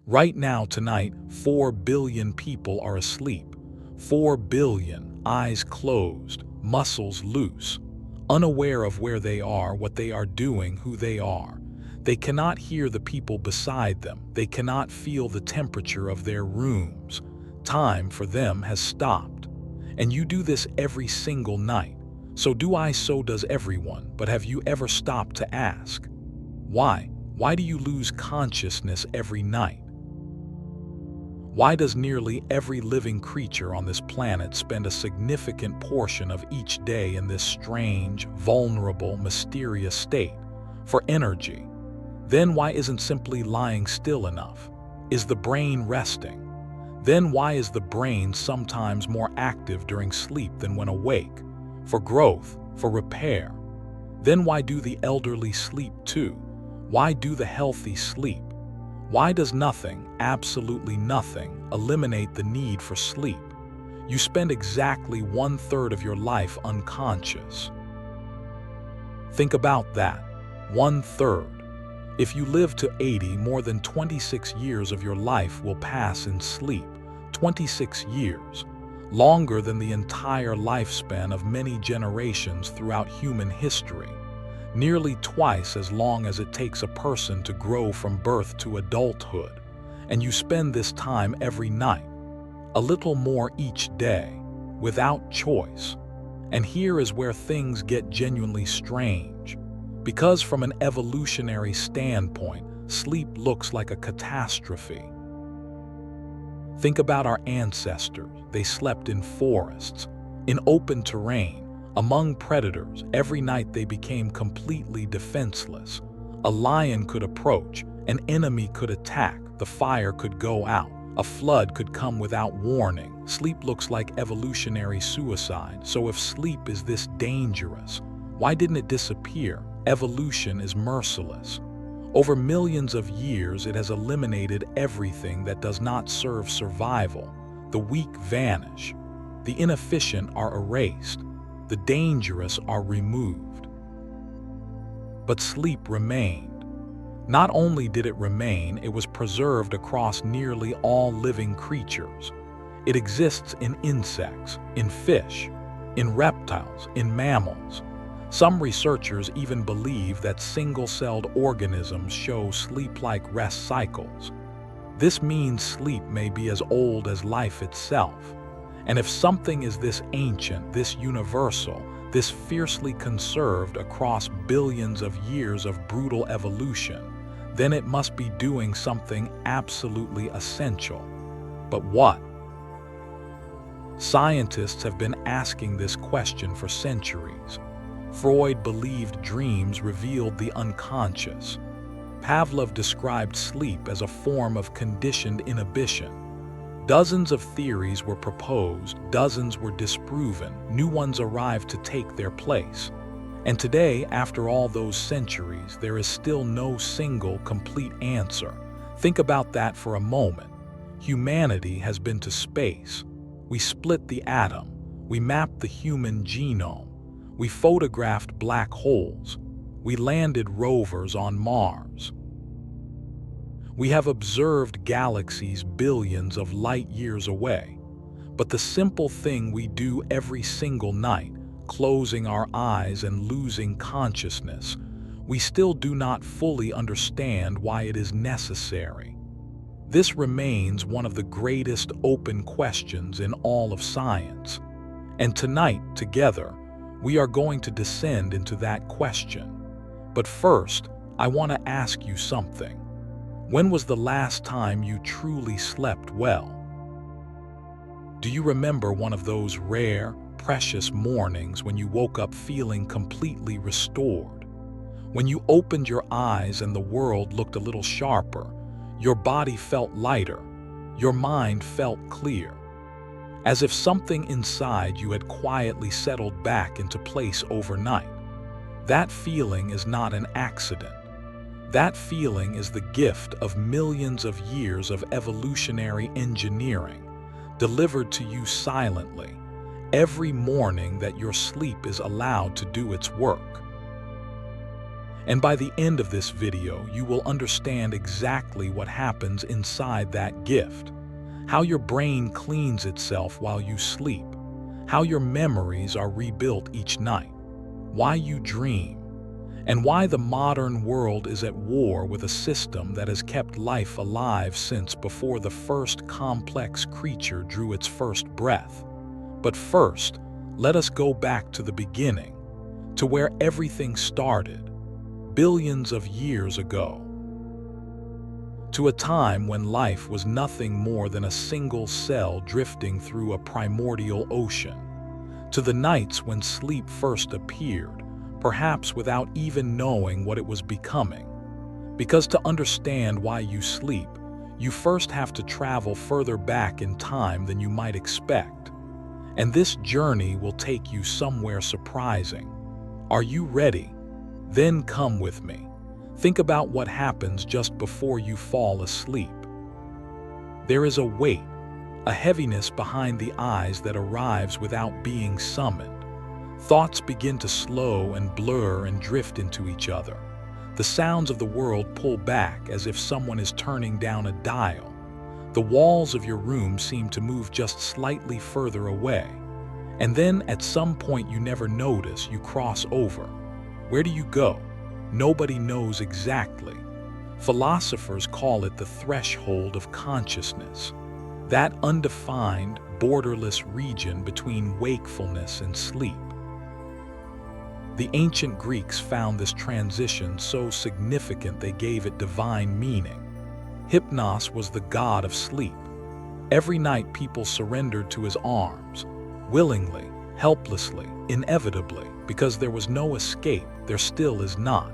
Right now, tonight, 4 billion people are asleep. 4 billion, eyes closed, muscles loose, unaware of where they are, what they are doing, who they are. They cannot hear the people beside them. They cannot feel the temperature of their rooms. Time for them has stopped. And you do this every single night. So do I, so does everyone. But have you ever stopped to ask, why? Why do you lose consciousness every night? Why does nearly every living creature on this planet spend a significant portion of each day in this strange, vulnerable, mysterious state? For energy. Then why isn't simply lying still enough? Is the brain resting? Then why is the brain sometimes more active during sleep than when awake? For growth, for repair. Then why do the elderly sleep too? Why do the healthy sleep? Why does nothing, absolutely nothing, eliminate the need for sleep? You spend exactly 1/3 of your life unconscious. Think about that. 1/3. If you live to 80, more than 26 years of your life will pass in sleep. 26 years. Longer than the entire lifespan of many generations throughout human history. Nearly twice as long as it takes a person to grow from birth to adulthood. And you spend this time every night, a little more each day, without choice. And here is where things get genuinely strange. Because from an evolutionary standpoint, sleep looks like a catastrophe. Think about our ancestors. They slept in forests, in open terrain, among predators. Every night they became completely defenseless. A lion could approach, an enemy could attack, the fire could go out, a flood could come without warning. Sleep looks like evolutionary suicide. So if sleep is this dangerous, why didn't it disappear? Evolution is merciless. Over millions of years, it has eliminated everything that does not serve survival. The weak vanish. The inefficient are erased. The dangerous are removed. But sleep remained. Not only did it remain, it was preserved across nearly all living creatures. It exists in insects, in fish, in reptiles, in mammals. Some researchers even believe that single-celled organisms show sleep-like rest cycles. This means sleep may be as old as life itself. And if something is this ancient, this universal, this fiercely conserved across billions of years of brutal evolution, then it must be doing something absolutely essential. But what? Scientists have been asking this question for centuries. Freud believed dreams revealed the unconscious. Pavlov described sleep as a form of conditioned inhibition. Dozens of theories were proposed, dozens were disproven, new ones arrived to take their place. And today, after all those centuries, there is still no single, complete answer. Think about that for a moment. Humanity has been to space. We split the atom. We mapped the human genome. We photographed black holes. We landed rovers on Mars. We have observed galaxies billions of light years away. But the simple thing we do every single night, closing our eyes and losing consciousness, we still do not fully understand why it is necessary. This remains one of the greatest open questions in all of science. And tonight, together, we are going to descend into that question. But first, I want to ask you something. When was the last time you truly slept well? Do you remember one of those rare, precious mornings when you woke up feeling completely restored? When you opened your eyes and the world looked a little sharper, your body felt lighter, your mind felt clear, as if something inside you had quietly settled back into place overnight. That feeling is not an accident. That feeling is the gift of millions of years of evolutionary engineering, delivered to you silently, every morning that your sleep is allowed to do its work. And by the end of this video, you will understand exactly what happens inside that gift. How your brain cleans itself while you sleep. How your memories are rebuilt each night. Why you dream. And why the modern world is at war with a system that has kept life alive since before the first complex creature drew its first breath. But first, let us go back to the beginning, to where everything started, billions of years ago. To a time when life was nothing more than a single cell drifting through a primordial ocean. To the nights when sleep first appeared, perhaps without even knowing what it was becoming. Because to understand why you sleep, you first have to travel further back in time than you might expect. And this journey will take you somewhere surprising. Are you ready? Then come with me. Think about what happens just before you fall asleep. There is a weight, a heaviness behind the eyes that arrives without being summoned. Thoughts begin to slow and blur and drift into each other. The sounds of the world pull back as if someone is turning down a dial. The walls of your room seem to move just slightly further away. And then, at some point you never notice, you cross over. Where do you go? Nobody knows exactly. Philosophers call it the threshold of consciousness. That undefined, borderless region between wakefulness and sleep. The ancient Greeks found this transition so significant they gave it divine meaning. Hypnos was the god of sleep. Every night people surrendered to his arms, willingly, helplessly, inevitably, because there was no escape, there still is not.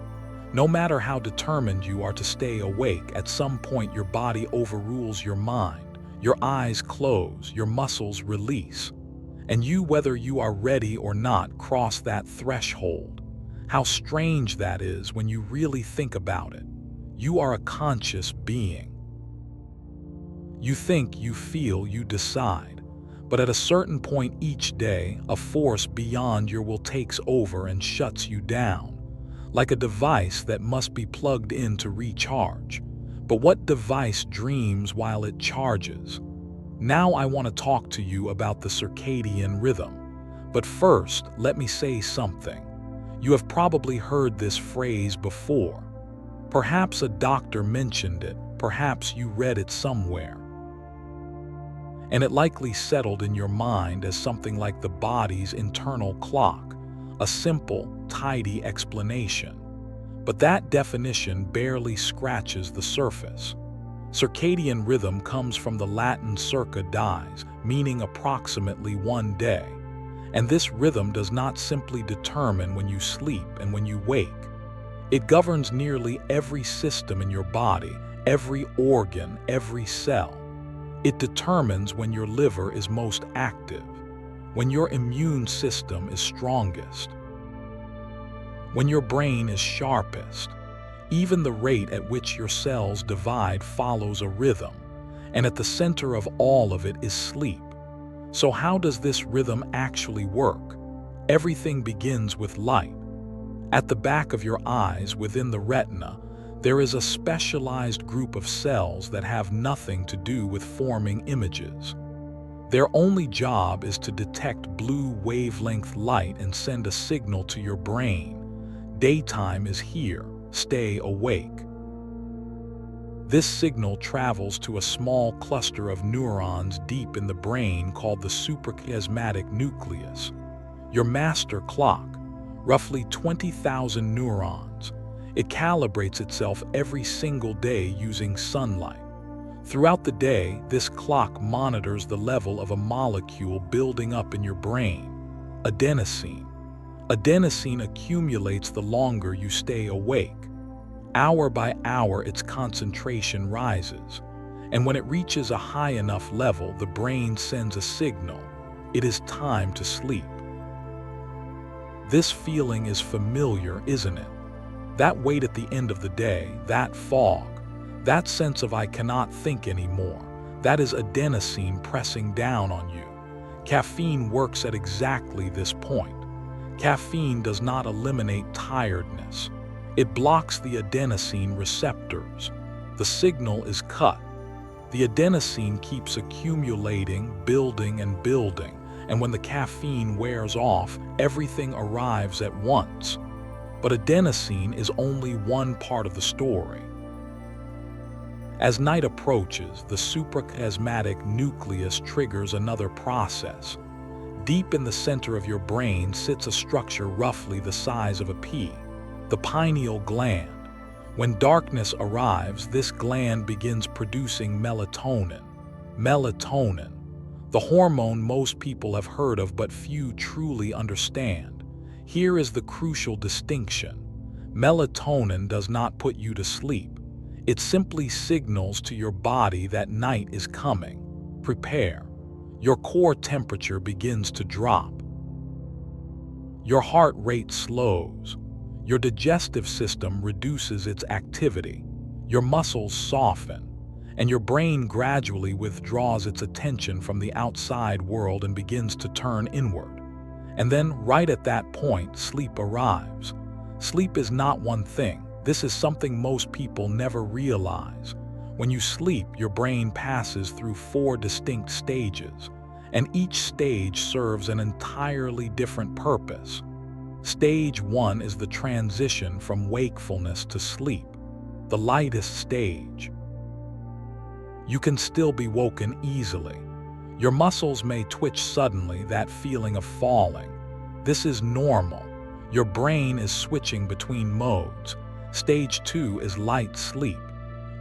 No matter how determined you are to stay awake, at some point your body overrules your mind, your eyes close, your muscles release. And you, whether you are ready or not, cross that threshold. How strange that is when you really think about it. You are a conscious being. You think, you feel, you decide. But at a certain point each day, a force beyond your will takes over and shuts you down, like a device that must be plugged in to recharge. But what device dreams while it charges? Now I want to talk to you about the circadian rhythm. But first, let me say something. You have probably heard this phrase before. Perhaps a doctor mentioned it, perhaps you read it somewhere. And it likely settled in your mind as something like the body's internal clock, a simple, tidy explanation. But that definition barely scratches the surface. Circadian rhythm comes from the Latin circa dies, meaning approximately 1 day. And this rhythm does not simply determine when you sleep and when you wake. It governs nearly every system in your body, every organ, every cell. It determines when your liver is most active, when your immune system is strongest, when your brain is sharpest. Even the rate at which your cells divide follows a rhythm, and at the center of all of it is sleep. So how does this rhythm actually work? Everything begins with light. At the back of your eyes, within the retina, there is a specialized group of cells that have nothing to do with forming images. Their only job is to detect blue wavelength light and send a signal to your brain. Daytime is here. Stay awake. This signal travels to a small cluster of neurons deep in the brain called the suprachiasmatic nucleus, your master clock, roughly 20,000 neurons. It calibrates itself every single day using sunlight. Throughout the day, this clock monitors the level of a molecule building up in your brain, adenosine. Adenosine accumulates the longer you stay awake. Hour by hour, its concentration rises, and when it reaches a high enough level, the brain sends a signal. It is time to sleep. This feeling is familiar, isn't it? That weight at the end of the day, that fog, that sense of I cannot think anymore, that is adenosine pressing down on you. Caffeine works at exactly this point. Caffeine does not eliminate tiredness. It blocks the adenosine receptors. The signal is cut. The adenosine keeps accumulating, building, and building, and when the caffeine wears off, everything arrives at once. But adenosine is only one part of the story. As night approaches, the suprachiasmatic nucleus triggers another process. Deep in the center of your brain sits a structure roughly the size of a pea, the pineal gland. When darkness arrives, this gland begins producing melatonin. Melatonin, the hormone most people have heard of but few truly understand. Here is the crucial distinction. Melatonin does not put you to sleep. It simply signals to your body that night is coming. Prepare. Your core temperature begins to drop. Your heart rate slows. Your digestive system reduces its activity. Your muscles soften. And your brain gradually withdraws its attention from the outside world and begins to turn inward. And then, right at that point, sleep arrives. Sleep is not one thing. This is something most people never realize. When you sleep, your brain passes through 4 distinct stages, and each stage serves an entirely different purpose. Stage 1 is the transition from wakefulness to sleep, the lightest stage. You can still be woken easily. Your muscles may twitch suddenly, that feeling of falling. This is normal. Your brain is switching between modes. Stage 2 is light sleep.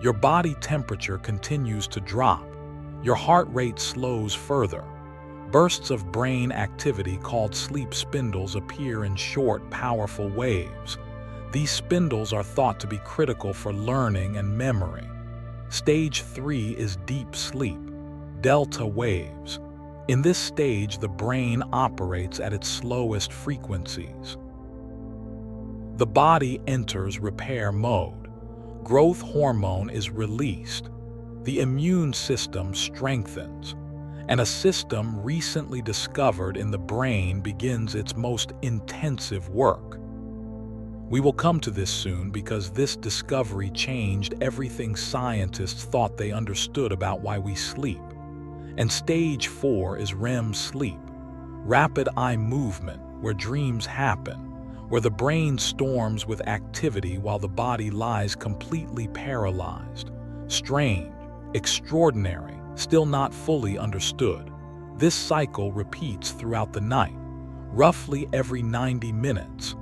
Your body temperature continues to drop. Your heart rate slows further. Bursts of brain activity called sleep spindles appear in short, powerful waves. These spindles are thought to be critical for learning and memory. Stage 3 is deep sleep, delta waves. In this stage, the brain operates at its slowest frequencies. The body enters repair mode. Growth hormone is released. The immune system strengthens. And a system recently discovered in the brain begins its most intensive work. We will come to this soon because this discovery changed everything scientists thought they understood about why we sleep. And stage 4 is REM sleep, rapid eye movement, where dreams happen, where the brain storms with activity while the body lies completely paralyzed. Strange, extraordinary, still not fully understood. This cycle repeats throughout the night, roughly every 90 minutes.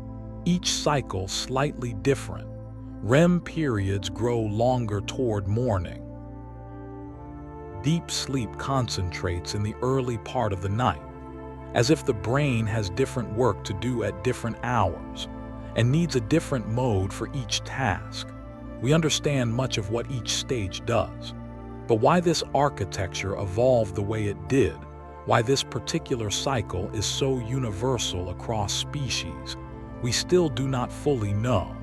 Each cycle slightly different. REM periods grow longer toward morning. Deep sleep concentrates in the early part of the night, as if the brain has different work to do at different hours and needs a different mode for each task. We understand much of what each stage does, but why this architecture evolved the way it did, why this particular cycle is so universal across species, we still do not fully know.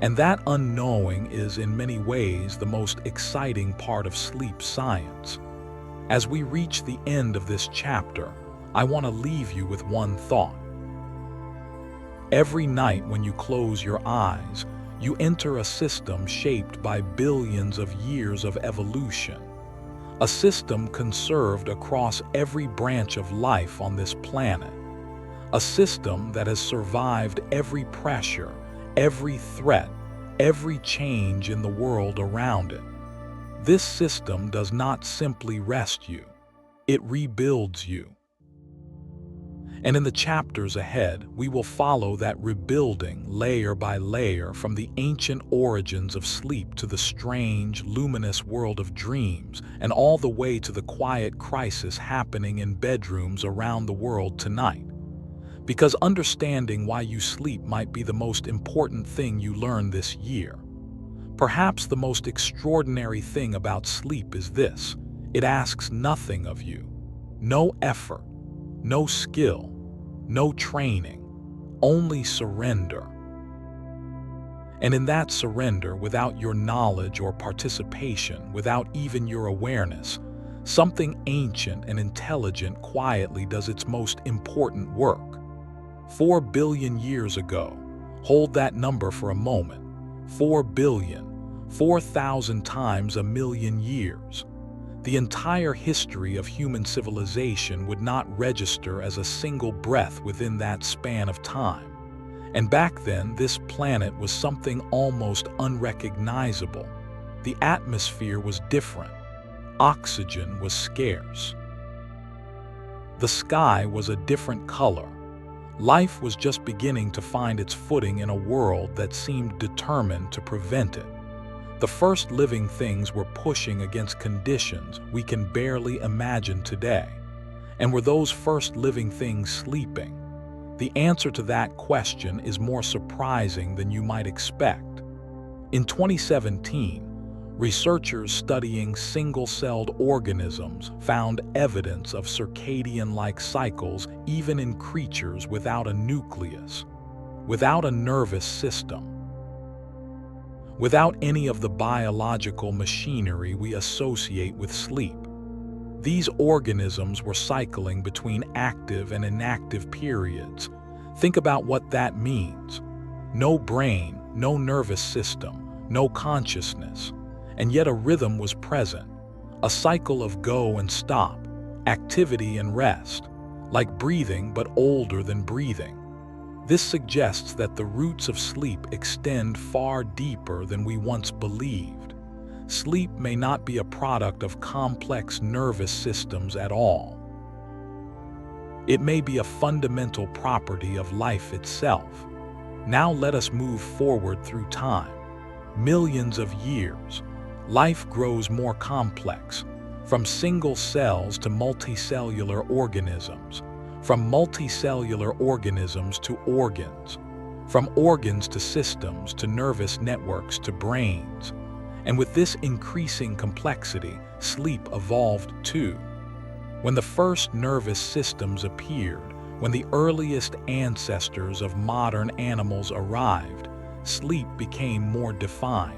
And that unknowing is in many ways the most exciting part of sleep science. As we reach the end of this chapter, I want to leave you with one thought. Every night when you close your eyes, you enter a system shaped by billions of years of evolution. A system conserved across every branch of life on this planet. A system that has survived every pressure, every threat, every change in the world around it. This system does not simply rest you, it rebuilds you. And in the chapters ahead, we will follow that rebuilding layer by layer, from the ancient origins of sleep to the strange, luminous world of dreams, and all the way to the quiet crisis happening in bedrooms around the world tonight. Because understanding why you sleep might be the most important thing you learn this year. Perhaps the most extraordinary thing about sleep is this: it asks nothing of you. No effort, no skill, no training, only surrender. And in that surrender, without your knowledge or participation, without even your awareness, something ancient and intelligent quietly does its most important work. 4 billion years ago, Hold that number for a moment. 4 billion, 4,000 times a million years. The entire history of human civilization would not register as a single breath within that span of time. And back then, this planet was something almost unrecognizable. The atmosphere was different. Oxygen was scarce. The sky was a different color. Life was just beginning to find its footing in a world that seemed determined to prevent it. The first living things were pushing against conditions we can barely imagine today. And were those first living things sleeping? The answer to that question is more surprising than you might expect. In 2017, researchers studying single-celled organisms found evidence of circadian-like cycles even in creatures without a nucleus, without a nervous system, without any of the biological machinery we associate with sleep. These organisms were cycling between active and inactive periods. Think about what that means. No brain, no nervous system, no consciousness. And yet a rhythm was present, a cycle of go and stop, activity and rest, like breathing but older than breathing. This suggests that the roots of sleep extend far deeper than we once believed. Sleep may not be a product of complex nervous systems at all. It may be a fundamental property of life itself. Now let us move forward through time. Millions of years. Life grows more complex, from single cells to multicellular organisms, from multicellular organisms to organs, from organs to systems to nervous networks to brains. And with this increasing complexity, sleep evolved too. When the first nervous systems appeared, when the earliest ancestors of modern animals arrived, sleep became more defined.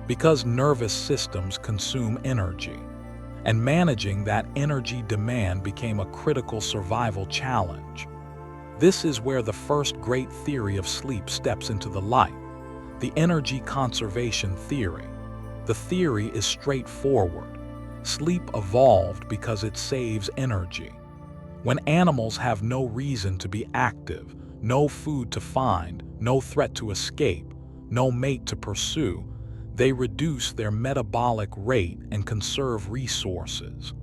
Because nervous systems consume energy, and managing that energy demand became a critical survival challenge. This is where the first great theory of sleep steps into the light, the energy conservation theory. The theory is straightforward. Sleep evolved because it saves energy. When animals have no reason to be active, no food to find, no threat to escape, no mate to pursue, they reduce their metabolic rate and conserve resources.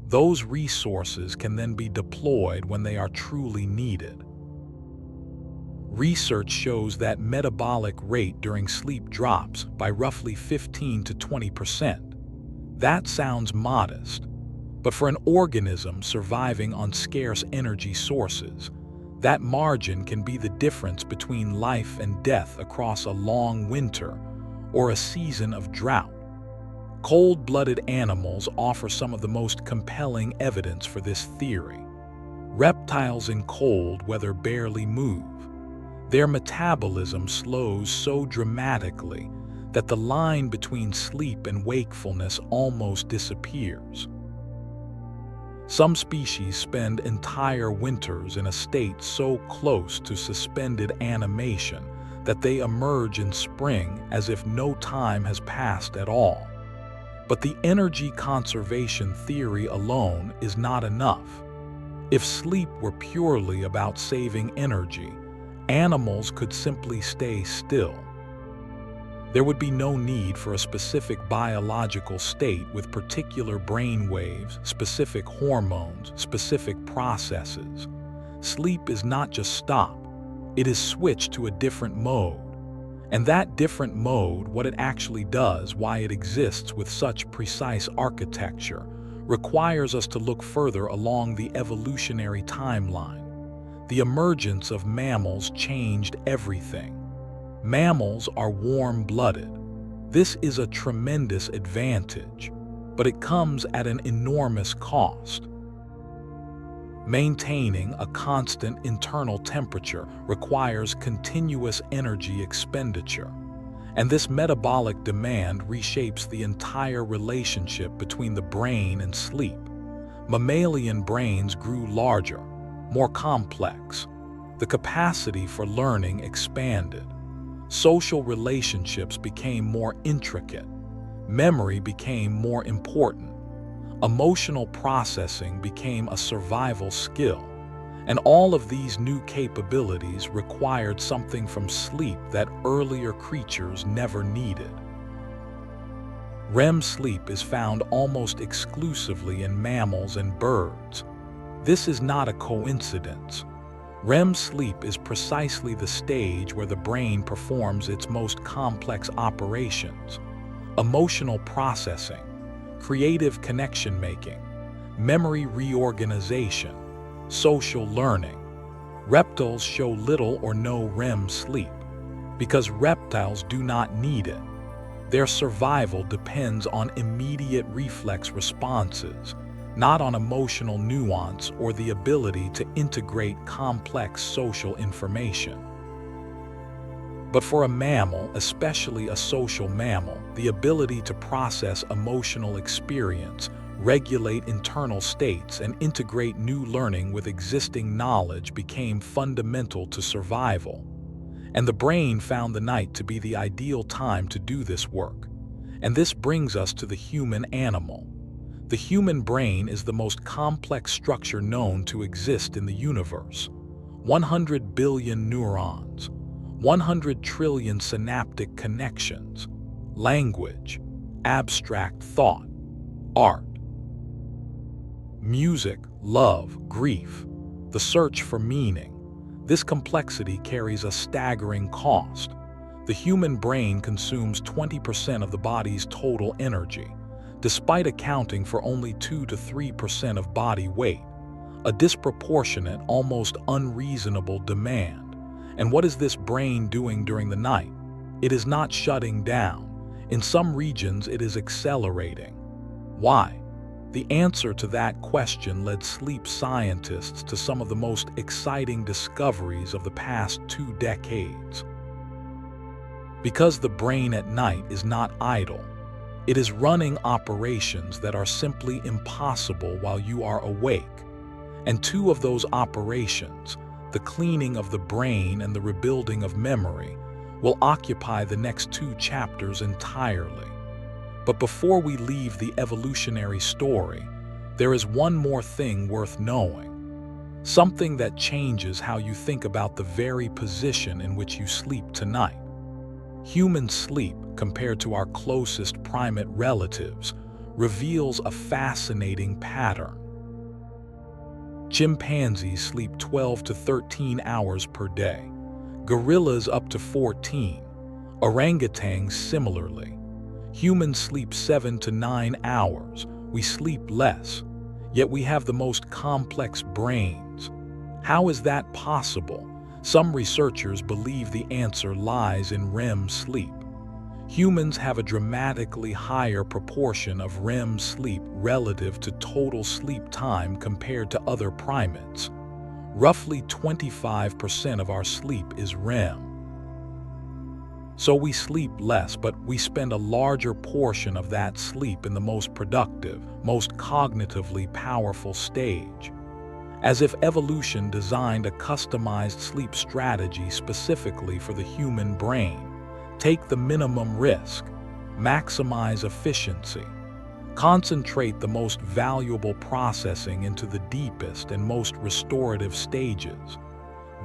Those resources can then be deployed when they are truly needed. Research shows that metabolic rate during sleep drops by roughly 15 to 20%. That sounds modest, but for an organism surviving on scarce energy sources, that margin can be the difference between life and death across a long winter or a season of drought. Cold-blooded animals offer some of the most compelling evidence for this theory. Reptiles in cold weather barely move. Their metabolism slows so dramatically that the line between sleep and wakefulness almost disappears. Some species spend entire winters in a state so close to suspended animation that they emerge in spring as if no time has passed at all. But the energy conservation theory alone is not enough. If sleep were purely about saving energy, animals could simply stay still. There would be no need for a specific biological state with particular brain waves, specific hormones, specific processes. Sleep is not just stop. It is switched to a different mode. And that different mode, what it actually does, why it exists with such precise architecture, requires us to look further along the evolutionary timeline. The emergence of mammals changed everything. Mammals are warm-blooded. This is a tremendous advantage, but it comes at an enormous cost. Maintaining a constant internal temperature requires continuous energy expenditure, and this metabolic demand reshapes the entire relationship between the brain and sleep. Mammalian brains grew larger, more complex. The capacity for learning expanded. Social relationships became more intricate. Memory became more important. Emotional processing became a survival skill. And all of these new capabilities required something from sleep that earlier creatures never needed. REM sleep is found almost exclusively in mammals and birds. This is not a coincidence. REM sleep is precisely the stage where the brain performs its most complex operations: emotional processing, creative connection making, memory reorganization, social learning. Reptiles show little or no REM sleep because reptiles do not need it. Their survival depends on immediate reflex responses, not on emotional nuance or the ability to integrate complex social information. But for a mammal, especially a social mammal, the ability to process emotional experience, regulate internal states, and integrate new learning with existing knowledge became fundamental to survival. And the brain found the night to be the ideal time to do this work. And this brings us to the human animal. The human brain is the most complex structure known to exist in the universe. 100 billion neurons, 100 trillion synaptic connections, language, abstract thought, art, music, love, grief, the search for meaning. This complexity carries a staggering cost. The human brain consumes 20% of the body's total energy, despite accounting for only 2 to 3% of body weight, a disproportionate, almost unreasonable demand. And what is this brain doing during the night? It is not shutting down. In some regions, it is accelerating. Why? The answer to that question led sleep scientists to some of the most exciting discoveries of the past 2 decades. Because the brain at night is not idle. It is running operations that are simply impossible while you are awake. And 2 of those operations, the cleaning of the brain and the rebuilding of memory, will occupy the next 2 chapters entirely. But before we leave the evolutionary story, there is one more thing worth knowing. Something that changes how you think about the very position in which you sleep tonight. Human sleep, compared to our closest primate relatives, reveals a fascinating pattern. Chimpanzees sleep 12 to 13 hours per day, gorillas up to 14, orangutans similarly. Humans sleep 7 to 9 hours. We sleep less, yet we have the most complex brains. How is that possible? Some researchers believe the answer lies in REM sleep. Humans have a dramatically higher proportion of REM sleep relative to total sleep time compared to other primates. Roughly 25% of our sleep is REM. So we sleep less, but we spend a larger portion of that sleep in the most productive, most cognitively powerful stage. As if evolution designed a customized sleep strategy specifically for the human brain. Take the minimum risk, maximize efficiency, concentrate the most valuable processing into the deepest and most restorative stages.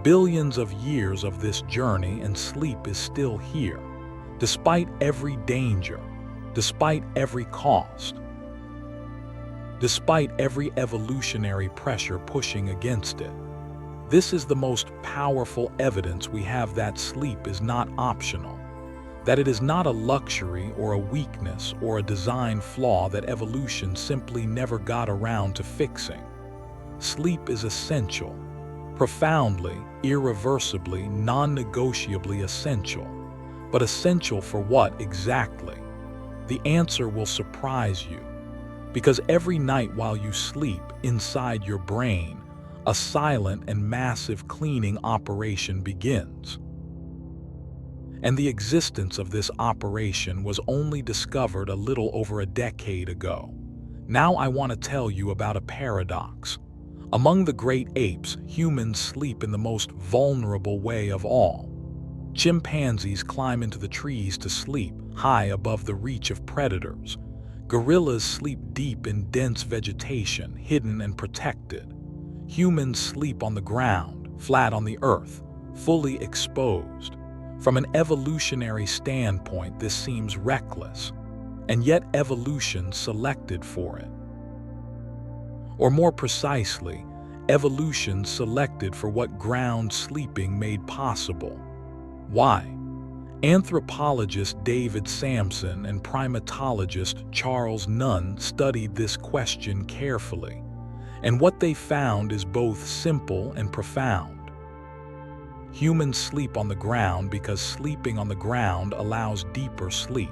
Billions of years of this journey and sleep is still here, despite every danger, despite every cost, despite every evolutionary pressure pushing against it. This is the most powerful evidence we have that sleep is not optional, that it is not a luxury or a weakness or a design flaw that evolution simply never got around to fixing. Sleep is essential. Profoundly, irreversibly, non-negotiably essential. But essential for what exactly? The answer will surprise you. Because every night while you sleep, inside your brain, a silent and massive cleaning operation begins. And the existence of this operation was only discovered a little over a decade ago. Now I want to tell you about a paradox. Among the great apes, humans sleep in the most vulnerable way of all. Chimpanzees climb into the trees to sleep, high above the reach of predators. Gorillas sleep deep in dense vegetation, hidden and protected. Humans sleep on the ground, flat on the earth, fully exposed. From an evolutionary standpoint, this seems reckless, and yet evolution selected for it. Or more precisely, evolution selected for what ground sleeping made possible. Why? Anthropologist David Sampson and primatologist Charles Nunn studied this question carefully, and what they found is both simple and profound. Humans sleep on the ground because sleeping on the ground allows deeper sleep.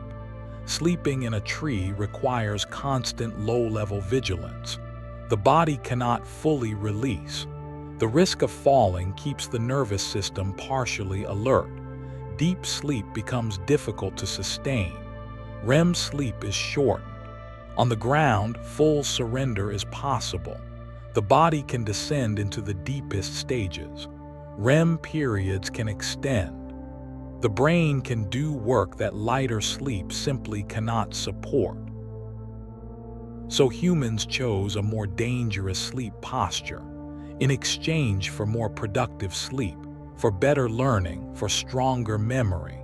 Sleeping in a tree requires constant low-level vigilance. The body cannot fully release. The risk of falling keeps the nervous system partially alert. Deep sleep becomes difficult to sustain. REM sleep is shortened. On the ground, full surrender is possible. The body can descend into the deepest stages. REM periods can extend. The brain can do work that lighter sleep simply cannot support. So humans chose a more dangerous sleep posture in exchange for more productive sleep, for better learning, for stronger memory,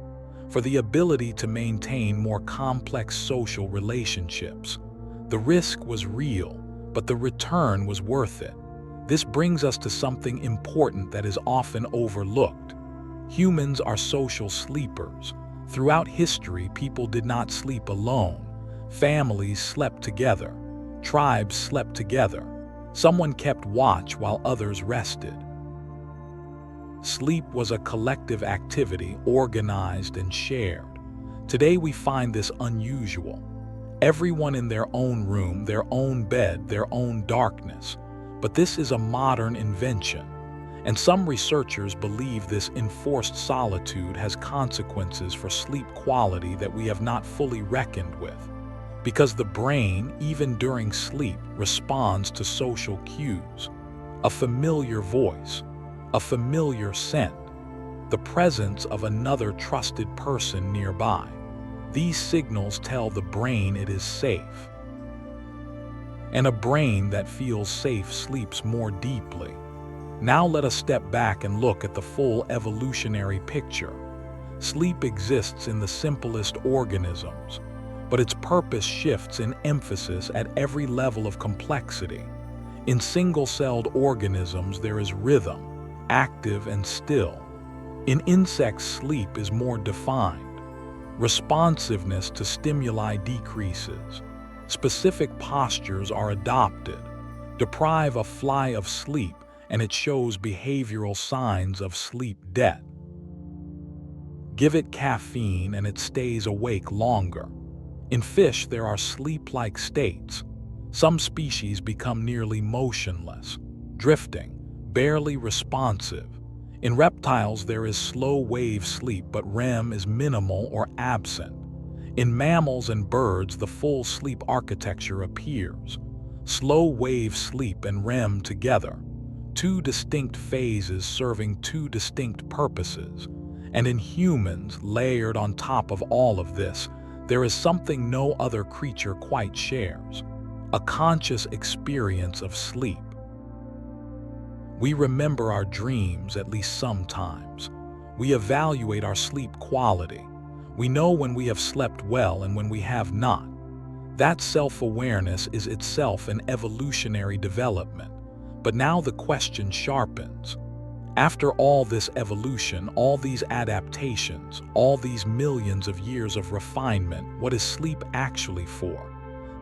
for the ability to maintain more complex social relationships. The risk was real, but the return was worth it. This brings us to something important that is often overlooked. Humans are social sleepers. Throughout history, people did not sleep alone. Families slept together. Tribes slept together. Someone kept watch while others rested. Sleep was a collective activity, organized and shared. Today we find this unusual. Everyone in their own room, their own bed, their own darkness. But this is a modern invention, and some researchers believe this enforced solitude has consequences for sleep quality that we have not fully reckoned with. Because the brain, even during sleep, responds to social cues. A familiar voice, a familiar scent, the presence of another trusted person nearby. These signals tell the brain it is safe. And a brain that feels safe sleeps more deeply. Now let us step back and look at the full evolutionary picture. Sleep exists in the simplest organisms, but its purpose shifts in emphasis at every level of complexity. In single-celled organisms, there is rhythm, active and still. In insects, sleep is more defined. Responsiveness to stimuli decreases. Specific postures are adopted. Deprive a fly of sleep, and it shows behavioral signs of sleep debt. Give it caffeine, and it stays awake longer. In fish, there are sleep-like states. Some species become nearly motionless, drifting, barely responsive. In reptiles, there is slow-wave sleep, but REM is minimal or absent. In mammals and birds, the full sleep architecture appears. Slow-wave sleep and REM together, two distinct phases serving two distinct purposes. And in humans, layered on top of all of this, there is something no other creature quite shares: a conscious experience of sleep. We remember our dreams at least sometimes. We evaluate our sleep quality. We know when we have slept well and when we have not. That self-awareness is itself an evolutionary development. But now the question sharpens. After all this evolution, all these adaptations, all these millions of years of refinement, what is sleep actually for?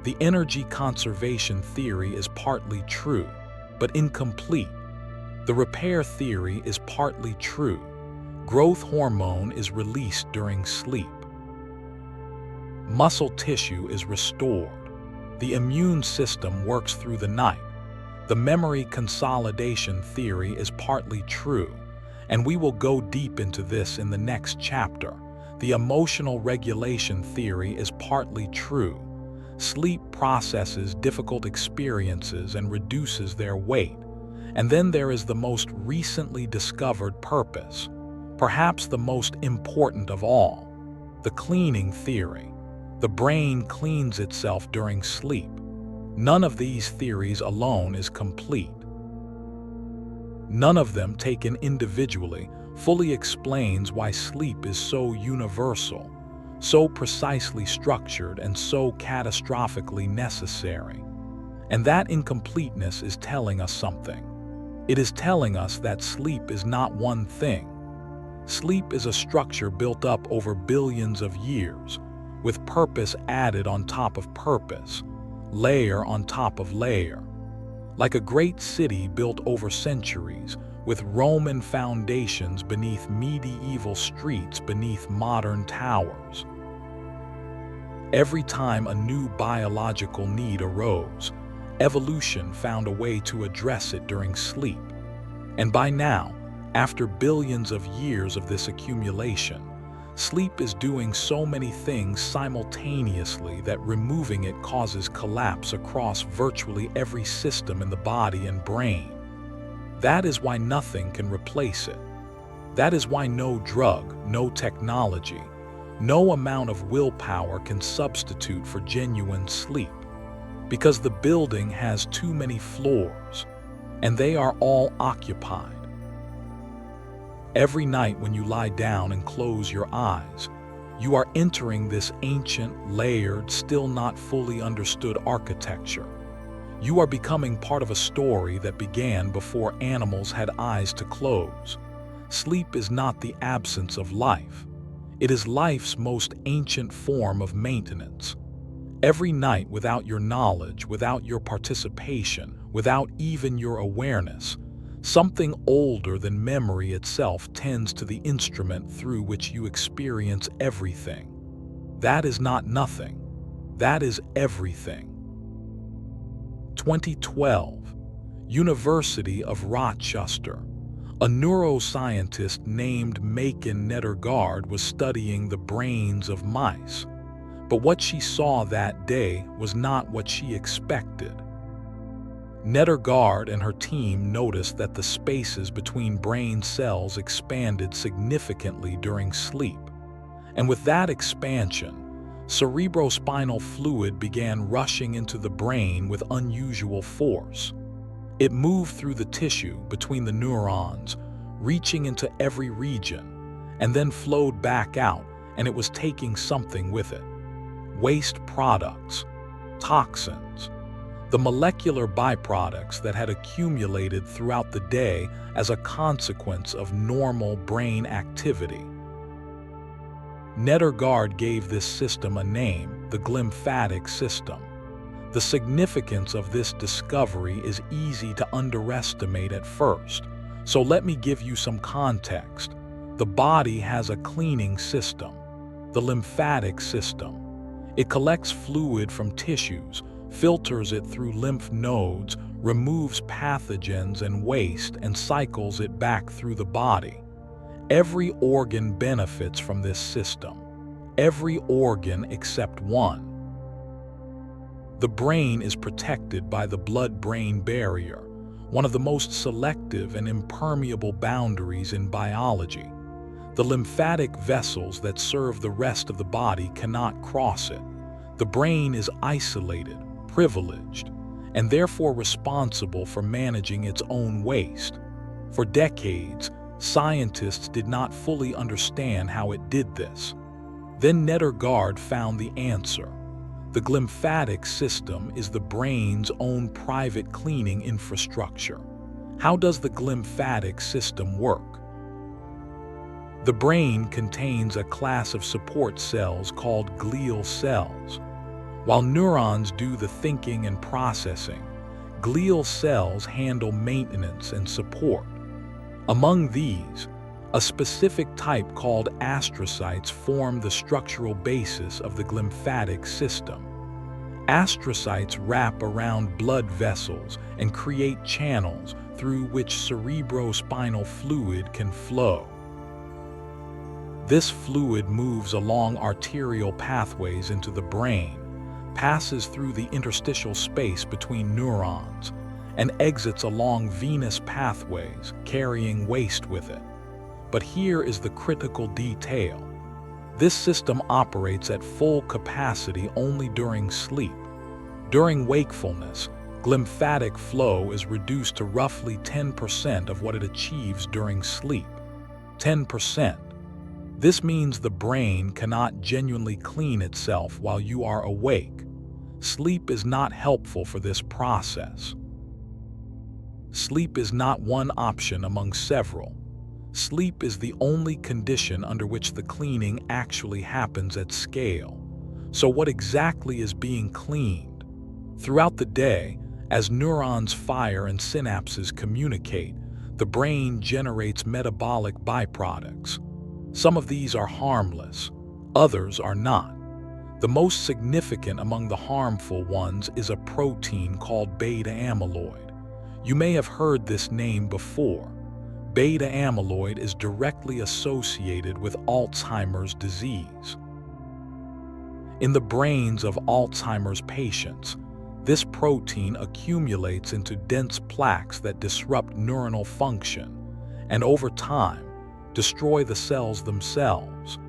The energy conservation theory is partly true, but incomplete. The repair theory is partly true. Growth hormone is released during sleep. Muscle tissue is restored. The immune system works through the night. The memory consolidation theory is partly true, and we will go deep into this in the next chapter. The emotional regulation theory is partly true. Sleep processes difficult experiences and reduces their weight. And then there is the most recently discovered purpose, perhaps the most important of all, the cleaning theory. The brain cleans itself during sleep. None of these theories alone is complete. None of them, taken individually, fully explains why sleep is so universal, so precisely structured, and so catastrophically necessary. And that incompleteness is telling us something. It is telling us that sleep is not one thing. Sleep is a structure built up over billions of years, with purpose added on top of purpose, layer on top of layer. Like a great city built over centuries, with Roman foundations beneath medieval streets beneath modern towers. Every time a new biological need arose, evolution found a way to address it during sleep. And by now, after billions of years of this accumulation, sleep is doing so many things simultaneously that removing it causes collapse across virtually every system in the body and brain. That is why nothing can replace it. That is why no drug, no technology, no amount of willpower can substitute for genuine sleep. Because the building has too many floors, and they are all occupied. Every night when you lie down and close your eyes, you are entering this ancient, layered, still not fully understood architecture. You are becoming part of a story that began before animals had eyes to close. Sleep is not the absence of life. It is life's most ancient form of maintenance. Every night, without your knowledge, without your participation, without even your awareness, something older than memory itself tends to the instrument through which you experience everything. That is not nothing. That is everything. 2012, University of Rochester. A neuroscientist named Macon Nettergaard was studying the brains of mice. But what she saw that day was not what she expected. Nettergaard and her team noticed that the spaces between brain cells expanded significantly during sleep. And with that expansion, cerebrospinal fluid began rushing into the brain with unusual force. It moved through the tissue between the neurons, reaching into every region, and then flowed back out, and it was taking something with it. Waste products, toxins, the molecular byproducts that had accumulated throughout the day as a consequence of normal brain activity. Nettergaard gave this system a name, the glymphatic system. The significance of this discovery is easy to underestimate at first, so let me give you some context. The body has a cleaning system, the lymphatic system. It collects fluid from tissues, filters it through lymph nodes, removes pathogens and waste, and cycles it back through the body. Every organ benefits from this system. Every organ except one. The brain is protected by the blood-brain barrier, one of the most selective and impermeable boundaries in biology. The lymphatic vessels that serve the rest of the body cannot cross it. The brain is isolated, privileged, and therefore responsible for managing its own waste. For decades, scientists did not fully understand how it did this. Then Nettergaard found the answer. The glymphatic system is the brain's own private cleaning infrastructure. How does the glymphatic system work? The brain contains a class of support cells called glial cells. While neurons do the thinking and processing, glial cells handle maintenance and support. Among these, a specific type called astrocytes form the structural basis of the glymphatic system. Astrocytes wrap around blood vessels and create channels through which cerebrospinal fluid can flow. This fluid moves along arterial pathways into the brain, passes through the interstitial space between neurons, and exits along venous pathways, carrying waste with it. But here is the critical detail. This system operates at full capacity only during sleep. During wakefulness, glymphatic flow is reduced to roughly 10% of what it achieves during sleep. 10%. This means the brain cannot genuinely clean itself while you are awake. Sleep is not helpful for this process. Sleep is not one option among several. Sleep is the only condition under which the cleaning actually happens at scale. So what exactly is being cleaned? Throughout the day, as neurons fire and synapses communicate, the brain generates metabolic byproducts. Some of these are harmless, others are not. The most significant among the harmful ones is a protein called beta amyloid. You may have heard this name before. Beta amyloid is directly associated with Alzheimer's disease. In the brains of Alzheimer's patients, this protein accumulates into dense plaques that disrupt neuronal function and, over time, destroy the cells themselves.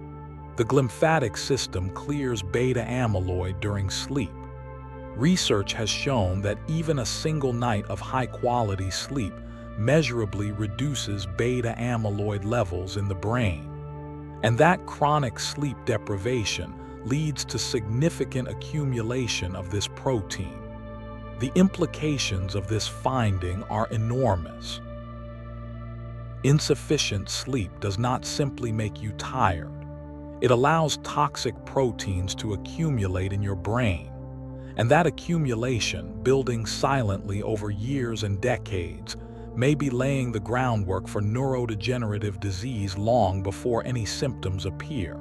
The glymphatic system clears beta amyloid during sleep. Research has shown that even a single night of high-quality sleep measurably reduces beta amyloid levels in the brain. And that chronic sleep deprivation leads to significant accumulation of this protein. The implications of this finding are enormous. Insufficient sleep does not simply make you tired. It allows toxic proteins to accumulate in your brain. And that accumulation, building silently over years and decades, may be laying the groundwork for neurodegenerative disease long before any symptoms appear.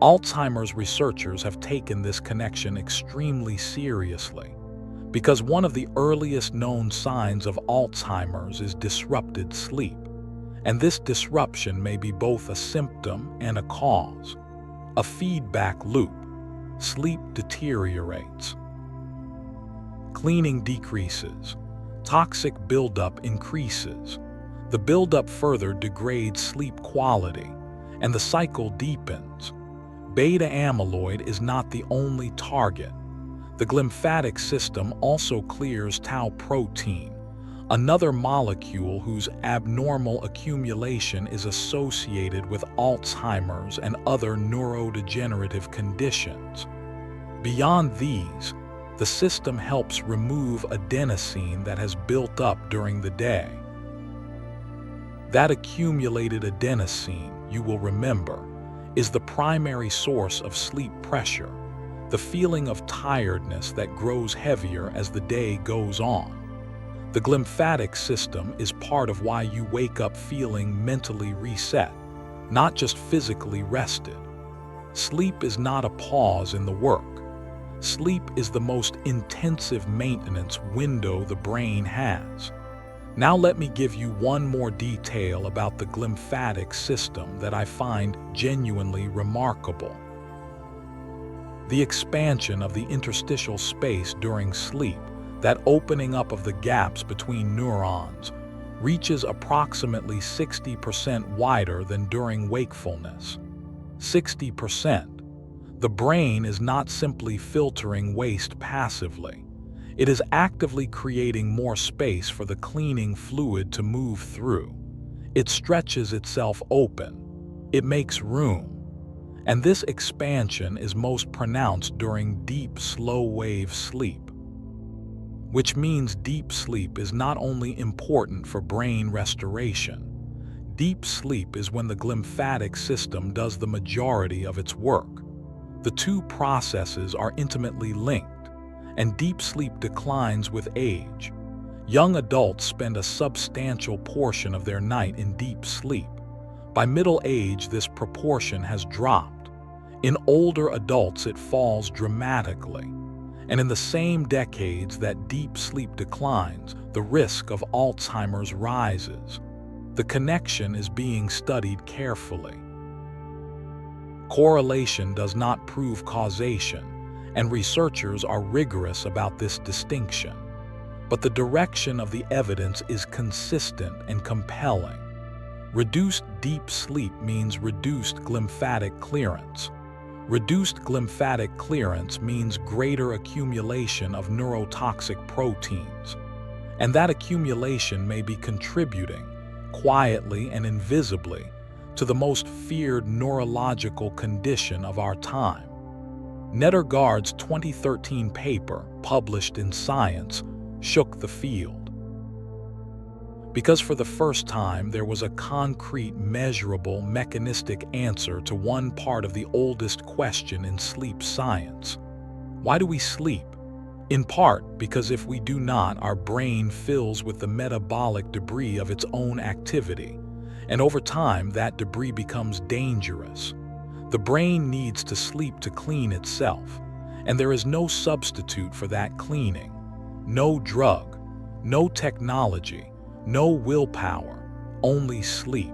Alzheimer's researchers have taken this connection extremely seriously, because one of the earliest known signs of Alzheimer's is disrupted sleep. And this disruption may be both a symptom and a cause. A feedback loop. Sleep deteriorates. Cleaning decreases. Toxic buildup increases. The buildup further degrades sleep quality, and the cycle deepens. Beta amyloid is not the only target. The glymphatic system also clears tau protein, another molecule whose abnormal accumulation is associated with Alzheimer's and other neurodegenerative conditions. Beyond these, the system helps remove adenosine that has built up during the day. That accumulated adenosine, you will remember, is the primary source of sleep pressure, the feeling of tiredness that grows heavier as the day goes on. The glymphatic system is part of why you wake up feeling mentally reset, not just physically rested. Sleep is not a pause in the work. Sleep is the most intensive maintenance window the brain has. Now let me give you one more detail about the glymphatic system that I find genuinely remarkable. The expansion of the interstitial space during sleep, that opening up of the gaps between neurons, reaches approximately 60% wider than during wakefulness. 60%. The brain is not simply filtering waste passively. It is actively creating more space for the cleaning fluid to move through. It stretches itself open. It makes room. And this expansion is most pronounced during deep, slow-wave sleep. Which means deep sleep is not only important for brain restoration. Deep sleep is when the glymphatic system does the majority of its work. The two processes are intimately linked, and deep sleep declines with age. Young adults spend a substantial portion of their night in deep sleep. By middle age, this proportion has dropped. In older adults, it falls dramatically. And in the same decades that deep sleep declines, the risk of Alzheimer's rises. The connection is being studied carefully. Correlation does not prove causation, and researchers are rigorous about this distinction. But the direction of the evidence is consistent and compelling. Reduced deep sleep means reduced glymphatic clearance. Reduced glymphatic clearance means greater accumulation of neurotoxic proteins. And that accumulation may be contributing, quietly and invisibly, to the most feared neurological condition of our time. Nedergaard's 2013 paper, published in Science, shook the field. Because for the first time there was a concrete, measurable, mechanistic answer to one part of the oldest question in sleep science. Why do we sleep? In part because if we do not, our brain fills with the metabolic debris of its own activity, and over time that debris becomes dangerous. The brain needs to sleep to clean itself, and there is no substitute for that cleaning. No drug, no technology, no willpower, only sleep.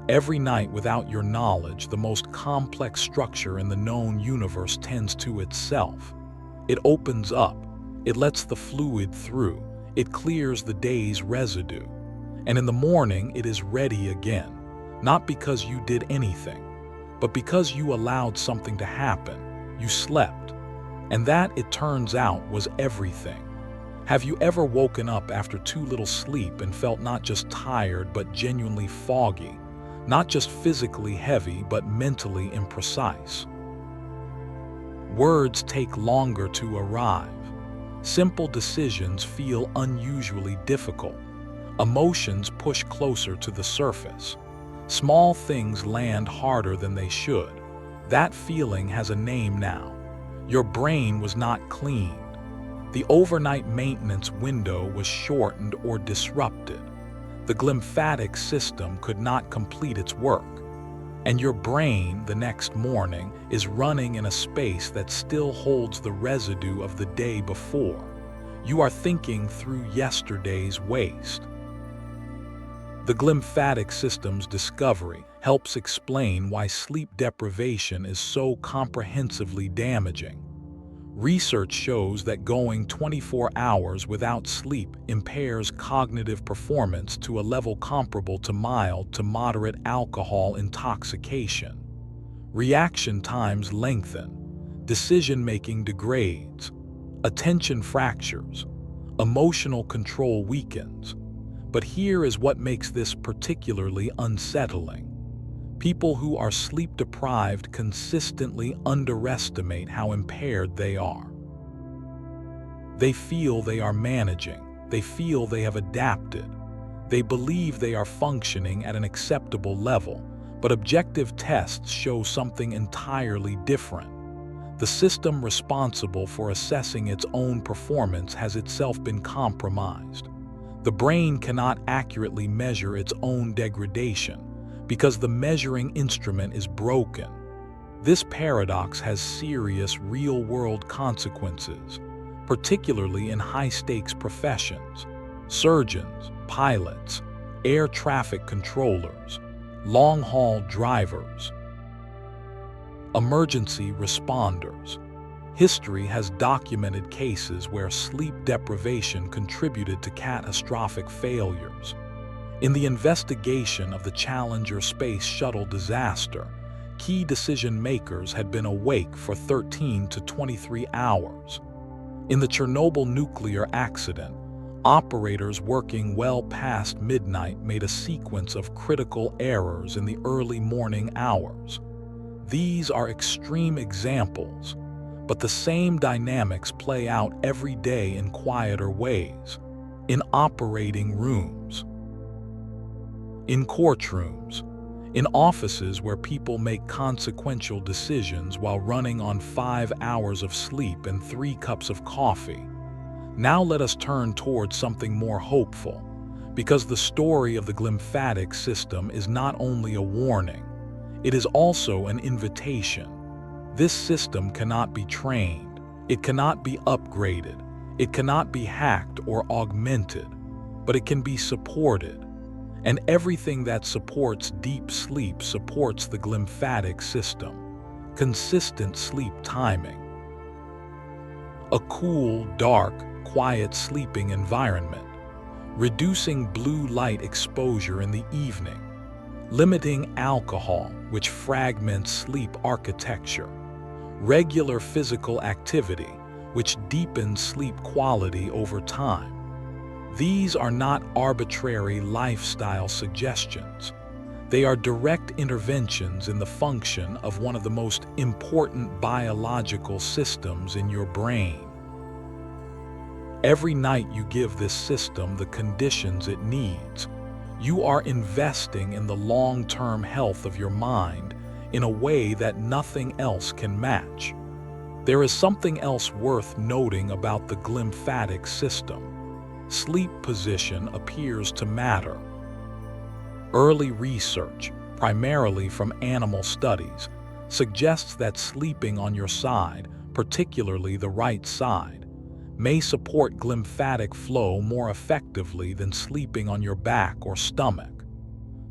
Every night, without your knowledge, the most complex structure in the known universe tends to itself. It opens up, it lets the fluid through, it clears the day's residue, and in the morning it is ready again, not because you did anything, but because you allowed something to happen. You slept, and that, it turns out, was everything. Have you ever woken up after too little sleep and felt not just tired but genuinely foggy, not just physically heavy but mentally imprecise? Words take longer to arrive. Simple decisions feel unusually difficult. Emotions push closer to the surface. Small things land harder than they should. That feeling has a name now. Your brain was not cleaned. The overnight maintenance window was shortened or disrupted. The glymphatic system could not complete its work. And your brain, the next morning, is running in a space that still holds the residue of the day before. You are thinking through yesterday's waste. The glymphatic system's discovery helps explain why sleep deprivation is so comprehensively damaging. Research shows that going 24 hours without sleep impairs cognitive performance to a level comparable to mild to moderate alcohol intoxication. Reaction times lengthen, decision-making degrades, attention fractures, emotional control weakens. But here is what makes this particularly unsettling. People who are sleep-deprived consistently underestimate how impaired they are. They feel they are managing. They feel they have adapted. They believe they are functioning at an acceptable level, but objective tests show something entirely different. The system responsible for assessing its own performance has itself been compromised. The brain cannot accurately measure its own degradation, because the measuring instrument is broken. This paradox has serious real-world consequences, particularly in high-stakes professions: surgeons, pilots, air traffic controllers, long-haul drivers, emergency responders. History has documented cases where sleep deprivation contributed to catastrophic failures. In the investigation of the Challenger space shuttle disaster, key decision-makers had been awake for 13 to 23 hours. In the Chernobyl nuclear accident, operators working well past midnight made a sequence of critical errors in the early morning hours. These are extreme examples, but the same dynamics play out every day in quieter ways, in operating rooms, in courtrooms, in offices where people make consequential decisions while running on 5 hours of sleep and 3 cups of coffee. Now let us turn towards something more hopeful, because the story of the glymphatic system is not only a warning, it is also an invitation. This system cannot be trained, it cannot be upgraded, it cannot be hacked or augmented, but it can be supported. And everything that supports deep sleep supports the glymphatic system. Consistent sleep timing. A cool, dark, quiet sleeping environment, reducing blue light exposure in the evening, limiting alcohol, which fragments sleep architecture, regular physical activity, which deepens sleep quality over time. These are not arbitrary lifestyle suggestions. They are direct interventions in the function of one of the most important biological systems in your brain. Every night you give this system the conditions it needs, you are investing in the long-term health of your mind in a way that nothing else can match. There is something else worth noting about the glymphatic system. Sleep position appears to matter. Early research, primarily from animal studies, suggests that sleeping on your side, particularly the right side, may support glymphatic flow more effectively than sleeping on your back or stomach.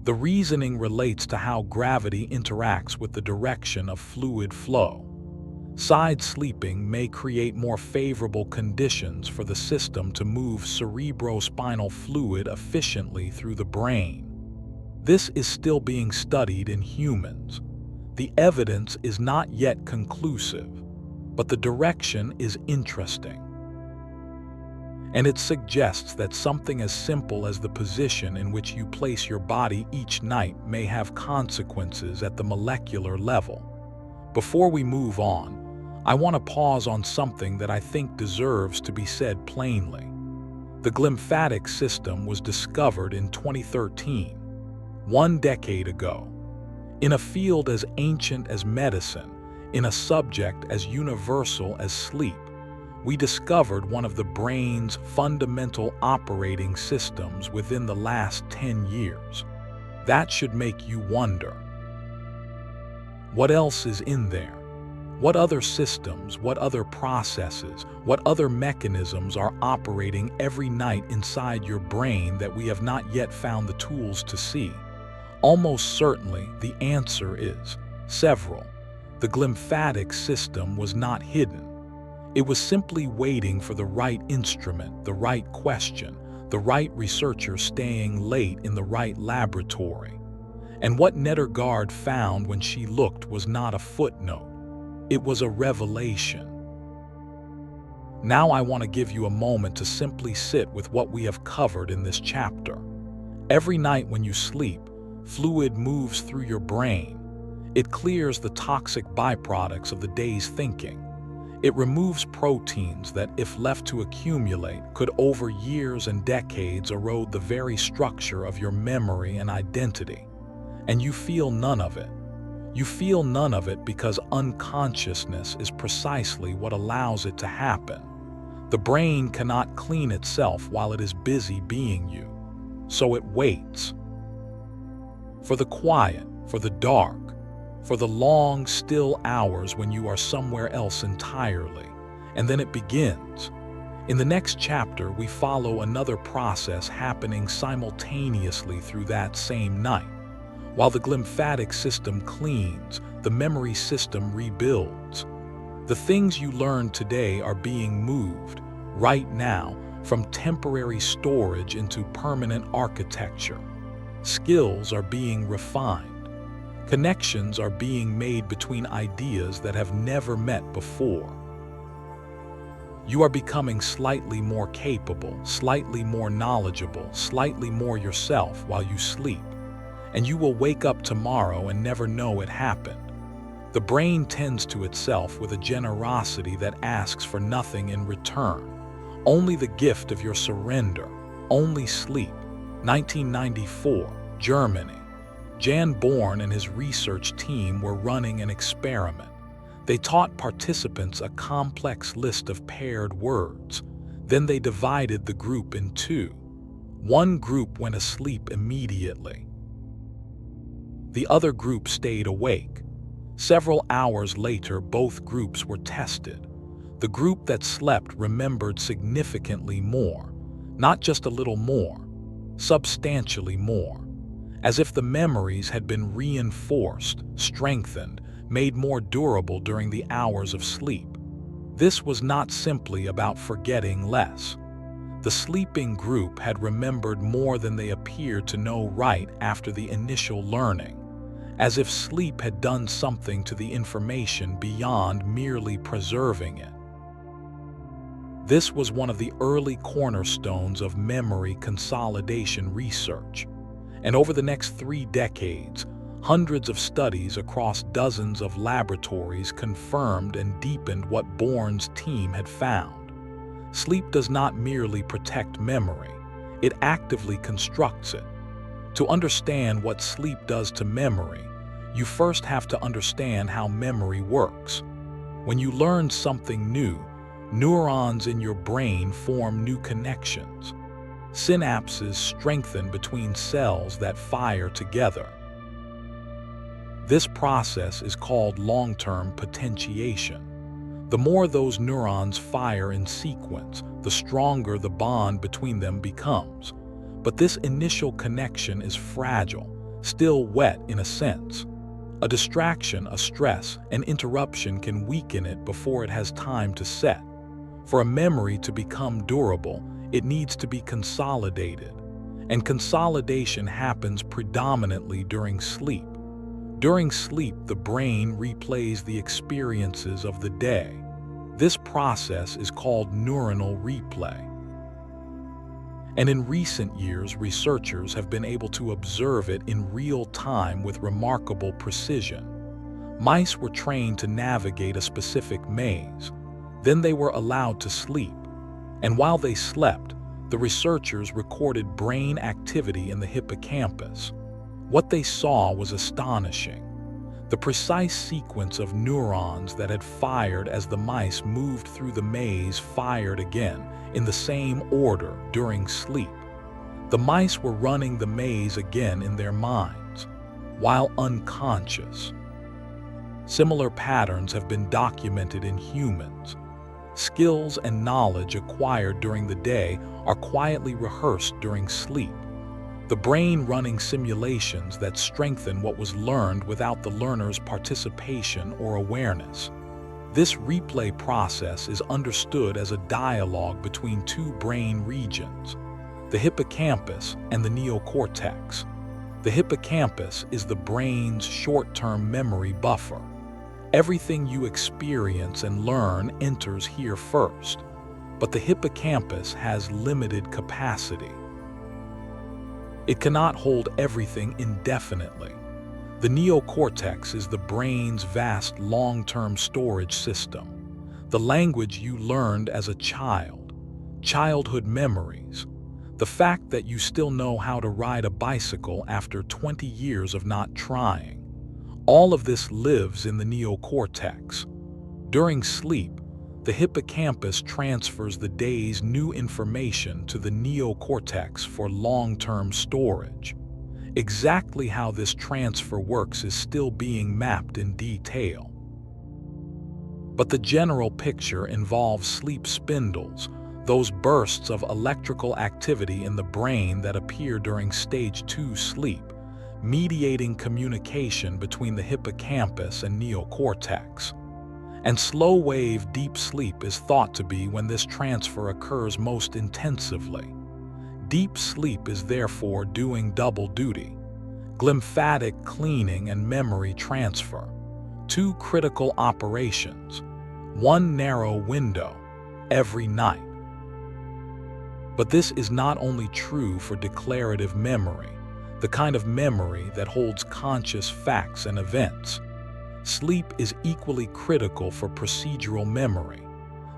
The reasoning relates to how gravity interacts with the direction of fluid flow. Side sleeping may create more favorable conditions for the system to move cerebrospinal fluid efficiently through the brain. This is still being studied in humans. The evidence is not yet conclusive, but the direction is interesting. And it suggests that something as simple as the position in which you place your body each night may have consequences at the molecular level. Before we move on, I want to pause on something that I think deserves to be said plainly. The glymphatic system was discovered in 2013, 1 decade ago. In a field as ancient as medicine, in a subject as universal as sleep, we discovered one of the brain's fundamental operating systems within the last 10 years. That should make you wonder. What else is in there? What other systems, what other processes, what other mechanisms are operating every night inside your brain that we have not yet found the tools to see? Almost certainly, the answer is several. The glymphatic system was not hidden. It was simply waiting for the right instrument, the right question, the right researcher staying late in the right laboratory. And what Nedergaard found when she looked was not a footnote. It was a revelation. Now I want to give you a moment to simply sit with what we have covered in this chapter. Every night when you sleep, fluid moves through your brain. It clears the toxic byproducts of the day's thinking. It removes proteins that, if left to accumulate, could over years and decades erode the very structure of your memory and identity. And you feel none of it. You feel none of it because unconsciousness is precisely what allows it to happen. The brain cannot clean itself while it is busy being you, so it waits. For the quiet, for the dark, for the long, still hours when you are somewhere else entirely, and then it begins. In the next chapter, we follow another process happening simultaneously through that same night. While the glymphatic system cleans, the memory system rebuilds. The things you learn today are being moved, right now, from temporary storage into permanent architecture. Skills are being refined. Connections are being made between ideas that have never met before. You are becoming slightly more capable, slightly more knowledgeable, slightly more yourself while you sleep. And you will wake up tomorrow and never know it happened. The brain tends to itself with a generosity that asks for nothing in return. Only the gift of your surrender, only sleep. 1994, Germany. Jan Born and his research team were running an experiment. They taught participants a complex list of paired words. Then they divided the group in two. One group went asleep immediately. The other group stayed awake. Several hours later, both groups were tested. The group that slept remembered significantly more, not just a little more, substantially more, as if the memories had been reinforced, strengthened, made more durable during the hours of sleep. This was not simply about forgetting less. The sleeping group had remembered more than they appeared to know right after the initial learning, as if sleep had done something to the information beyond merely preserving it. This was one of the early cornerstones of memory consolidation research, and over the next 3 decades, hundreds of studies across dozens of laboratories confirmed and deepened what Bourne's team had found. Sleep does not merely protect memory, it actively constructs it. To understand what sleep does to memory, you first have to understand how memory works. When you learn something new, neurons in your brain form new connections. Synapses strengthen between cells that fire together. This process is called long-term potentiation. The more those neurons fire in sequence, the stronger the bond between them becomes. But this initial connection is fragile, still wet in a sense. A distraction, a stress, an interruption can weaken it before it has time to set. For a memory to become durable, it needs to be consolidated. And consolidation happens predominantly during sleep. During sleep, the brain replays the experiences of the day. This process is called neuronal replay. And in recent years, researchers have been able to observe it in real time with remarkable precision. Mice were trained to navigate a specific maze. Then they were allowed to sleep. And while they slept, the researchers recorded brain activity in the hippocampus. What they saw was astonishing. The precise sequence of neurons that had fired as the mice moved through the maze fired again, in the same order during sleep. The mice were running the maze again in their minds, while unconscious. Similar patterns have been documented in humans. Skills and knowledge acquired during the day are quietly rehearsed during sleep. The brain running simulations that strengthen what was learned without the learner's participation or awareness. This replay process is understood as a dialogue between 2 brain regions, the hippocampus and the neocortex. The hippocampus is the brain's short-term memory buffer. Everything you experience and learn enters here first, but the hippocampus has limited capacity. It cannot hold everything indefinitely. The neocortex is the brain's vast long-term storage system. The language you learned as a child, childhood memories, the fact that you still know how to ride a bicycle after 20 years of not trying. All of this lives in the neocortex. During sleep, the hippocampus transfers the day's new information to the neocortex for long-term storage. Exactly how this transfer works is still being mapped in detail. But the general picture involves sleep spindles, those bursts of electrical activity in the brain that appear during stage 2 sleep, mediating communication between the hippocampus and neocortex. And slow-wave deep sleep is thought to be when this transfer occurs most intensively. Deep sleep is therefore doing double duty: glymphatic cleaning and memory transfer. 2 critical operations, 1 narrow window, every night. But this is not only true for declarative memory, the kind of memory that holds conscious facts and events. Sleep is equally critical for procedural memory,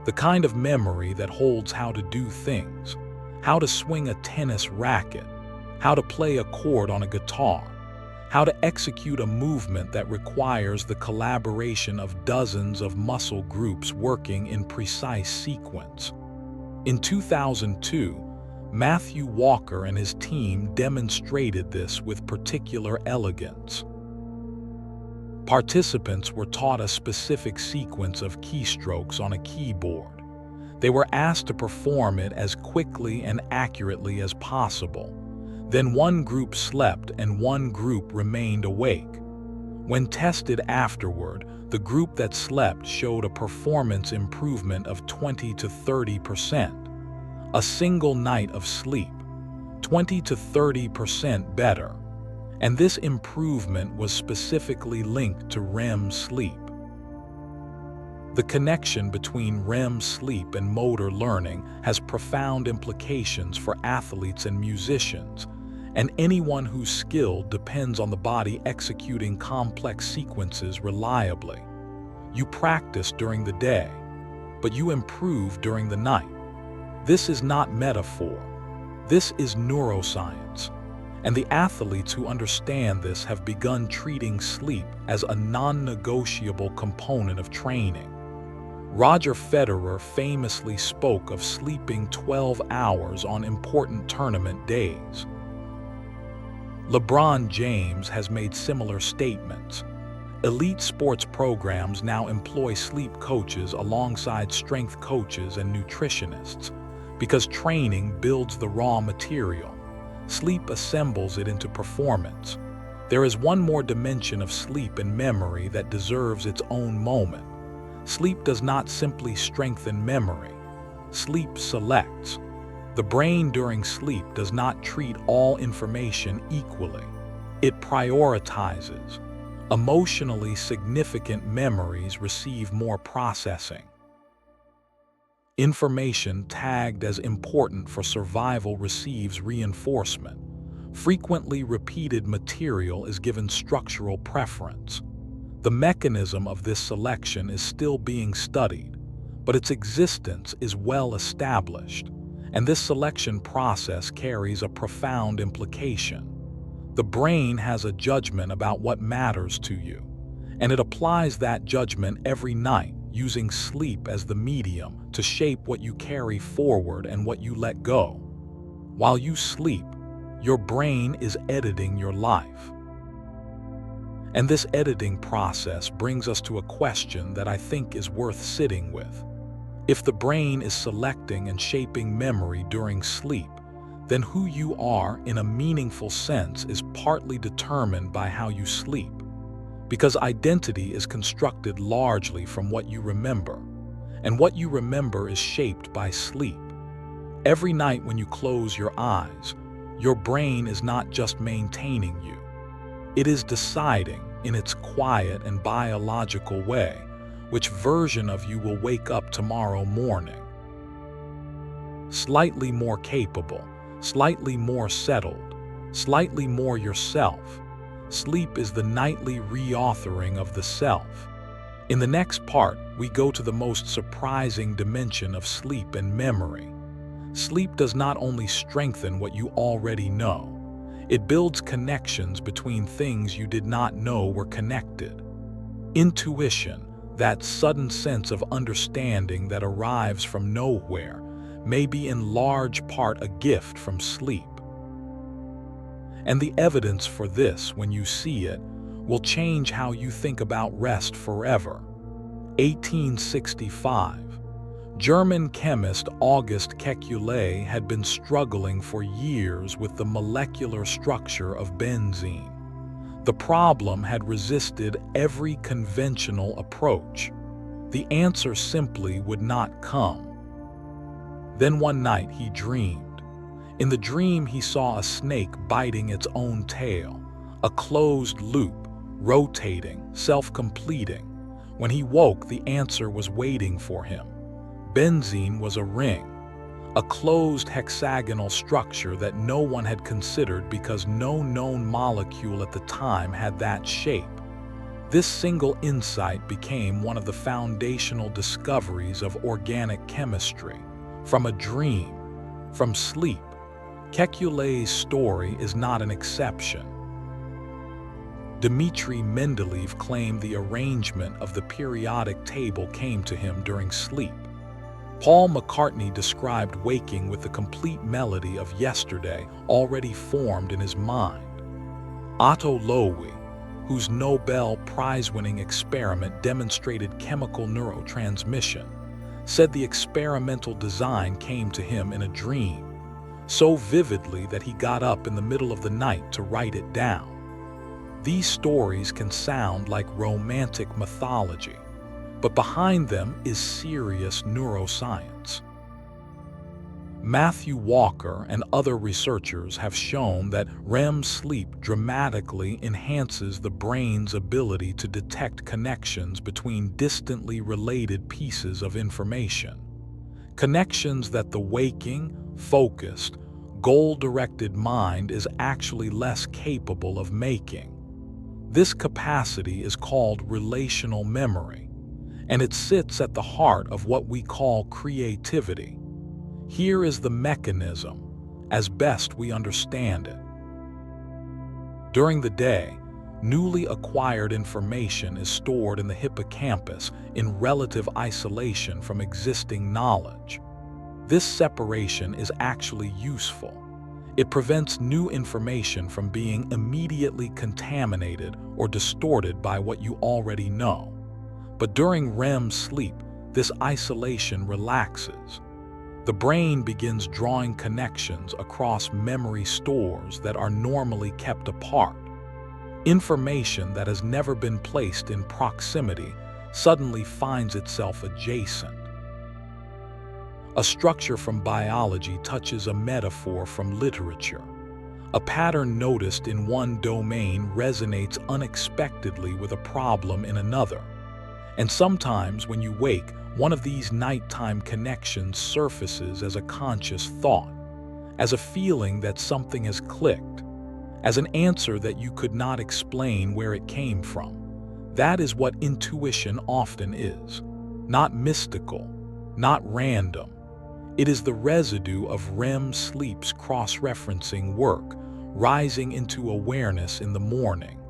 the kind of memory that holds how to do things, how to swing a tennis racket, how to play a chord on a guitar, how to execute a movement that requires the collaboration of dozens of muscle groups working in precise sequence. In 2002, Matthew Walker and his team demonstrated this with particular elegance. Participants were taught a specific sequence of keystrokes on a keyboard. They were asked to perform it as quickly and accurately as possible. Then one group slept and one group remained awake. When tested afterward, the group that slept showed a performance improvement of 20 to 30%. A single night of sleep, 20 to 30% better. And this improvement was specifically linked to REM sleep. The connection between REM sleep and motor learning has profound implications for athletes and musicians, and anyone whose skill depends on the body executing complex sequences reliably. You practice during the day, but you improve during the night. This is not metaphor. This is neuroscience. And the athletes who understand this have begun treating sleep as a non-negotiable component of training. Roger Federer famously spoke of sleeping 12 hours on important tournament days. LeBron James has made similar statements. Elite sports programs now employ sleep coaches alongside strength coaches and nutritionists because training builds the raw material. Sleep assembles it into performance. There is one more dimension of sleep and memory that deserves its own moment. Sleep does not simply strengthen memory. Sleep selects. The brain during sleep does not treat all information equally. It prioritizes. Emotionally significant memories receive more processing. Information tagged as important for survival receives reinforcement. Frequently repeated material is given structural preference. The mechanism of this selection is still being studied, but its existence is well established, and this selection process carries a profound implication. The brain has a judgment about what matters to you, and it applies that judgment every night, using sleep as the medium to shape what you carry forward and what you let go. While you sleep, your brain is editing your life. And this editing process brings us to a question that I think is worth sitting with. If the brain is selecting and shaping memory during sleep, then who you are in a meaningful sense is partly determined by how you sleep. Because identity is constructed largely from what you remember, and what you remember is shaped by sleep. Every night when you close your eyes, your brain is not just maintaining you. It is deciding, in its quiet and biological way, which version of you will wake up tomorrow morning. Slightly more capable, slightly more settled, slightly more yourself. Sleep is the nightly reauthoring of the self. In the next part, we go to the most surprising dimension of sleep and memory. Sleep does not only strengthen what you already know, it builds connections between things you did not know were connected. Intuition, that sudden sense of understanding that arrives from nowhere, may be in large part a gift from sleep. And the evidence for this, when you see it, will change how you think about rest forever. 1865. German chemist August Kekulé had been struggling for years with the molecular structure of benzene. The problem had resisted every conventional approach. The answer simply would not come. Then one night he dreamed. In the dream he saw a snake biting its own tail, a closed loop, rotating, self-completing. When he woke, the answer was waiting for him. Benzene was a ring, a closed hexagonal structure that no one had considered because no known molecule at the time had that shape. This single insight became one of the foundational discoveries of organic chemistry. From a dream, from sleep, Kekulé's story is not an exception. Dmitri Mendeleev claimed the arrangement of the periodic table came to him during sleep. Paul McCartney described waking with the complete melody of yesterday already formed in his mind. Otto Loewy, whose Nobel Prize-winning experiment demonstrated chemical neurotransmission, said the experimental design came to him in a dream, so vividly that he got up in the middle of the night to write it down. These stories can sound like romantic mythology, but behind them is serious neuroscience. Matthew Walker and other researchers have shown that REM sleep dramatically enhances the brain's ability to detect connections between distantly related pieces of information. Connections that the waking, focused, goal-directed mind is actually less capable of making. This capacity is called relational memory, and it sits at the heart of what we call creativity. Here is the mechanism, as best we understand it. During the day, newly acquired information is stored in the hippocampus in relative isolation from existing knowledge. This separation is actually useful. It prevents new information from being immediately contaminated or distorted by what you already know. But during REM sleep, this isolation relaxes. The brain begins drawing connections across memory stores that are normally kept apart. Information that has never been placed in proximity suddenly finds itself adjacent. A structure from biology touches a metaphor from literature. A pattern noticed in one domain resonates unexpectedly with a problem in another. And sometimes when you wake, one of these nighttime connections surfaces as a conscious thought, as a feeling that something has clicked, as an answer that you could not explain where it came from. That is what intuition often is. Not mystical, not random. It is the residue of REM sleep's cross-referencing work, rising into awareness in the morning.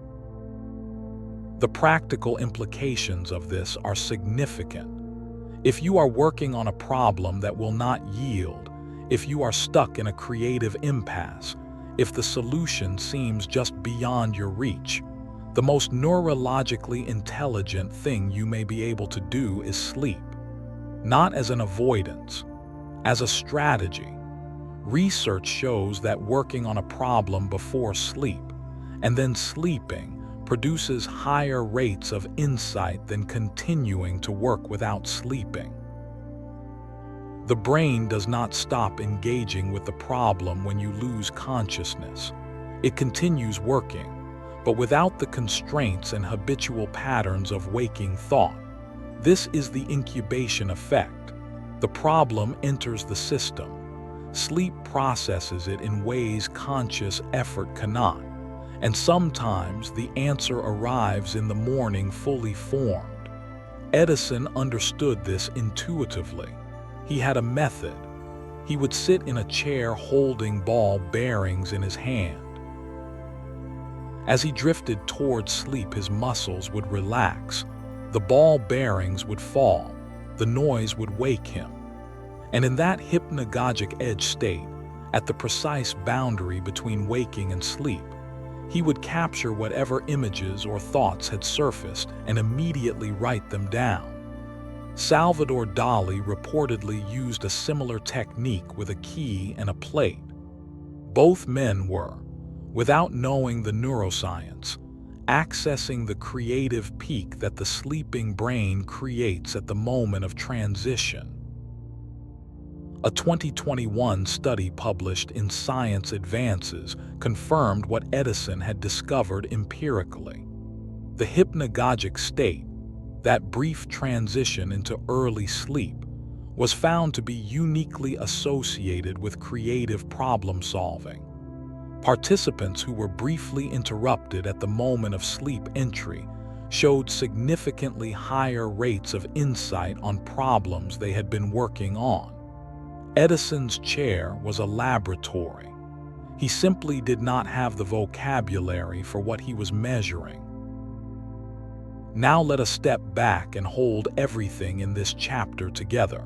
The practical implications of this are significant. If you are working on a problem that will not yield, if you are stuck in a creative impasse, if the solution seems just beyond your reach, the most neurologically intelligent thing you may be able to do is sleep. Not as an avoidance, as a strategy. Research shows that working on a problem before sleep, and then sleeping, produces higher rates of insight than continuing to work without sleeping. The brain does not stop engaging with the problem when you lose consciousness. It continues working, but without the constraints and habitual patterns of waking thought. This is the incubation effect. The problem enters the system. Sleep processes it in ways conscious effort cannot. And sometimes the answer arrives in the morning fully formed. Edison understood this intuitively. He had a method. He would sit in a chair holding ball bearings in his hand. As he drifted toward sleep, his muscles would relax. The ball bearings would fall. The noise would wake him. And in that hypnagogic edge state, at the precise boundary between waking and sleep, he would capture whatever images or thoughts had surfaced and immediately write them down. Salvador Dali reportedly used a similar technique with a key and a plate. Both men were, without knowing the neuroscience, accessing the creative peak that the sleeping brain creates at the moment of transition. A 2021 study published in Science Advances confirmed what Edison had discovered empirically. The hypnagogic state, that brief transition into early sleep, was found to be uniquely associated with creative problem-solving. Participants who were briefly interrupted at the moment of sleep entry showed significantly higher rates of insight on problems they had been working on. Edison's chair was a laboratory. He simply did not have the vocabulary for what he was measuring. Now let us step back and hold everything in this chapter together.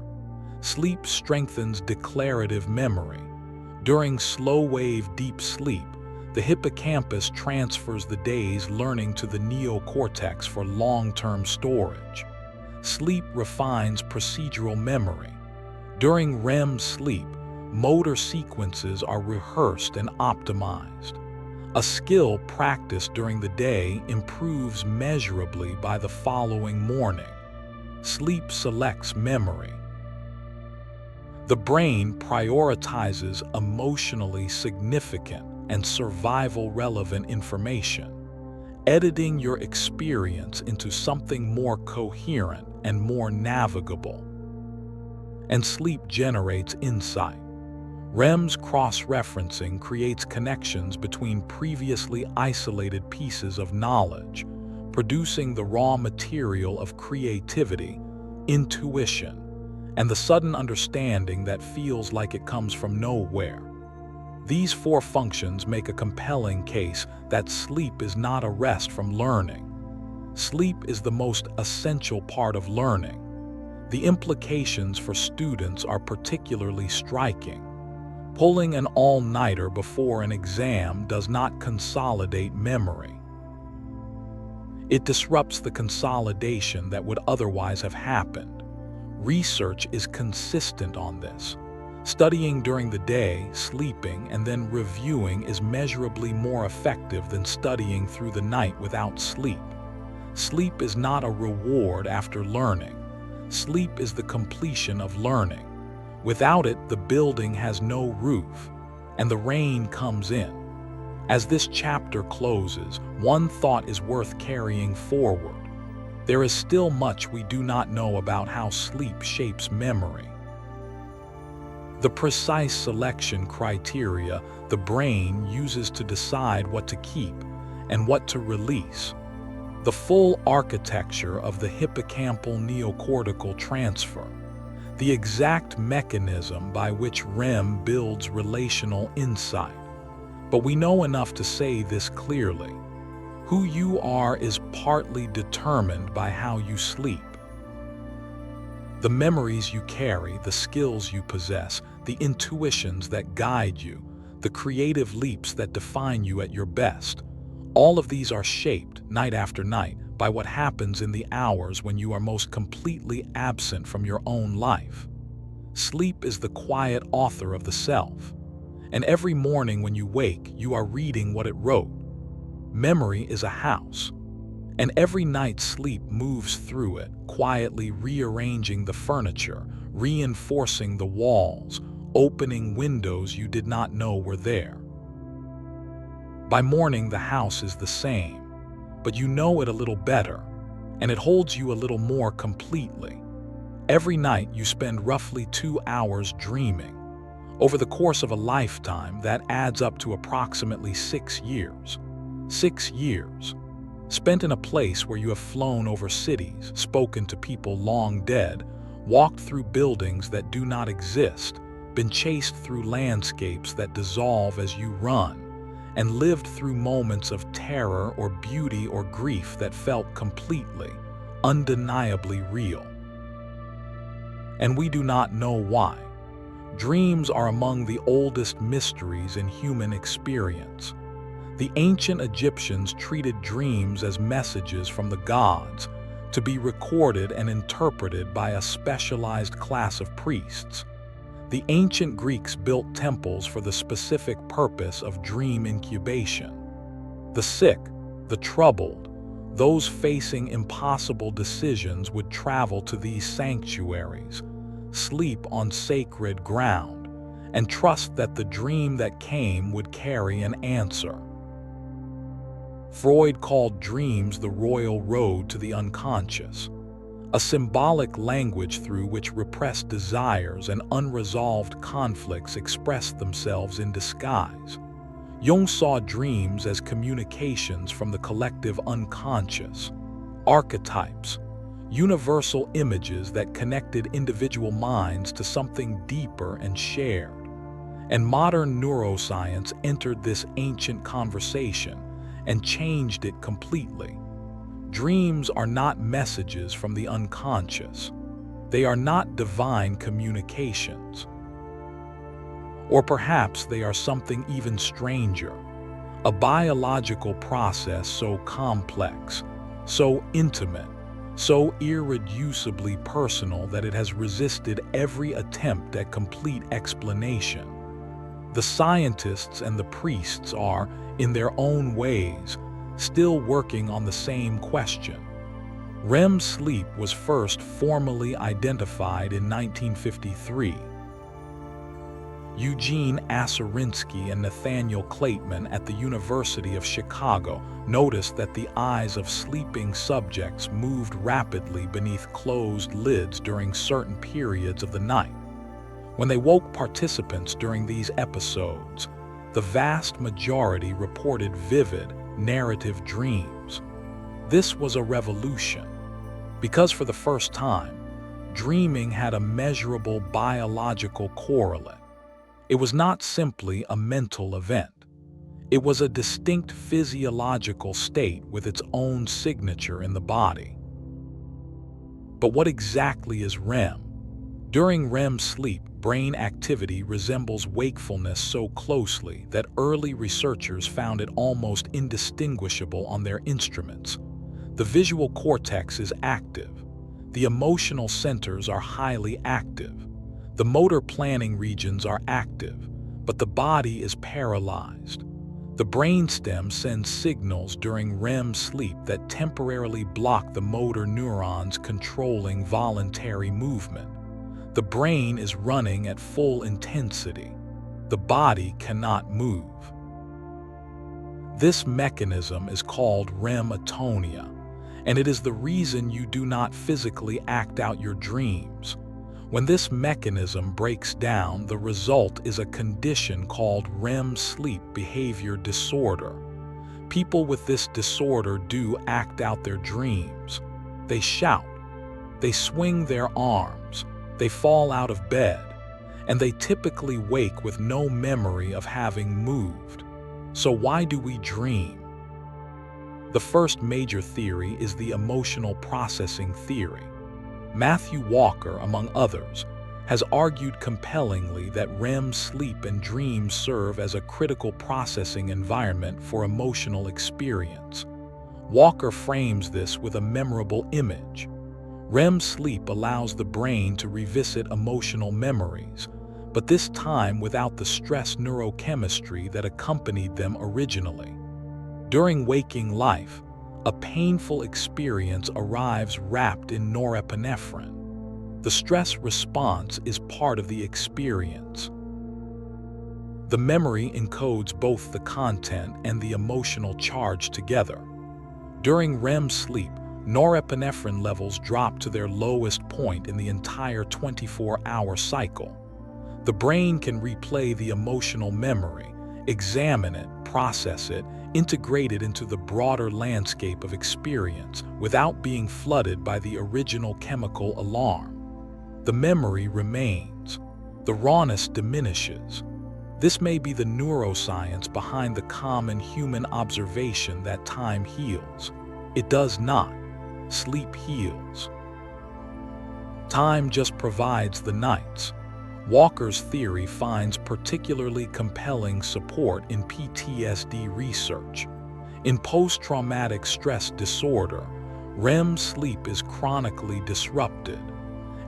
Sleep strengthens declarative memory. During slow-wave deep sleep, the hippocampus transfers the day's learning to the neocortex for long-term storage. Sleep refines procedural memory. During REM sleep, motor sequences are rehearsed and optimized. A skill practiced during the day improves measurably by the following morning. Sleep selects memory. The brain prioritizes emotionally significant and survival-relevant information, editing your experience into something more coherent and more navigable. And sleep generates insight. REM's cross-referencing creates connections between previously isolated pieces of knowledge, producing the raw material of creativity, intuition, and the sudden understanding that feels like it comes from nowhere. These four functions make a compelling case that sleep is not a rest from learning. Sleep is the most essential part of learning. The implications for students are particularly striking. Pulling an all-nighter before an exam does not consolidate memory. It disrupts the consolidation that would otherwise have happened. Research is consistent on this. Studying during the day, sleeping, and then reviewing is measurably more effective than studying through the night without sleep. Sleep is not a reward after learning. Sleep is the completion of learning. Without it, the building has no roof, and the rain comes in. As this chapter closes, one thought is worth carrying forward. There is still much we do not know about how sleep shapes memory. The precise selection criteria the brain uses to decide what to keep and what to release. The full architecture of the hippocampal neocortical transfer. The exact mechanism by which REM builds relational insight. But we know enough to say this clearly. Who you are is partly determined by how you sleep. The memories you carry, the skills you possess, the intuitions that guide you, the creative leaps that define you at your best, all of these are shaped, night after night, by what happens in the hours when you are most completely absent from your own life. Sleep is the quiet author of the self, and every morning when you wake, you are reading what it wrote. Memory is a house, and every night sleep moves through it, quietly rearranging the furniture, reinforcing the walls, opening windows you did not know were there. By morning, the house is the same, but you know it a little better, and it holds you a little more completely. Every night, you spend roughly 2 hours dreaming. Over the course of a lifetime, that adds up to approximately 6 years. 6 years. Spent in a place where you have flown over cities, spoken to people long dead, walked through buildings that do not exist, been chased through landscapes that dissolve as you run, and lived through moments of terror or beauty or grief that felt completely, undeniably real. And we do not know why. Dreams are among the oldest mysteries in human experience. The ancient Egyptians treated dreams as messages from the gods, to be recorded and interpreted by a specialized class of priests. The ancient Greeks built temples for the specific purpose of dream incubation. The sick, the troubled, those facing impossible decisions would travel to these sanctuaries, sleep on sacred ground, and trust that the dream that came would carry an answer. Freud called dreams the royal road to the unconscious, a symbolic language through which repressed desires and unresolved conflicts express themselves in disguise. Jung saw dreams as communications from the collective unconscious, archetypes, universal images that connected individual minds to something deeper and shared. And modern neuroscience entered this ancient conversation and changed it completely. Dreams are not messages from the unconscious. They are not divine communications. Or perhaps they are something even stranger, a biological process so complex, so intimate, so irreducibly personal that it has resisted every attempt at complete explanation. The scientists and the priests are, in their own ways, still working on the same question. REM sleep was first formally identified in 1953. Eugene Aserinsky and Nathaniel Klateman at the University of Chicago noticed that the eyes of sleeping subjects moved rapidly beneath closed lids during certain periods of the night. When they woke participants during these episodes, the vast majority reported vivid, narrative dreams. This was a revolution, because for the first time, dreaming had a measurable biological correlate. It was not simply a mental event. It was a distinct physiological state with its own signature in the body. But what exactly is REM? During REM sleep, brain activity resembles wakefulness so closely that early researchers found it almost indistinguishable on their instruments. The visual cortex is active. The emotional centers are highly active. The motor planning regions are active, but the body is paralyzed. The brainstem sends signals during REM sleep that temporarily block the motor neurons controlling voluntary movement. The brain is running at full intensity. The body cannot move. This mechanism is called REM atonia, and it is the reason you do not physically act out your dreams. When this mechanism breaks down, the result is a condition called REM sleep behavior disorder. People with this disorder do act out their dreams. They shout, they swing their arms, they fall out of bed, and they typically wake with no memory of having moved. So why do we dream? The first major theory is the emotional processing theory. Matthew Walker, among others, has argued compellingly that REM sleep and dreams serve as a critical processing environment for emotional experience. Walker frames this with a memorable image. REM sleep allows the brain to revisit emotional memories, but this time without the stress neurochemistry that accompanied them originally. During waking life, a painful experience arrives wrapped in norepinephrine. The stress response is part of the experience. The memory encodes both the content and the emotional charge together. During REM sleep, norepinephrine levels drop to their lowest point in the entire 24-hour cycle. The brain can replay the emotional memory, examine it, process it, integrate it into the broader landscape of experience without being flooded by the original chemical alarm. The memory remains. The rawness diminishes. This may be the neuroscience behind the common human observation that time heals. It does not. Sleep heals. Time just provides the nights. Walker's theory finds particularly compelling support in PTSD research. In post-traumatic stress disorder, REM sleep is chronically disrupted,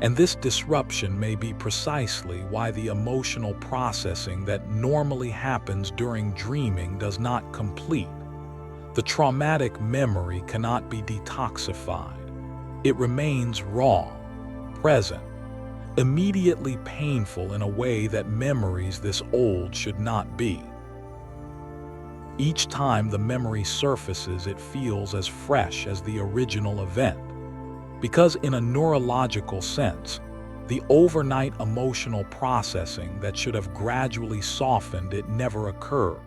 and this disruption may be precisely why the emotional processing that normally happens during dreaming does not complete. The traumatic memory cannot be detoxified. It remains raw, present, immediately painful in a way that memories this old should not be. Each time the memory surfaces, it feels as fresh as the original event, because in a neurological sense, the overnight emotional processing that should have gradually softened it never occurred.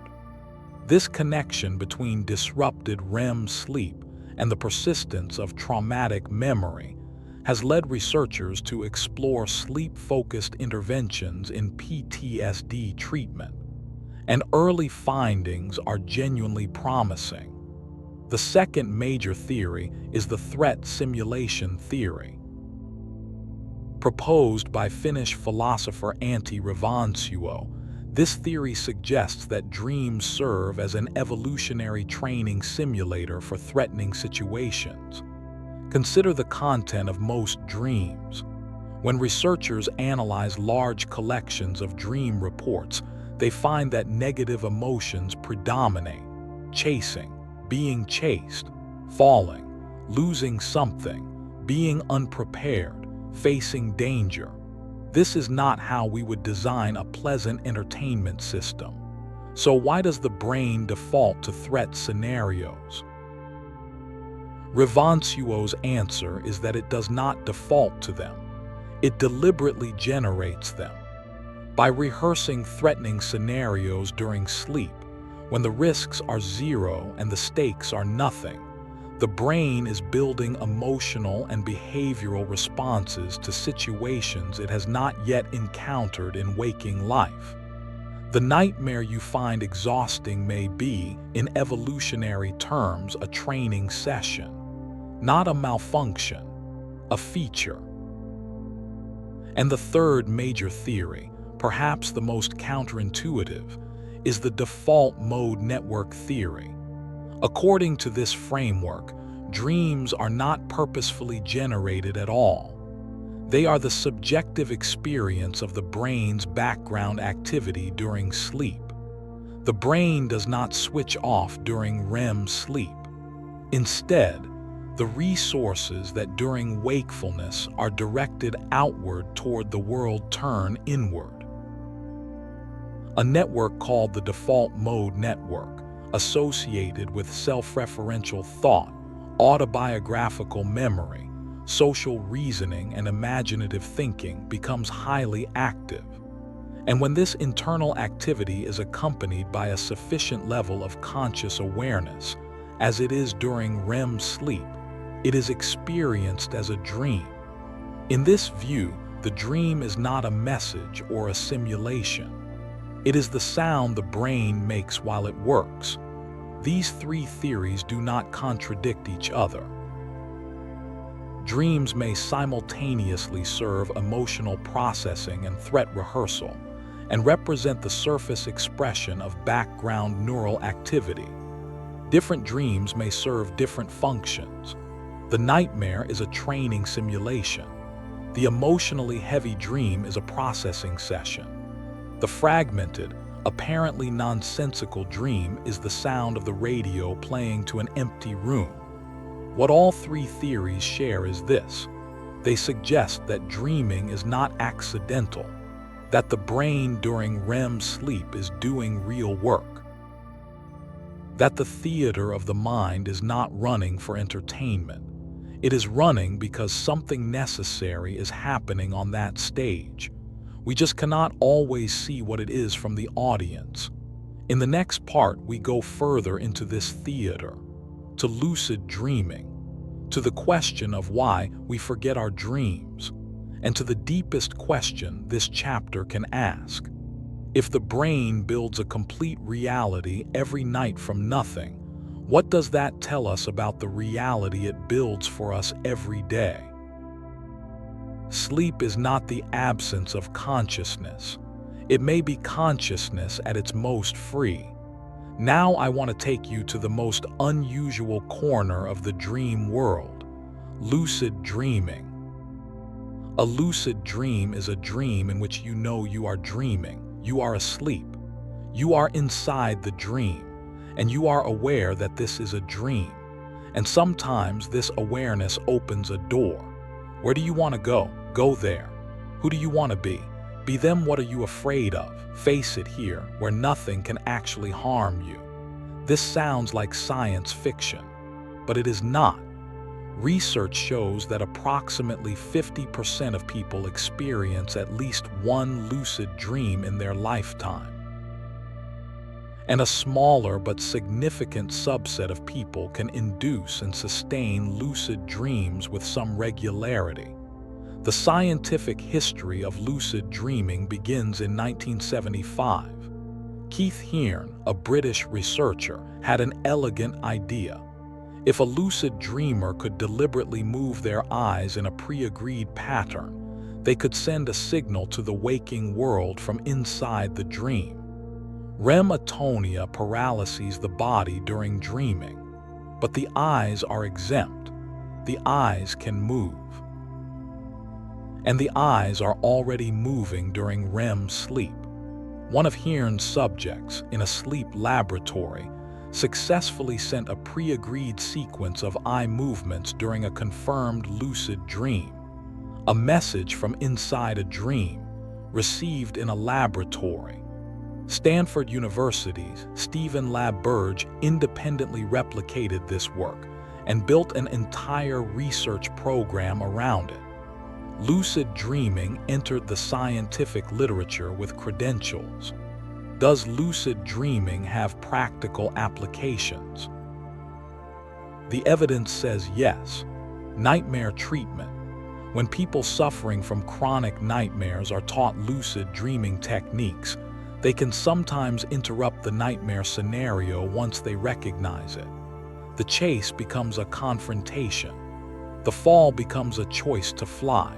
This connection between disrupted REM sleep and the persistence of traumatic memory has led researchers to explore sleep-focused interventions in PTSD treatment, and early findings are genuinely promising. The second major theory is the threat simulation theory. Proposed by Finnish philosopher Antti Raivansuo, this theory suggests that dreams serve as an evolutionary training simulator for threatening situations. Consider the content of most dreams. When researchers analyze large collections of dream reports, they find that negative emotions predominate. chasing, being chased, falling, losing something, being unprepared, facing danger. This is not how we would design a pleasant entertainment system. So why does the brain default to threat scenarios? Revansuo's answer is that it does not default to them. It deliberately generates them. By rehearsing threatening scenarios during sleep, when the risks are zero and the stakes are nothing, the brain is building emotional and behavioral responses to situations it has not yet encountered in waking life. The nightmare you find exhausting may be, in evolutionary terms, a training session, not a malfunction, a feature. And the third major theory, perhaps the most counterintuitive, is the default mode network theory. According to this framework, dreams are not purposefully generated at all. They are the subjective experience of the brain's background activity during sleep. The brain does not switch off during REM sleep. Instead, the resources that during wakefulness are directed outward toward the world turn inward. A network called the default mode network, associated with self-referential thought, autobiographical memory, social reasoning, and imaginative thinking, becomes highly active. And when this internal activity is accompanied by a sufficient level of conscious awareness, as it is during REM sleep, it is experienced as a dream. In this view, the dream is not a message or a simulation. It is the sound the brain makes while it works. These three theories do not contradict each other. Dreams may simultaneously serve emotional processing and threat rehearsal, and represent the surface expression of background neural activity. Different dreams may serve different functions. The nightmare is a training simulation. The emotionally heavy dream is a processing session. The fragmented, apparently nonsensical dream is the sound of the radio playing to an empty room. What all three theories share is this: they suggest that dreaming is not accidental, that the brain during REM sleep is doing real work, that the theater of the mind is not running for entertainment. It is running because something necessary is happening on that stage. We just cannot always see what it is from the audience. In the next part, we go further into this theater, to lucid dreaming, to the question of why we forget our dreams, and to the deepest question this chapter can ask. If the brain builds a complete reality every night from nothing, what does that tell us about the reality it builds for us every day? Sleep is not the absence of consciousness. It may be consciousness at its most free. Now I want to take you to the most unusual corner of the dream world: lucid dreaming. A lucid dream is a dream in which you know you are dreaming. You are asleep. You are inside the dream, and you are aware that this is a dream. And sometimes this awareness opens a door. Where do you want to go? Go there. Who do you want to be? Be them. What are you afraid of? Face it here, where nothing can actually harm you. This sounds like science fiction, but it is not. Research shows that approximately 50% of people experience at least one lucid dream in their lifetime. And a smaller but significant subset of people can induce and sustain lucid dreams with some regularity. The scientific history of lucid dreaming begins in 1975. Keith Hearn, a British researcher, had an elegant idea. If a lucid dreamer could deliberately move their eyes in a pre-agreed pattern, they could send a signal to the waking world from inside the dream. REM atonia paralyses the body during dreaming, but the eyes are exempt. The eyes can move. And the eyes are already moving during REM sleep. One of Hearn's subjects, in a sleep laboratory, successfully sent a pre-agreed sequence of eye movements during a confirmed lucid dream, a message from inside a dream, received in a laboratory. Stanford University's Stephen Burge independently replicated this work and built an entire research program around it. Lucid dreaming entered the scientific literature with credentials. Does lucid dreaming have practical applications? The evidence says yes. Nightmare treatment. When people suffering from chronic nightmares are taught lucid dreaming techniques, they can sometimes interrupt the nightmare scenario once they recognize it. The chase becomes a confrontation. The fall becomes a choice to fly.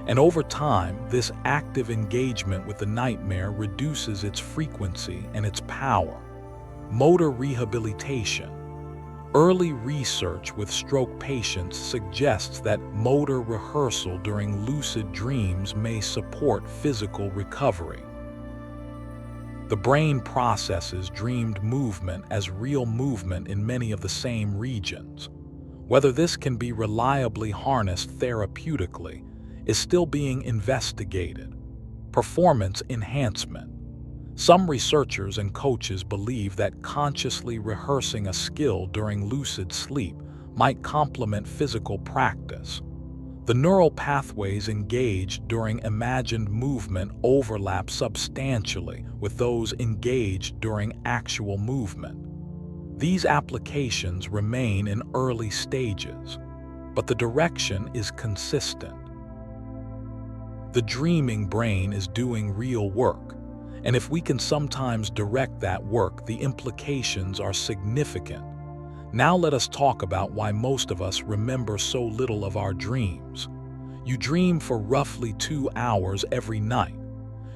And over time, this active engagement with the nightmare reduces its frequency and its power. Motor rehabilitation. Early research with stroke patients suggests that motor rehearsal during lucid dreams may support physical recovery. The brain processes dreamed movement as real movement in many of the same regions. Whether this can be reliably harnessed therapeutically is still being investigated. Performance enhancement. Some researchers and coaches believe that consciously rehearsing a skill during lucid sleep might complement physical practice. The neural pathways engaged during imagined movement overlap substantially with those engaged during actual movement. These applications remain in early stages, but the direction is consistent. The dreaming brain is doing real work, and if we can sometimes direct that work, the implications are significant. Now let us talk about why most of us remember so little of our dreams. You dream for roughly 2 hours every night.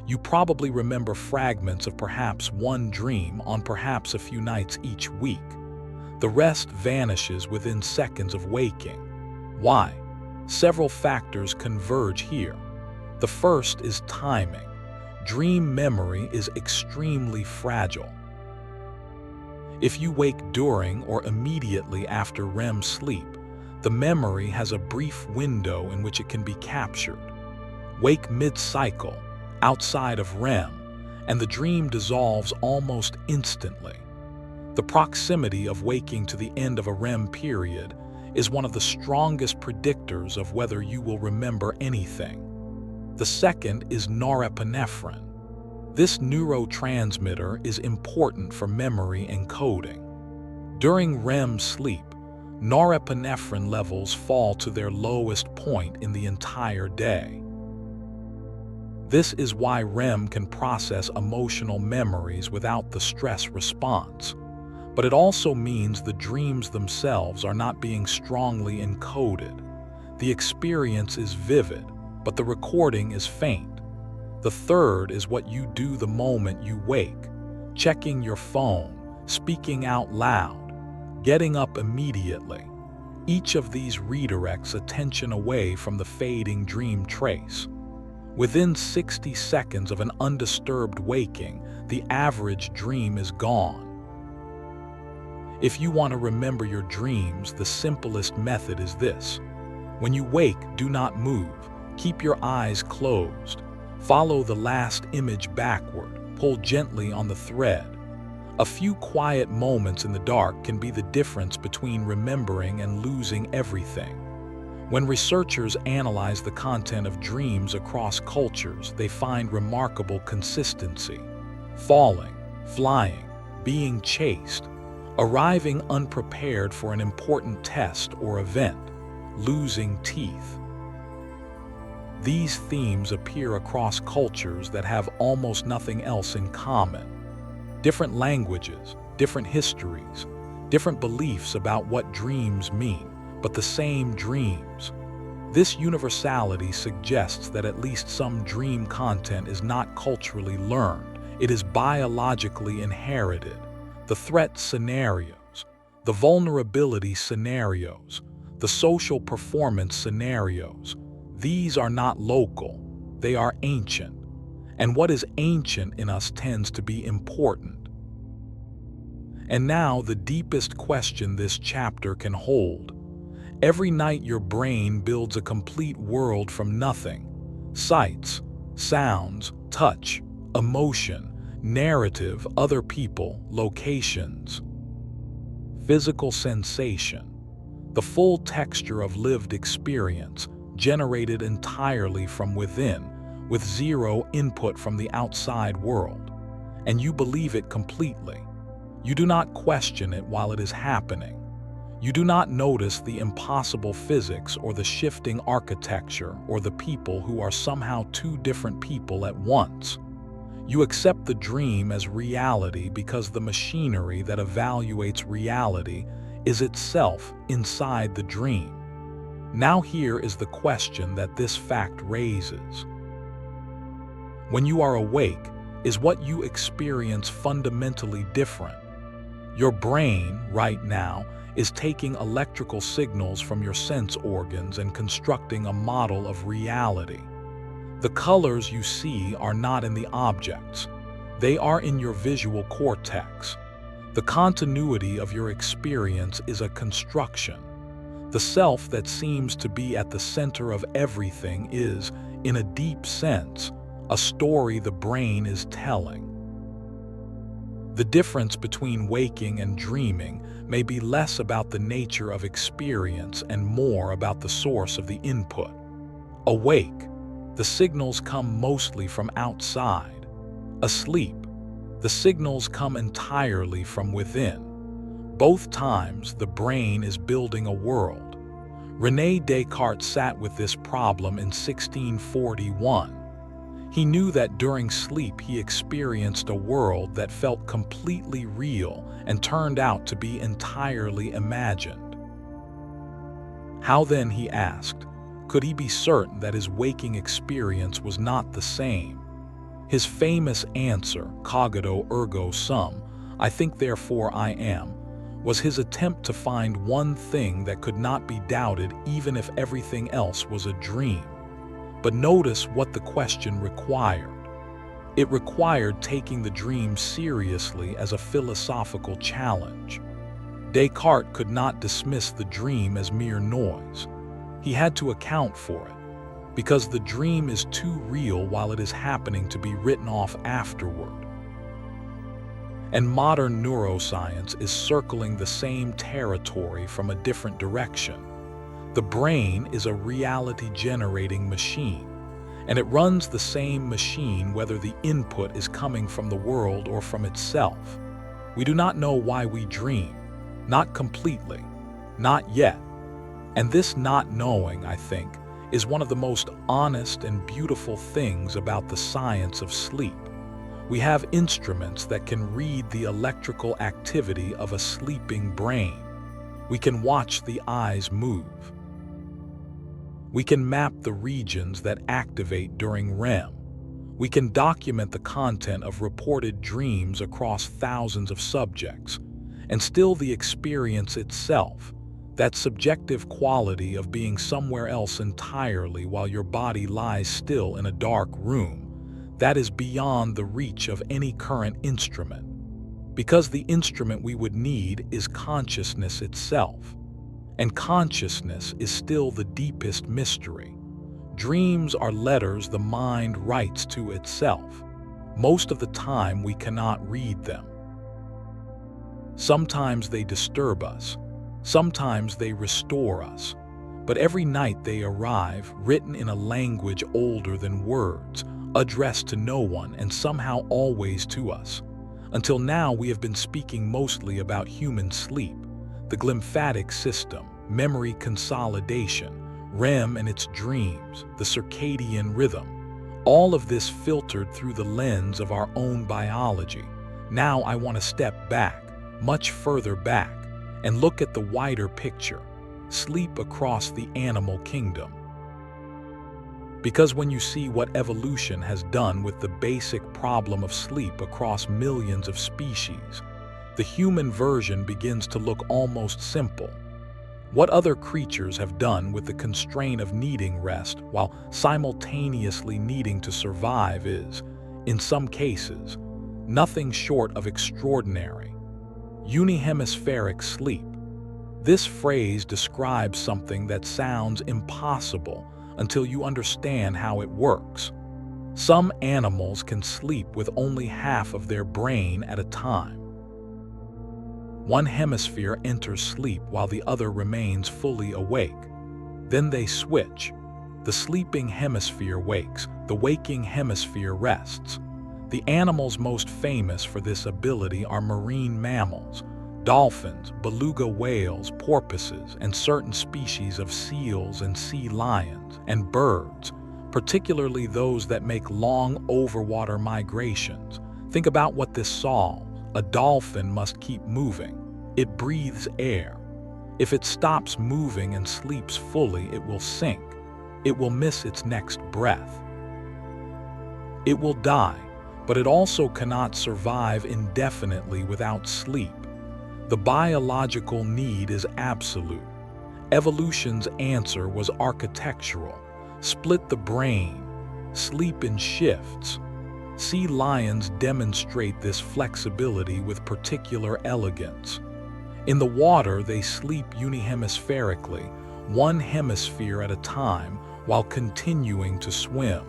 You probably remember fragments of perhaps one dream on perhaps a few nights each week. The rest vanishes within seconds of waking. Why? Several factors converge here. The first is timing. Dream memory is extremely fragile. If you wake during or immediately after REM sleep, the memory has a brief window in which it can be captured. Wake mid-cycle, outside of REM, and the dream dissolves almost instantly. The proximity of waking to the end of a REM period is one of the strongest predictors of whether you will remember anything. The second is norepinephrine. This neurotransmitter is important for memory encoding. During REM sleep, norepinephrine levels fall to their lowest point in the entire day. This is why REM can process emotional memories without the stress response. But it also means the dreams themselves are not being strongly encoded. The experience is vivid, but the recording is faint. The third is what you do the moment you wake: checking your phone, speaking out loud, getting up immediately. Each of these redirects attention away from the fading dream trace. Within 60 seconds of an undisturbed waking, the average dream is gone. If you want to remember your dreams, the simplest method is this. When you wake, do not move. Keep your eyes closed. Follow the last image backward. Pull gently on the thread. A few quiet moments in the dark can be the difference between remembering and losing everything. When researchers analyze the content of dreams across cultures, they find remarkable consistency. Falling, flying, being chased, arriving unprepared for an important test or event, losing teeth. These themes appear across cultures that have almost nothing else in common. Different languages, different histories, different beliefs about what dreams mean, but the same dreams. This universality suggests that at least some dream content is not culturally learned. It is biologically inherited. The threat scenarios, the vulnerability scenarios, the social performance scenarios, these are not local, they are ancient. And what is ancient in us tends to be important. And now the deepest question this chapter can hold. Every night your brain builds a complete world from nothing. Sights, sounds, touch, emotion, narrative, other people, locations. Physical sensation. The full texture of lived experience, generated entirely from within, with zero input from the outside world. And you believe it completely. You do not question it while it is happening. You do not notice the impossible physics or the shifting architecture or the people who are somehow two different people at once. You accept the dream as reality because the machinery that evaluates reality is itself inside the dream. Now here is the question that this fact raises. When you are awake, is what you experience fundamentally different? Your brain, right now, is taking electrical signals from your sense organs and constructing a model of reality. The colors you see are not in the objects. They are in your visual cortex. The continuity of your experience is a construction. The self that seems to be at the center of everything is, in a deep sense, a story the brain is telling. The difference between waking and dreaming may be less about the nature of experience and more about the source of the input. Awake, the signals come mostly from outside. Asleep, the signals come entirely from within. Both times, the brain is building a world. René Descartes sat with this problem in 1641. He knew that during sleep he experienced a world that felt completely real and turned out to be entirely imagined. How then, he asked, could he be certain that his waking experience was not the same? His famous answer, cogito ergo sum, I think therefore I am, was his attempt to find one thing that could not be doubted even if everything else was a dream. But notice what the question required. It required taking the dream seriously as a philosophical challenge. Descartes could not dismiss the dream as mere noise. He had to account for it, because the dream is too real while it is happening to be written off afterward. And modern neuroscience is circling the same territory from a different direction. The brain is a reality-generating machine, and it runs the same machine whether the input is coming from the world or from itself. We do not know why we dream, not completely, not yet. And this not knowing, I think, is one of the most honest and beautiful things about the science of sleep. We have instruments that can read the electrical activity of a sleeping brain. We can watch the eyes move. We can map the regions that activate during REM. We can document the content of reported dreams across thousands of subjects, and still the experience itself, that subjective quality of being somewhere else entirely while your body lies still in a dark room, that is beyond the reach of any current instrument. Because the instrument we would need is consciousness itself. And consciousness is still the deepest mystery. Dreams are letters the mind writes to itself. Most of the time we cannot read them. Sometimes they disturb us. Sometimes they restore us. But every night they arrive, written in a language older than words, addressed to no one and somehow always to us. Until now we have been speaking mostly about human sleep, the glymphatic system, memory consolidation, REM and its dreams, the circadian rhythm. All of this filtered through the lens of our own biology. Now I want to step back, much further back, and look at the wider picture, sleep across the animal kingdom. Because when you see what evolution has done with the basic problem of sleep across millions of species, the human version begins to look almost simple. What other creatures have done with the constraint of needing rest while simultaneously needing to survive is, in some cases, nothing short of extraordinary. Unihemispheric sleep. This phrase describes something that sounds impossible until you understand how it works. Some animals can sleep with only half of their brain at a time. One hemisphere enters sleep while the other remains fully awake. Then they switch. The sleeping hemisphere wakes, the waking hemisphere rests. The animals most famous for this ability are marine mammals, dolphins, beluga whales, porpoises, and certain species of seals and sea lions, and birds, particularly those that make long overwater migrations. Think about what this solves. A dolphin must keep moving. It breathes air. If it stops moving and sleeps fully, it will sink. It will miss its next breath. It will die, but it also cannot survive indefinitely without sleep. The biological need is absolute. Evolution's answer was architectural. Split the brain. Sleep in shifts. Sea lions demonstrate this flexibility with particular elegance. In the water, they sleep unihemispherically, one hemisphere at a time, while continuing to swim.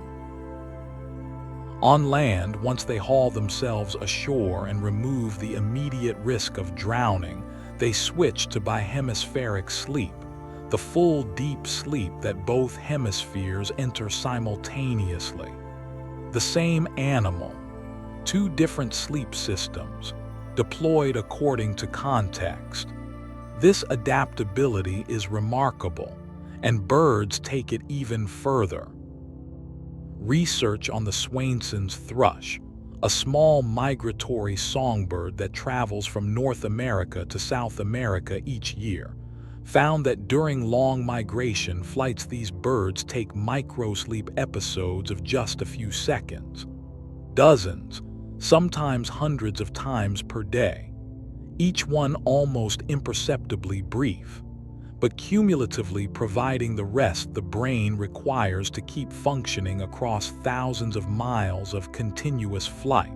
On land, once they haul themselves ashore and remove the immediate risk of drowning, they switch to bihemispheric sleep, the full deep sleep that both hemispheres enter simultaneously. The same animal, two different sleep systems, deployed according to context. This adaptability is remarkable, and birds take it even further. Research on the Swainson's thrush, a small migratory songbird that travels from North America to South America each year, found that during long migration flights these birds take microsleep episodes of just a few seconds. Dozens, sometimes hundreds of times per day, each one almost imperceptibly brief, but cumulatively providing the rest the brain requires to keep functioning across thousands of miles of continuous flight,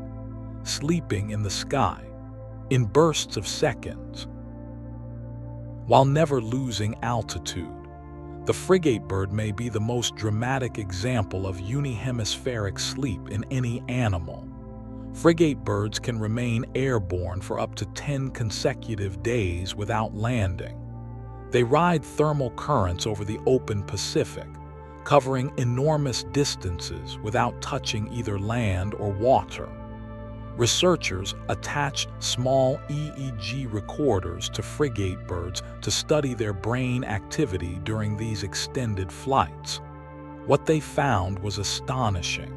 sleeping in the sky, in bursts of seconds, while never losing altitude. The frigate bird may be the most dramatic example of unihemispheric sleep in any animal. Frigate birds can remain airborne for up to 10 consecutive days without landing. They ride thermal currents over the open Pacific, covering enormous distances without touching either land or water. Researchers attached small EEG recorders to frigate birds to study their brain activity during these extended flights. What they found was astonishing.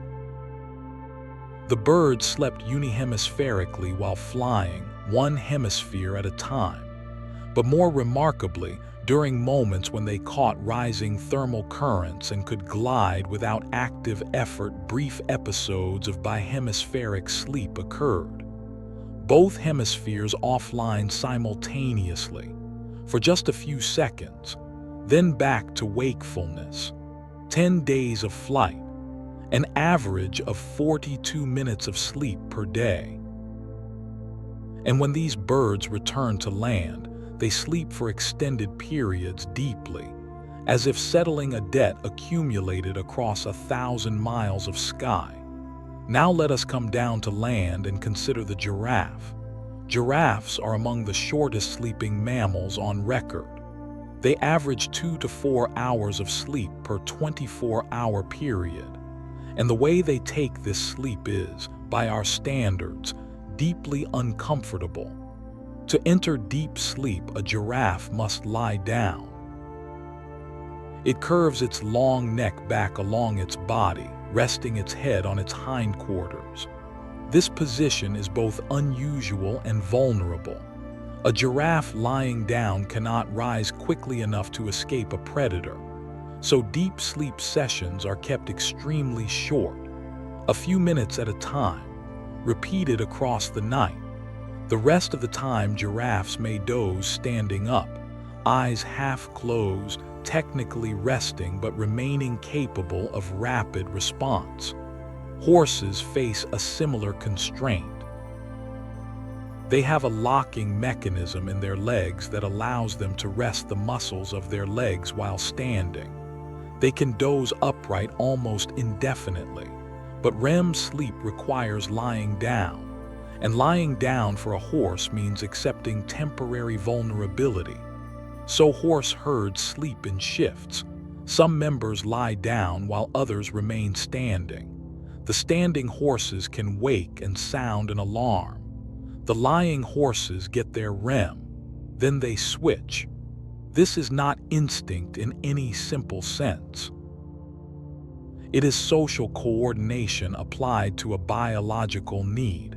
The birds slept unihemispherically while flying, one hemisphere at a time. But more remarkably, during moments when they caught rising thermal currents and could glide without active effort, brief episodes of bihemispheric sleep occurred. Both hemispheres offline simultaneously, for just a few seconds, then back to wakefulness. 10 days of flight, an average of 42 minutes of sleep per day. And when these birds return to land, they sleep for extended periods deeply, as if settling a debt accumulated across 1,000 miles of sky. Now let us come down to land and consider the giraffe. Giraffes are among the shortest sleeping mammals on record. They average 2 to 4 hours of sleep per 24-hour period. And the way they take this sleep is, by our standards, deeply uncomfortable. To enter deep sleep, a giraffe must lie down. It curves its long neck back along its body, resting its head on its hindquarters. This position is both unusual and vulnerable. A giraffe lying down cannot rise quickly enough to escape a predator, so deep sleep sessions are kept extremely short, a few minutes at a time, repeated across the night. The rest of the time, giraffes may doze standing up, eyes half closed, technically resting but remaining capable of rapid response. Horses face a similar constraint. They have a locking mechanism in their legs that allows them to rest the muscles of their legs while standing. They can doze upright almost indefinitely, but REM sleep requires lying down. And lying down for a horse means accepting temporary vulnerability. So horse herds sleep in shifts. Some members lie down while others remain standing. The standing horses can wake and sound an alarm. The lying horses get their REM. Then they switch. This is not instinct in any simple sense. It is social coordination applied to a biological need.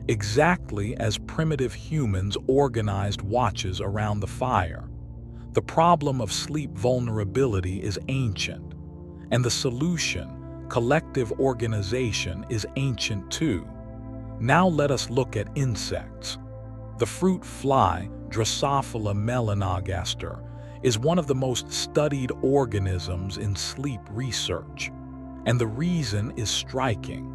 Exactly as primitive humans organized watches around the fire. The problem of sleep vulnerability is ancient, and the solution, collective organization, is ancient too. Now let us look at insects. The fruit fly, Drosophila melanogaster, is one of the most studied organisms in sleep research, and the reason is striking.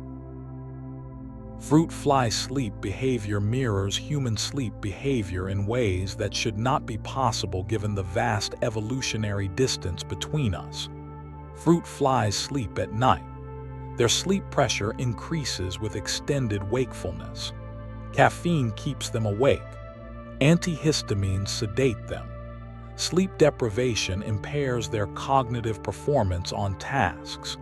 Fruit fly sleep behavior mirrors human sleep behavior in ways that should not be possible given the vast evolutionary distance between us. Fruit flies sleep at night. Their sleep pressure increases with extended wakefulness. Caffeine keeps them awake. Antihistamines sedate them. Sleep deprivation impairs their cognitive performance on tasks.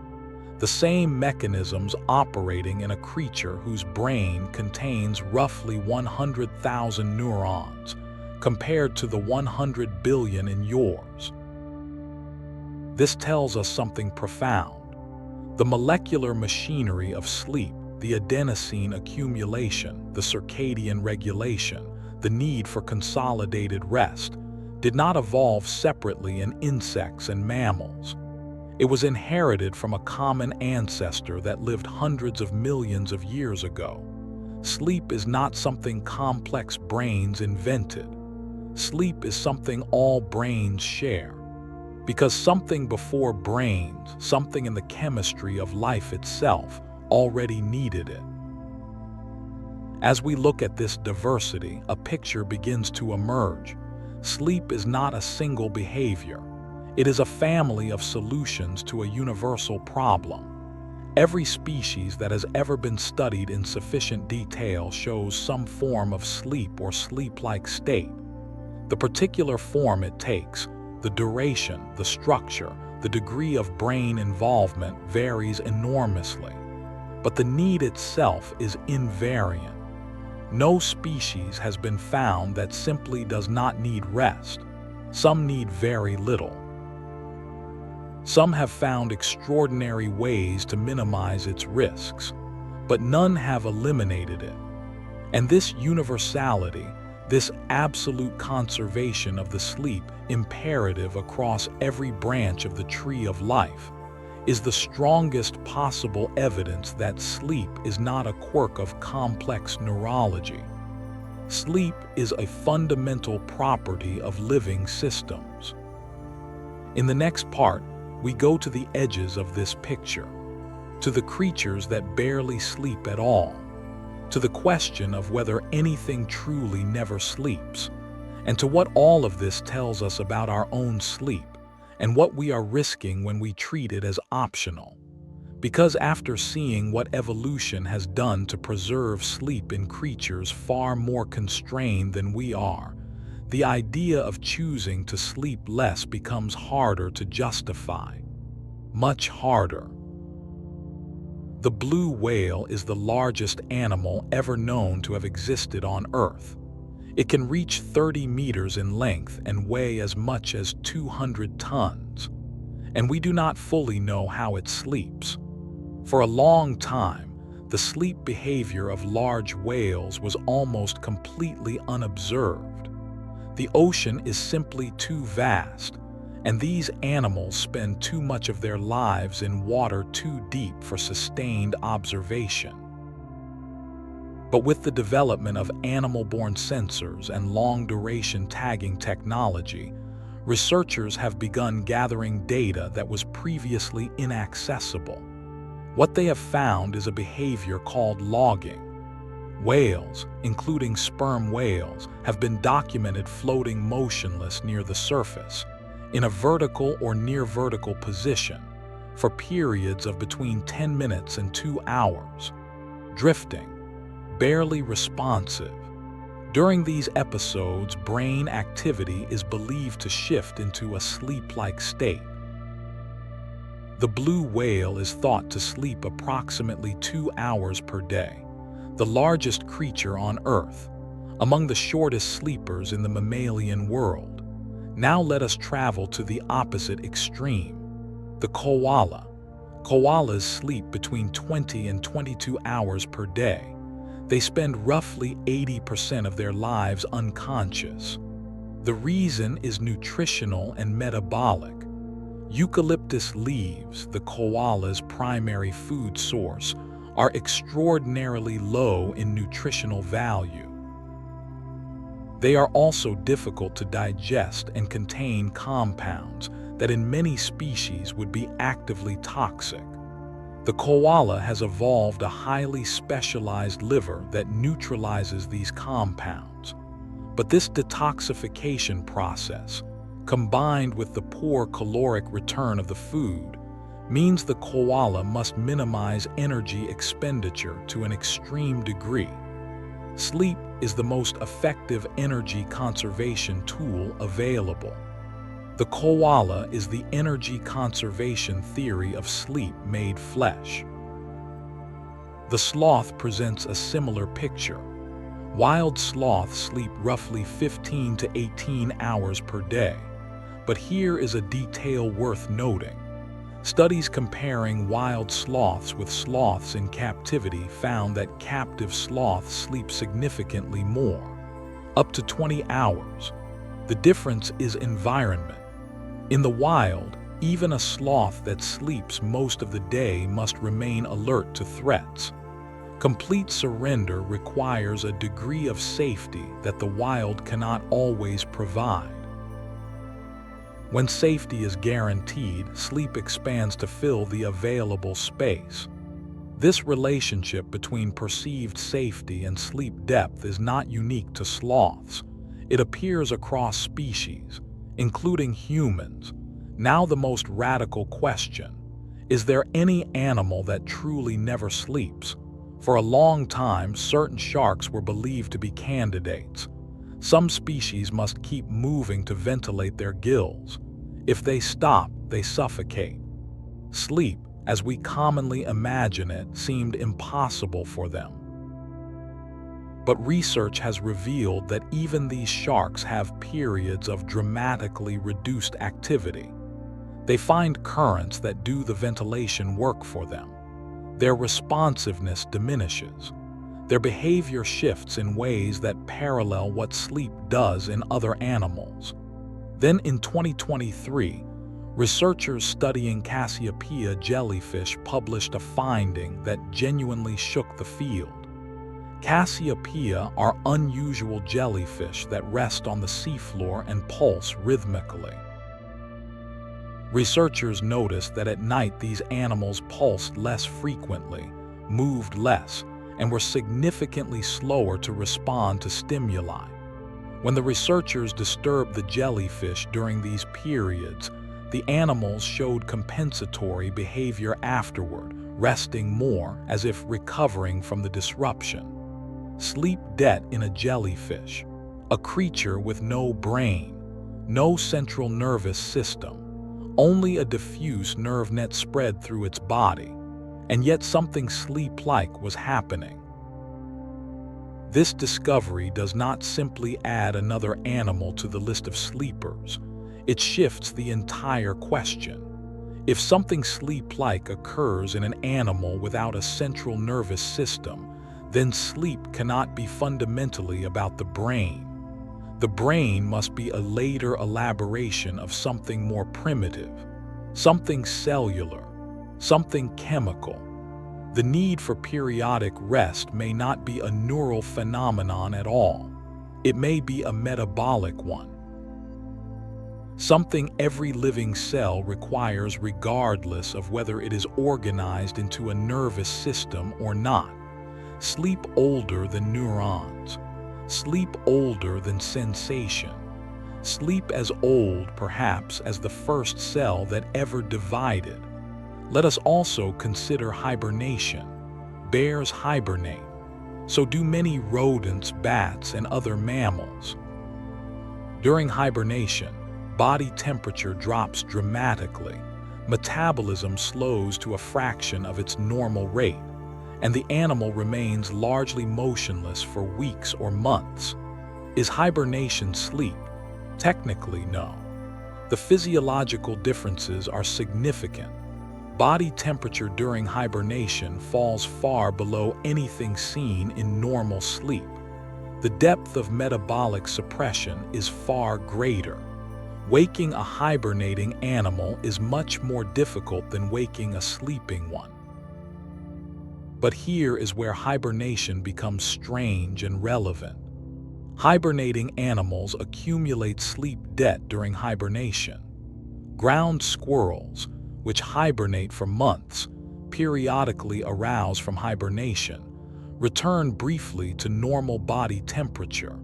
The same mechanisms operating in a creature whose brain contains roughly 100,000 neurons, compared to the 100 billion in yours. This tells us something profound. The molecular machinery of sleep, the adenosine accumulation, the circadian regulation, the need for consolidated rest, did not evolve separately in insects and mammals. It was inherited from a common ancestor that lived hundreds of millions of years ago. Sleep is not something complex brains invented. Sleep is something all brains share. Because something before brains, something in the chemistry of life itself, already needed it. As we look at this diversity, a picture begins to emerge. Sleep is not a single behavior. It is a family of solutions to a universal problem. Every species that has ever been studied in sufficient detail shows some form of sleep or sleep-like state. The particular form it takes, the duration, the structure, the degree of brain involvement varies enormously. But the need itself is invariant. No species has been found that simply does not need rest. Some need very little. Some have found extraordinary ways to minimize its risks, but none have eliminated it. And this universality, this absolute conservation of the sleep imperative across every branch of the tree of life, is the strongest possible evidence that sleep is not a quirk of complex neurology. Sleep is a fundamental property of living systems. In the next part, we go to the edges of this picture, to the creatures that barely sleep at all, to the question of whether anything truly never sleeps, and to what all of this tells us about our own sleep and what we are risking when we treat it as optional. Because after seeing what evolution has done to preserve sleep in creatures far more constrained than we are, the idea of choosing to sleep less becomes harder to justify. Much harder. The blue whale is the largest animal ever known to have existed on Earth. It can reach 30 meters in length and weigh as much as 200 tons. And we do not fully know how it sleeps. For a long time, the sleep behavior of large whales was almost completely unobserved. The ocean is simply too vast, and these animals spend too much of their lives in water too deep for sustained observation. But with the development of animal-borne sensors and long-duration tagging technology, researchers have begun gathering data that was previously inaccessible. What they have found is a behavior called logging. Whales, including sperm whales, have been documented floating motionless near the surface, in a vertical or near vertical position, for periods of between 10 minutes and 2 hours, drifting, barely responsive. During these episodes, brain activity is believed to shift into a sleep-like state. The blue whale is thought to sleep approximately 2 hours per day, the largest creature on Earth, among the shortest sleepers in the mammalian world. Now let us travel to the opposite extreme, the koala. Koalas sleep between 20 and 22 hours per day. They spend roughly 80% of their lives unconscious. The reason is nutritional and metabolic. Eucalyptus leaves, the koala's primary food source, are extraordinarily low in nutritional value. They are also difficult to digest and contain compounds that in many species would be actively toxic. The koala has evolved a highly specialized liver that neutralizes these compounds. But this detoxification process, combined with the poor caloric return of the food, means the koala must minimize energy expenditure to an extreme degree. Sleep is the most effective energy conservation tool available. The koala is the energy conservation theory of sleep made flesh. The sloth presents a similar picture. Wild sloths sleep roughly 15 to 18 hours per day. But here is a detail worth noting. Studies comparing wild sloths with sloths in captivity found that captive sloths sleep significantly more, up to 20 hours. The difference is environment. In the wild, even a sloth that sleeps most of the day must remain alert to threats. Complete surrender requires a degree of safety that the wild cannot always provide. When safety is guaranteed, sleep expands to fill the available space. This relationship between perceived safety and sleep depth is not unique to sloths. It appears across species, including humans. Now the most radical question: is there any animal that truly never sleeps? For a long time, certain sharks were believed to be candidates. Some species must keep moving to ventilate their gills. If they stop, they suffocate. Sleep, as we commonly imagine it, seemed impossible for them. But research has revealed that even these sharks have periods of dramatically reduced activity. They find currents that do the ventilation work for them. Their responsiveness diminishes. Their behavior shifts in ways that parallel what sleep does in other animals. Then in 2023, researchers studying Cassiopeia jellyfish published a finding that genuinely shook the field. Cassiopeia are unusual jellyfish that rest on the seafloor and pulse rhythmically. Researchers noticed that at night these animals pulsed less frequently, moved less, and were significantly slower to respond to stimuli. When the researchers disturbed the jellyfish during these periods, the animals showed compensatory behavior afterward, resting more as if recovering from the disruption. Sleep debt in a jellyfish, a creature with no brain, no central nervous system, only a diffuse nerve net spread through its body, and yet something sleep-like was happening. This discovery does not simply add another animal to the list of sleepers. It shifts the entire question. If something sleep-like occurs in an animal without a central nervous system, then sleep cannot be fundamentally about the brain. The brain must be a later elaboration of something more primitive, something cellular, something chemical. The need for periodic rest may not be a neural phenomenon at all. It may be a metabolic one. Something every living cell requires regardless of whether it is organized into a nervous system or not. Sleep older than neurons. Sleep older than sensation. Sleep as old, perhaps, as the first cell that ever divided. Let us also consider hibernation. Bears hibernate. So do many rodents, bats, and other mammals. During hibernation, body temperature drops dramatically. Metabolism slows to a fraction of its normal rate, and the animal remains largely motionless for weeks or months. Is hibernation sleep? Technically, no. The physiological differences are significant. Body temperature during hibernation falls far below anything seen in normal sleep. The depth of metabolic suppression is far greater. Waking a hibernating animal is much more difficult than waking a sleeping one. But here is where hibernation becomes strange and relevant. Hibernating animals accumulate sleep debt during hibernation. Ground squirrels, which hibernate for months, periodically arouse from hibernation, return briefly to normal body temperature,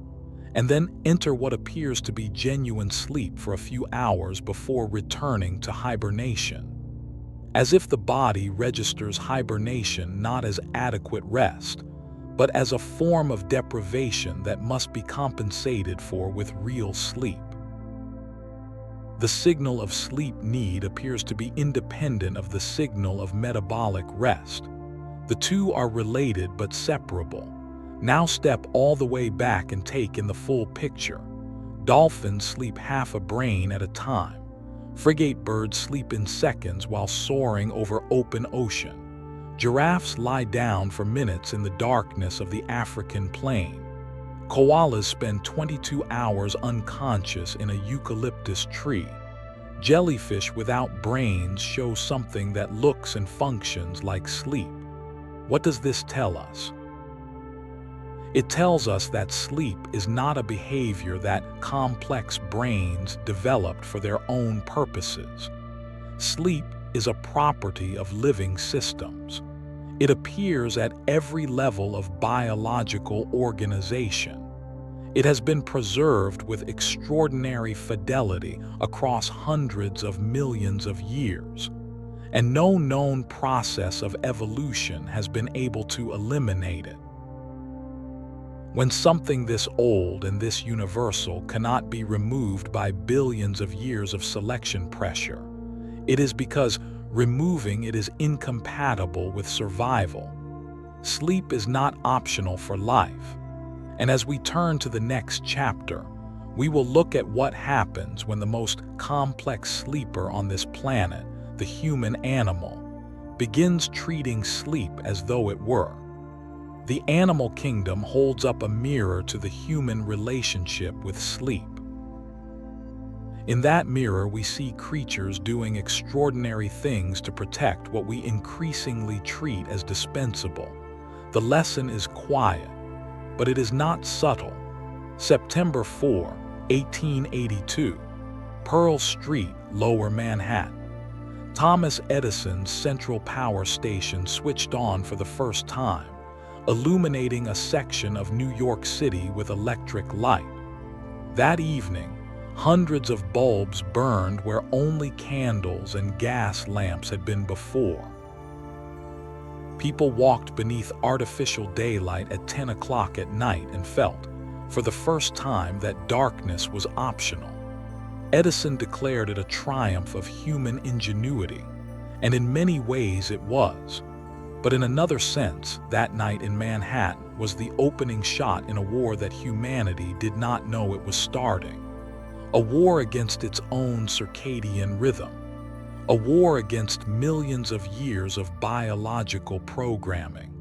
and then enter what appears to be genuine sleep for a few hours before returning to hibernation. As if the body registers hibernation not as adequate rest, but as a form of deprivation that must be compensated for with real sleep. The signal of sleep need appears to be independent of the signal of metabolic rest. The two are related but separable. Now step all the way back and take in the full picture. Dolphins sleep half a brain at a time. Frigate birds sleep in seconds while soaring over open ocean. Giraffes lie down for minutes in the darkness of the African plain. Koalas spend 22 hours unconscious in a eucalyptus tree. Jellyfish without brains show something that looks and functions like sleep. What does this tell us? It tells us that sleep is not a behavior that complex brains developed for their own purposes. Sleep is a property of living systems. It appears at every level of biological organization. It has been preserved with extraordinary fidelity across hundreds of millions of years, and no known process of evolution has been able to eliminate it. When something this old and this universal cannot be removed by billions of years of selection pressure, it is because removing it is incompatible with survival. Sleep is not optional for life. And as we turn to the next chapter, we will look at what happens when the most complex sleeper on this planet, the human animal, begins treating sleep as though it were. The animal kingdom holds up a mirror to the human relationship with sleep. In that mirror, we see creatures doing extraordinary things to protect what we increasingly treat as dispensable. The lesson is quiet, but it is not subtle. September 4, 1882, Pearl Street, Lower Manhattan. Thomas Edison's central power station switched on for the first time, illuminating a section of New York City with electric light. That evening, hundreds of bulbs burned where only candles and gas lamps had been before. People walked beneath artificial daylight at 10 o'clock at night and felt, for the first time, that darkness was optional. Edison declared it a triumph of human ingenuity, and in many ways it was. But in another sense, that night in Manhattan was the opening shot in a war that humanity did not know it was starting. A war against its own circadian rhythm. A war against millions of years of biological programming.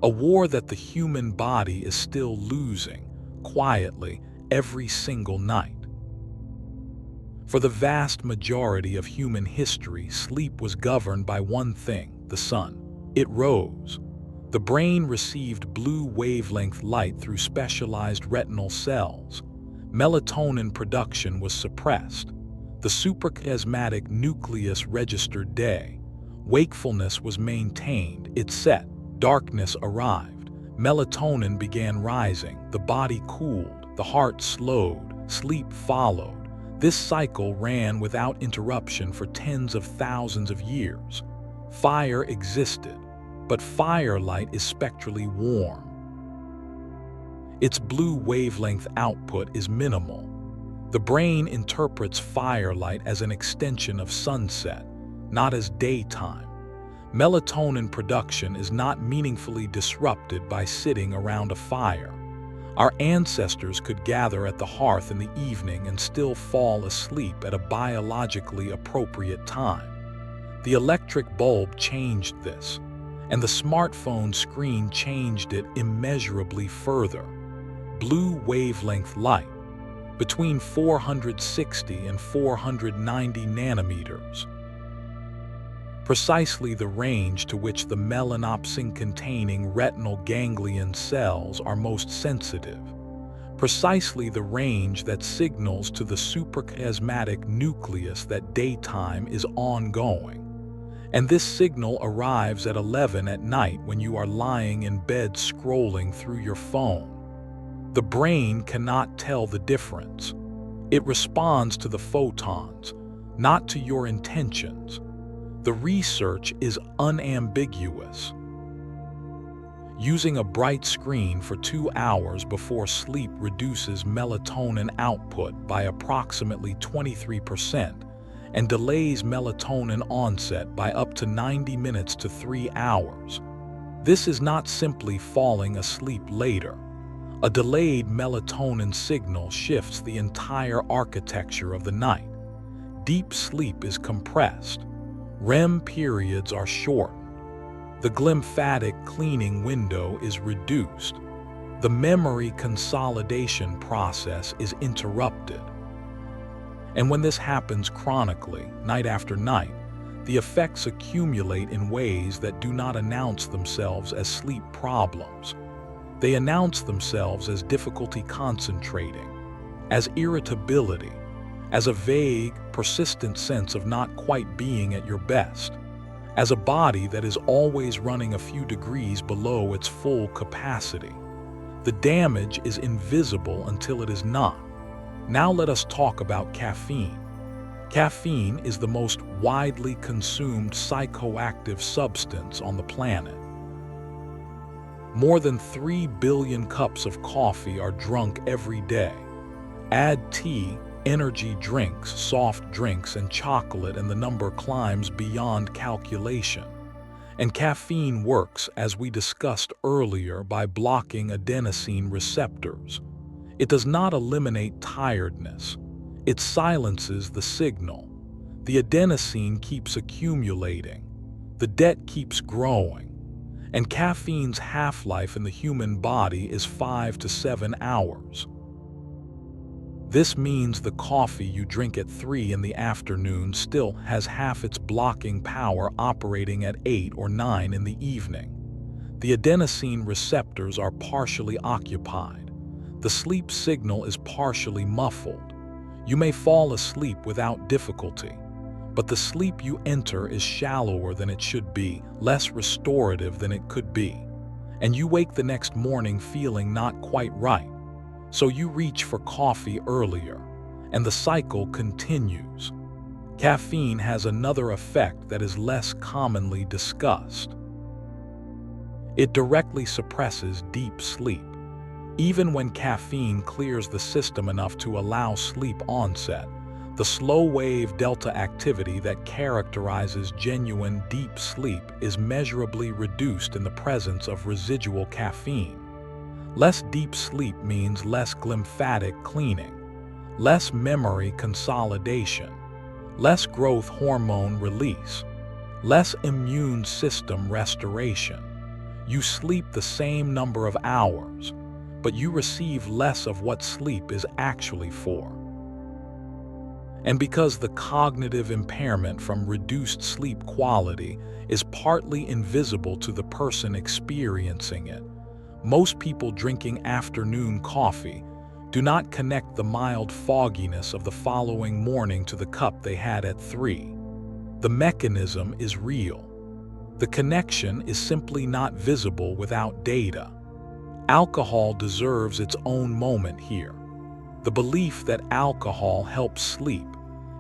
A war that the human body is still losing, quietly, every single night. For the vast majority of human history, sleep was governed by one thing: the sun. It rose. The brain received blue wavelength light through specialized retinal cells. Melatonin production was suppressed. The suprachiasmatic nucleus registered day. Wakefulness was maintained. It set. Darkness arrived. melatonin began rising, the body cooled, the heart slowed, sleep followed. This cycle ran without interruption for tens of thousands of years. Fire existed, but firelight is spectrally warm. Its blue wavelength output is minimal. The brain interprets firelight as an extension of sunset, not as daytime. Melatonin production is not meaningfully disrupted by sitting around a fire. Our ancestors could gather at the hearth in the evening and still fall asleep at a biologically appropriate time. The electric bulb changed this, and the smartphone screen changed it immeasurably further. Blue wavelength light, between 460 and 490 nanometers. Precisely the range to which the melanopsin-containing retinal ganglion cells are most sensitive. Precisely the range that signals to the suprachiasmatic nucleus that daytime is ongoing. And this signal arrives at 11 at night when you are lying in bed scrolling through your phone. The brain cannot tell the difference. It responds to the photons, not to your intentions. The research is unambiguous. Using a bright screen for 2 hours before sleep reduces melatonin output by approximately 23% and delays melatonin onset by up to 90 minutes to 3 hours. This is not simply falling asleep later. A delayed melatonin signal shifts the entire architecture of the night. Deep sleep is compressed. REM periods are shortened. The glymphatic cleaning window is reduced. The memory consolidation process is interrupted. And when this happens chronically, night after night, the effects accumulate in ways that do not announce themselves as sleep problems. They announce themselves as difficulty concentrating, as irritability, as a vague, persistent sense of not quite being at your best, as a body that is always running a few degrees below its full capacity. The damage is invisible until it is not. Now let us talk about caffeine. Caffeine is the most widely consumed psychoactive substance on the planet. More than 3 billion cups of coffee are drunk every day. Add tea, energy drinks, soft drinks, and chocolate, and the number climbs beyond calculation. And caffeine works, as we discussed earlier, by blocking adenosine receptors. It does not eliminate tiredness. It silences the signal. The adenosine keeps accumulating. The debt keeps growing. And caffeine's half-life in the human body is 5 to 7 hours. This means the coffee you drink at 3 in the afternoon still has half its blocking power operating at 8 or 9 in the evening. The adenosine receptors are partially occupied. The sleep signal is partially muffled. You may fall asleep without difficulty, but the sleep you enter is shallower than it should be, less restorative than it could be, and you wake the next morning feeling not quite right. So you reach for coffee earlier, and the cycle continues. Caffeine has another effect that is less commonly discussed. It directly suppresses deep sleep. Even when caffeine clears the system enough to allow sleep onset, the slow-wave delta activity that characterizes genuine deep sleep is measurably reduced in the presence of residual caffeine. Less deep sleep means less glymphatic cleaning, less memory consolidation, less growth hormone release, less immune system restoration. You sleep the same number of hours, but you receive less of what sleep is actually for. And because the cognitive impairment from reduced sleep quality is partly invisible to the person experiencing it, most people drinking afternoon coffee do not connect the mild fogginess of the following morning to the cup they had at 3. The mechanism is real. The connection is simply not visible without data. Alcohol deserves its own moment here. The belief that alcohol helps sleep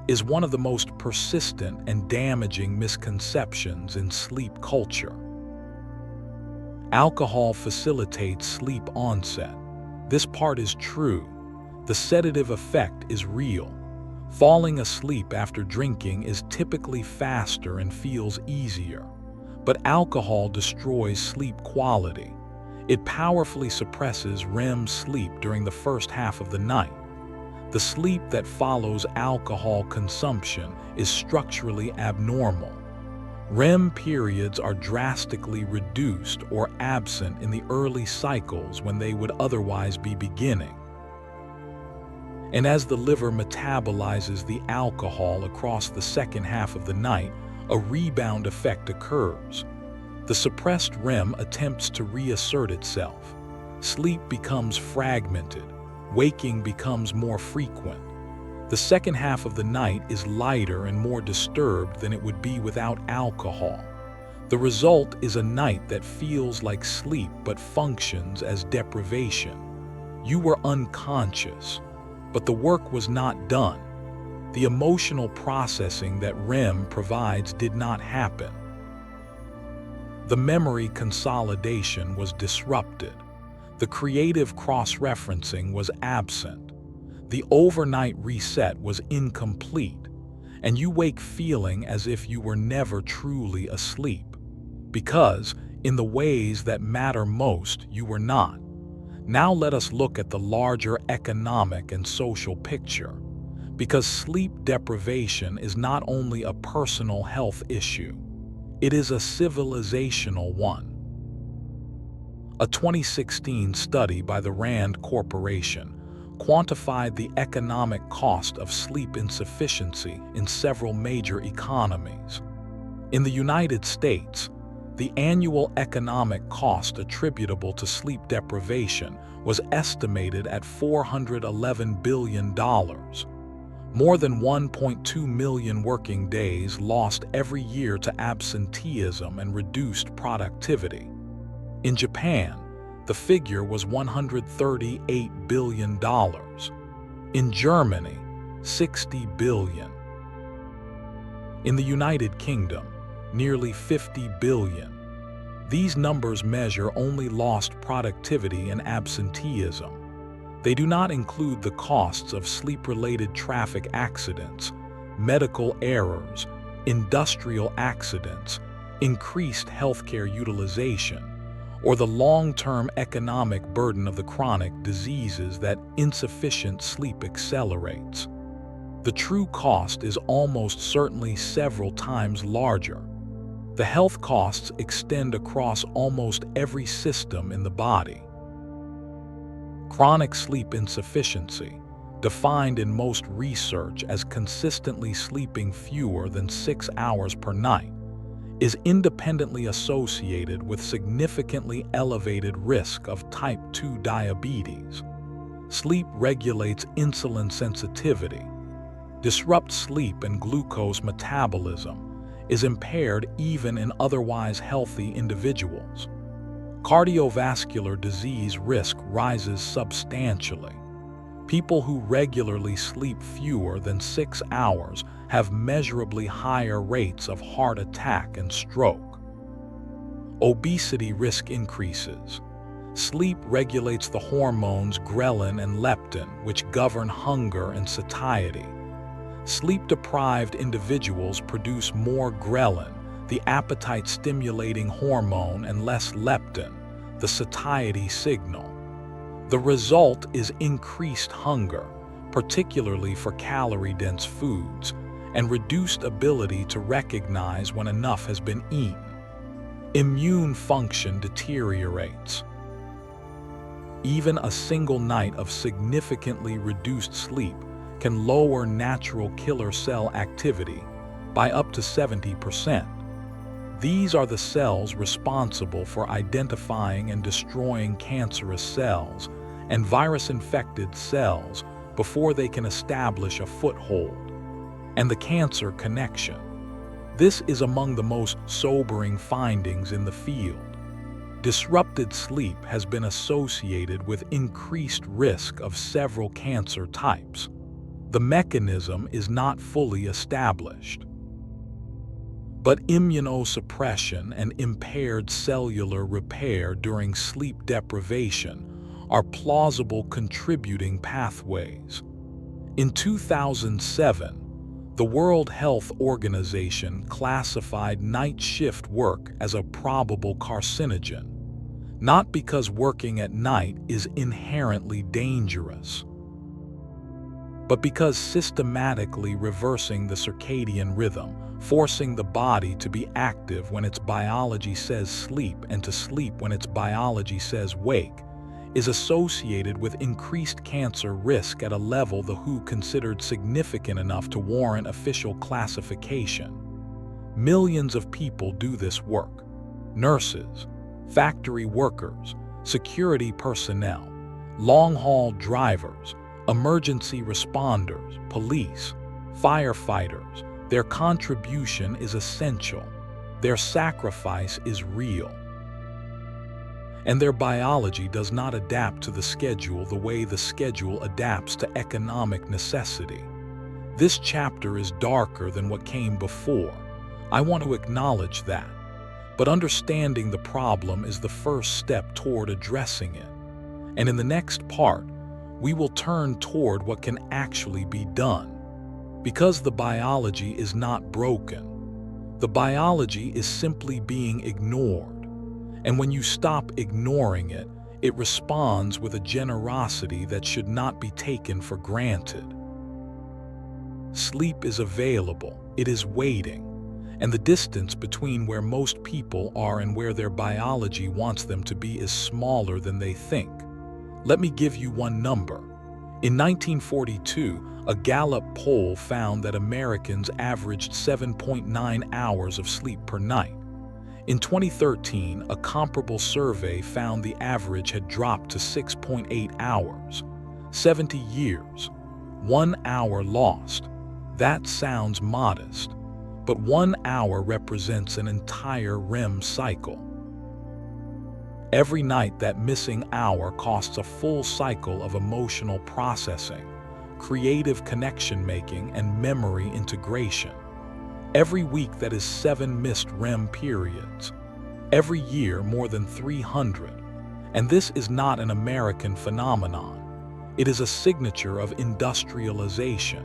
is one of the most persistent and damaging misconceptions in sleep culture. Alcohol facilitates sleep onset. This part is true. The sedative effect is real. Falling asleep after drinking is typically faster and feels easier. But alcohol destroys sleep quality. It powerfully suppresses REM sleep during the first half of the night. The sleep that follows alcohol consumption is structurally abnormal. REM periods are drastically reduced or absent in the early cycles when they would otherwise be beginning. And as the liver metabolizes the alcohol across the second half of the night, a rebound effect occurs. The suppressed REM attempts to reassert itself. Sleep becomes fragmented. Waking becomes more frequent. The second half of the night is lighter and more disturbed than it would be without alcohol. The result is a night that feels like sleep but functions as deprivation. You were unconscious, but the work was not done. The emotional processing that REM provides did not happen. The memory consolidation was disrupted. The creative cross-referencing was absent. The overnight reset was incomplete, and you wake feeling as if you were never truly asleep. Because, in the ways that matter most, you were not. Now let us look at the larger economic and social picture. Because sleep deprivation is not only a personal health issue, it is a civilizational one. A 2016 study by the Rand Corporation quantified the economic cost of sleep insufficiency in several major economies. In the United States, the annual economic cost attributable to sleep deprivation was estimated at $411 billion. More than 1.2 million working days lost every year to absenteeism and reduced productivity. In Japan, the figure was $138 billion. In Germany, $60 billion. In the United Kingdom, nearly $50 billion. These numbers measure only lost productivity and absenteeism. They do not include the costs of sleep-related traffic accidents, medical errors, industrial accidents, increased healthcare utilization, or the long-term economic burden of the chronic diseases that insufficient sleep accelerates. The true cost is almost certainly several times larger. The health costs extend across almost every system in the body. Chronic sleep insufficiency, defined in most research as consistently sleeping fewer than 6 hours per night, is independently associated with significantly elevated risk of type 2 diabetes. Sleep regulates insulin sensitivity, disrupts sleep and glucose metabolism, is impaired even in otherwise healthy individuals. Cardiovascular disease risk rises substantially. People who regularly sleep fewer than 6 hours have measurably higher rates of heart attack and stroke. Obesity risk increases. Sleep regulates the hormones ghrelin and leptin, which govern hunger and satiety. Sleep-deprived individuals produce more ghrelin, the appetite-stimulating hormone, and less leptin, the satiety signal. The result is increased hunger, particularly for calorie-dense foods, and reduced ability to recognize when enough has been eaten. Immune function deteriorates. Even a single night of significantly reduced sleep can lower natural killer cell activity by up to 70%. These are the cells responsible for identifying and destroying cancerous cells and virus-infected cells before they can establish a foothold, and the cancer connection. This is among the most sobering findings in the field. Disrupted sleep has been associated with increased risk of several cancer types. The mechanism is not fully established, but immunosuppression and impaired cellular repair during sleep deprivation are plausible contributing pathways. In 2007, the World Health Organization classified night shift work as a probable carcinogen, not because working at night is inherently dangerous, but because systematically reversing the circadian rhythm, forcing the body to be active when its biology says sleep and to sleep when its biology says wake, is associated with increased cancer risk at a level the WHO considered significant enough to warrant official classification. Millions of people do this work: nurses, factory workers, security personnel, long-haul drivers, emergency responders, police, firefighters. Their contribution is essential. Their sacrifice is real. And their biology does not adapt to the schedule the way the schedule adapts to economic necessity. This chapter is darker than what came before. I want to acknowledge that. But understanding the problem is the first step toward addressing it. And in the next part, we will turn toward what can actually be done. Because the biology is not broken. The biology is simply being ignored. And when you stop ignoring it, it responds with a generosity that should not be taken for granted. Sleep is available, it is waiting, and the distance between where most people are and where their biology wants them to be is smaller than they think. Let me give you one number. In 1942, a Gallup poll found that Americans averaged 7.9 hours of sleep per night. In 2013, a comparable survey found the average had dropped to 6.8 hours. 70 years. 1 hour lost. That sounds modest, but 1 hour represents an entire REM cycle. Every night, that missing hour costs a full cycle of emotional processing, creative connection-making, and memory integration. Every week, that is 7 missed REM periods. Every year, more than 300. And this is not an American phenomenon. It is a signature of industrialization.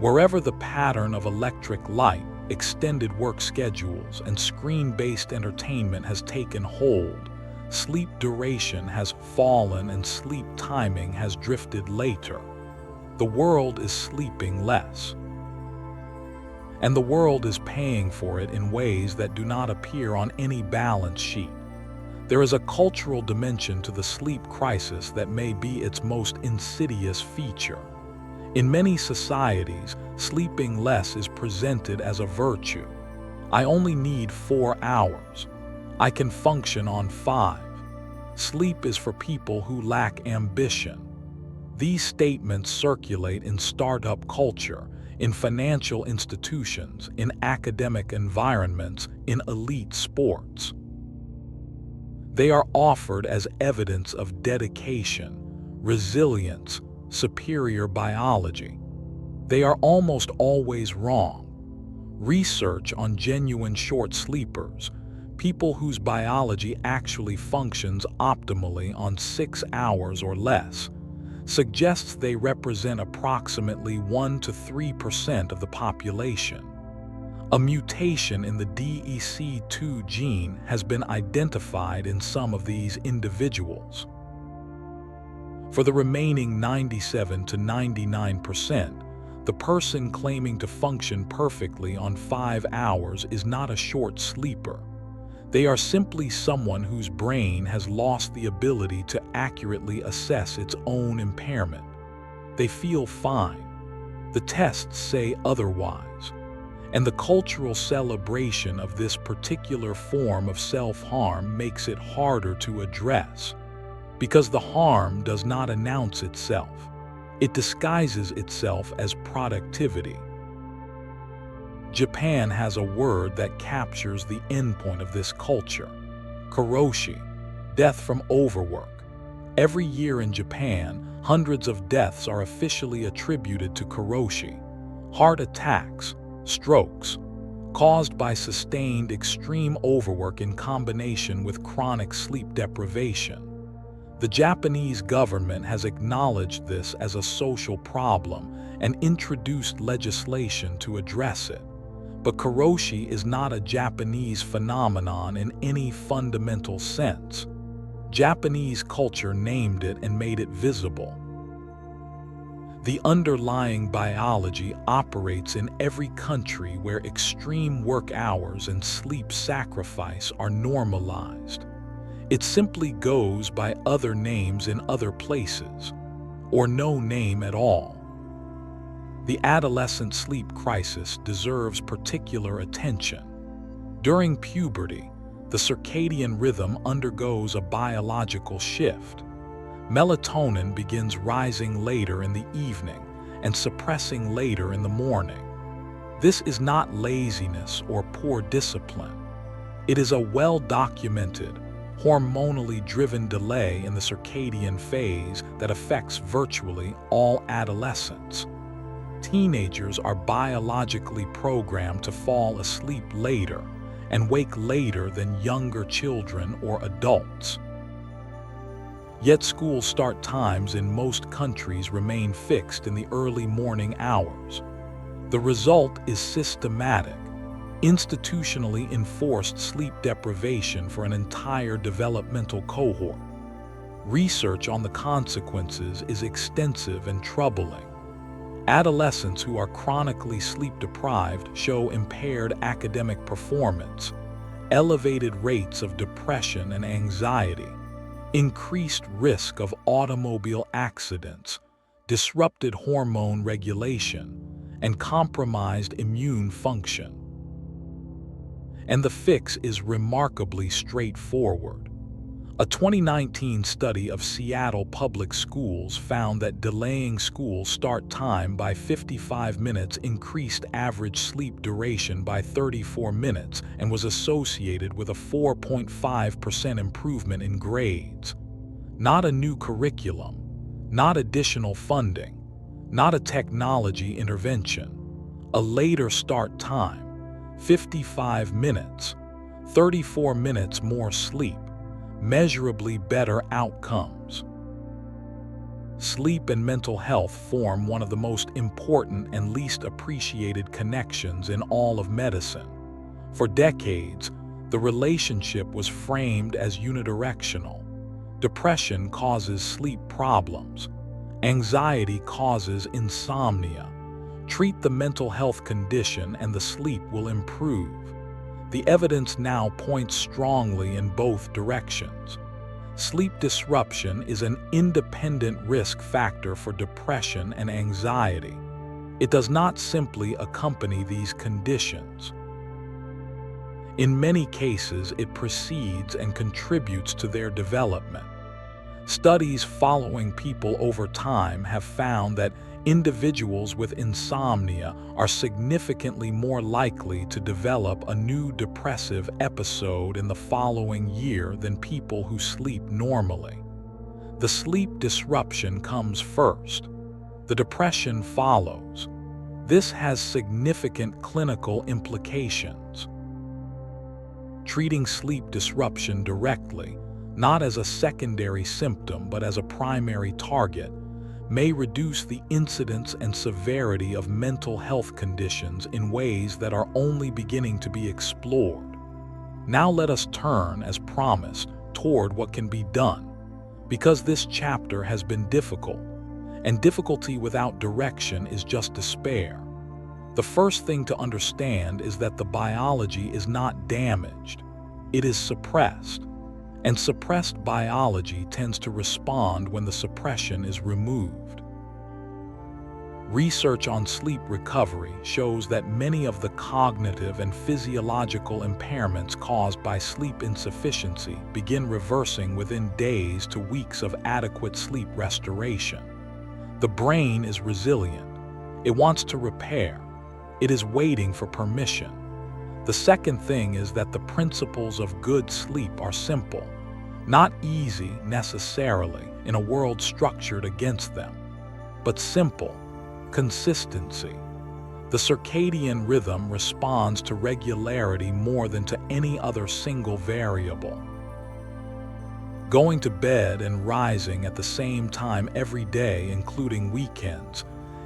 Wherever the pattern of electric light, extended work schedules, and screen-based entertainment has taken hold, sleep duration has fallen and sleep timing has drifted later. The world is sleeping less. And the world is paying for it in ways that do not appear on any balance sheet. There is a cultural dimension to the sleep crisis that may be its most insidious feature. In many societies, sleeping less is presented as a virtue. I only need 4 hours. I can function on 5. Sleep is for people who lack ambition. These statements circulate in startup culture, in financial institutions, in academic environments, in elite sports. They are offered as evidence of dedication, resilience, superior biology. They are almost always wrong. Research on genuine short sleepers, people whose biology actually functions optimally on 6 hours or less, suggests they represent approximately 1 to 3% of the population. A mutation in the DEC2 gene has been identified in some of these individuals. For the remaining 97 to 99%, the person claiming to function perfectly on 5 hours is not a short sleeper. They are simply someone whose brain has lost the ability to accurately assess its own impairment. They feel fine. The tests say otherwise. And the cultural celebration of this particular form of self-harm makes it harder to address, because the harm does not announce itself. It disguises itself as productivity. Japan has a word that captures the endpoint of this culture: karoshi. Death from overwork. Every year in Japan, hundreds of deaths are officially attributed to karoshi, heart attacks, strokes, caused by sustained extreme overwork in combination with chronic sleep deprivation. The Japanese government has acknowledged this as a social problem and introduced legislation to address it. But karoshi is not a Japanese phenomenon in any fundamental sense. Japanese culture named it and made it visible. The underlying biology operates in every country where extreme work hours and sleep sacrifice are normalized. It simply goes by other names in other places, or no name at all. The adolescent sleep crisis deserves particular attention. During puberty, the circadian rhythm undergoes a biological shift. Melatonin begins rising later in the evening and suppressing later in the morning. This is not laziness or poor discipline. It is a well-documented, hormonally driven delay in the circadian phase that affects virtually all adolescents. Teenagers are biologically programmed to fall asleep later and wake later than younger children or adults. Yet school start times in most countries remain fixed in the early morning hours. The result is systematic, institutionally enforced sleep deprivation for an entire developmental cohort. Research on the consequences is extensive and troubling. Adolescents who are chronically sleep-deprived show impaired academic performance, elevated rates of depression and anxiety, increased risk of automobile accidents, disrupted hormone regulation, and compromised immune function. And the fix is remarkably straightforward. A 2019 study of Seattle public schools found that delaying school start time by 55 minutes increased average sleep duration by 34 minutes and was associated with a 4.5% improvement in grades. Not a new curriculum, not additional funding, not a technology intervention. A later start time, 55 minutes, 34 minutes more sleep, measurably better outcomes. Sleep and mental health form one of the most important and least appreciated connections in all of medicine. For decades, the relationship was framed as unidirectional. Depression causes sleep problems. Anxiety causes insomnia. Treat the mental health condition and the sleep will improve. The evidence now points strongly in both directions. Sleep disruption is an independent risk factor for depression and anxiety. It does not simply accompany these conditions. In many cases, it precedes and contributes to their development. Studies following people over time have found that individuals with insomnia are significantly more likely to develop a new depressive episode in the following year than people who sleep normally. The sleep disruption comes first. The depression follows. This has significant clinical implications. Treating sleep disruption directly, not as a secondary symptom but as a primary target, may reduce the incidence and severity of mental health conditions in ways that are only beginning to be explored. Now let us turn, as promised, toward what can be done, because this chapter has been difficult, and difficulty without direction is just despair. The first thing to understand is that the biology is not damaged, it is suppressed. And suppressed biology tends to respond when the suppression is removed. Research on sleep recovery shows that many of the cognitive and physiological impairments caused by sleep insufficiency begin reversing within days to weeks of adequate sleep restoration. The brain is resilient. It wants to repair. It is waiting for permission. The second thing is that the principles of good sleep are simple. Not easy, necessarily, in a world structured against them, but simple: consistency. The circadian rhythm responds to regularity more than to any other single variable. Going to bed and rising at the same time every day, including weekends,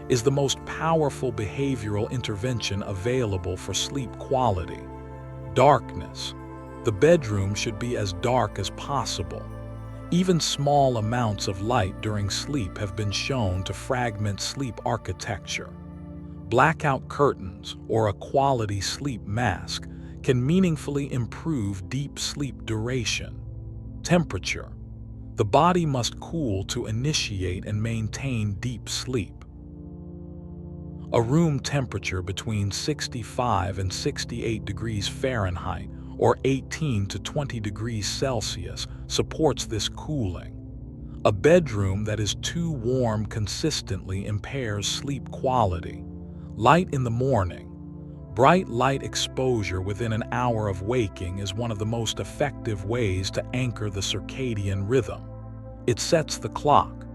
is the most powerful behavioral intervention available for sleep quality. Darkness. The bedroom should be as dark as possible. Even small amounts of light during sleep have been shown to fragment sleep architecture. Blackout curtains or a quality sleep mask can meaningfully improve deep sleep duration. Temperature. The body must cool to initiate and maintain deep sleep. A room temperature between 65 and 68 degrees Fahrenheit or 18 to 20 degrees Celsius supports this cooling. A bedroom that is too warm consistently impairs sleep quality. Light in the morning. Bright light exposure within an hour of waking is one of the most effective ways to anchor the circadian rhythm. It sets the clock.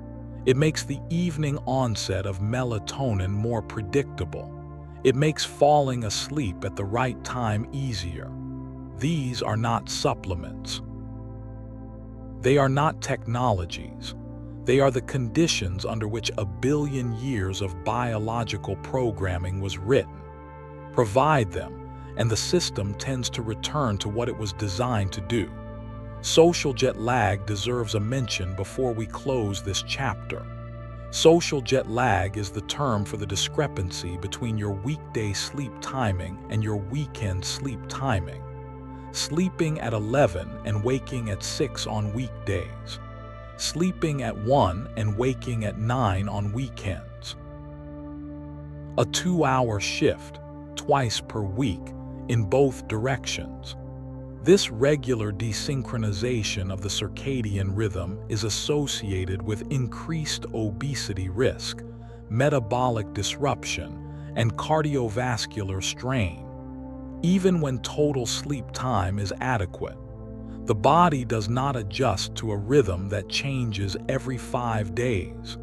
It makes the evening onset of melatonin more predictable. It makes falling asleep at the right time easier. These are not supplements. They are not technologies. They are the conditions under which 1 billion years of biological programming was written. Provide them, and the system tends to return to what it was designed to do. Social jet lag deserves a mention before we close this chapter. Social jet lag is the term for the discrepancy between your weekday sleep timing and your weekend sleep timing. Sleeping at 11 and waking at 6 on weekdays. Sleeping at 1 and waking at 9 on weekends. A 2-hour shift, twice per week, in both directions. This regular desynchronization of the circadian rhythm is associated with increased obesity risk, metabolic disruption, and cardiovascular strain. Even when total sleep time is adequate, the body does not adjust to a rhythm that changes every 5 days.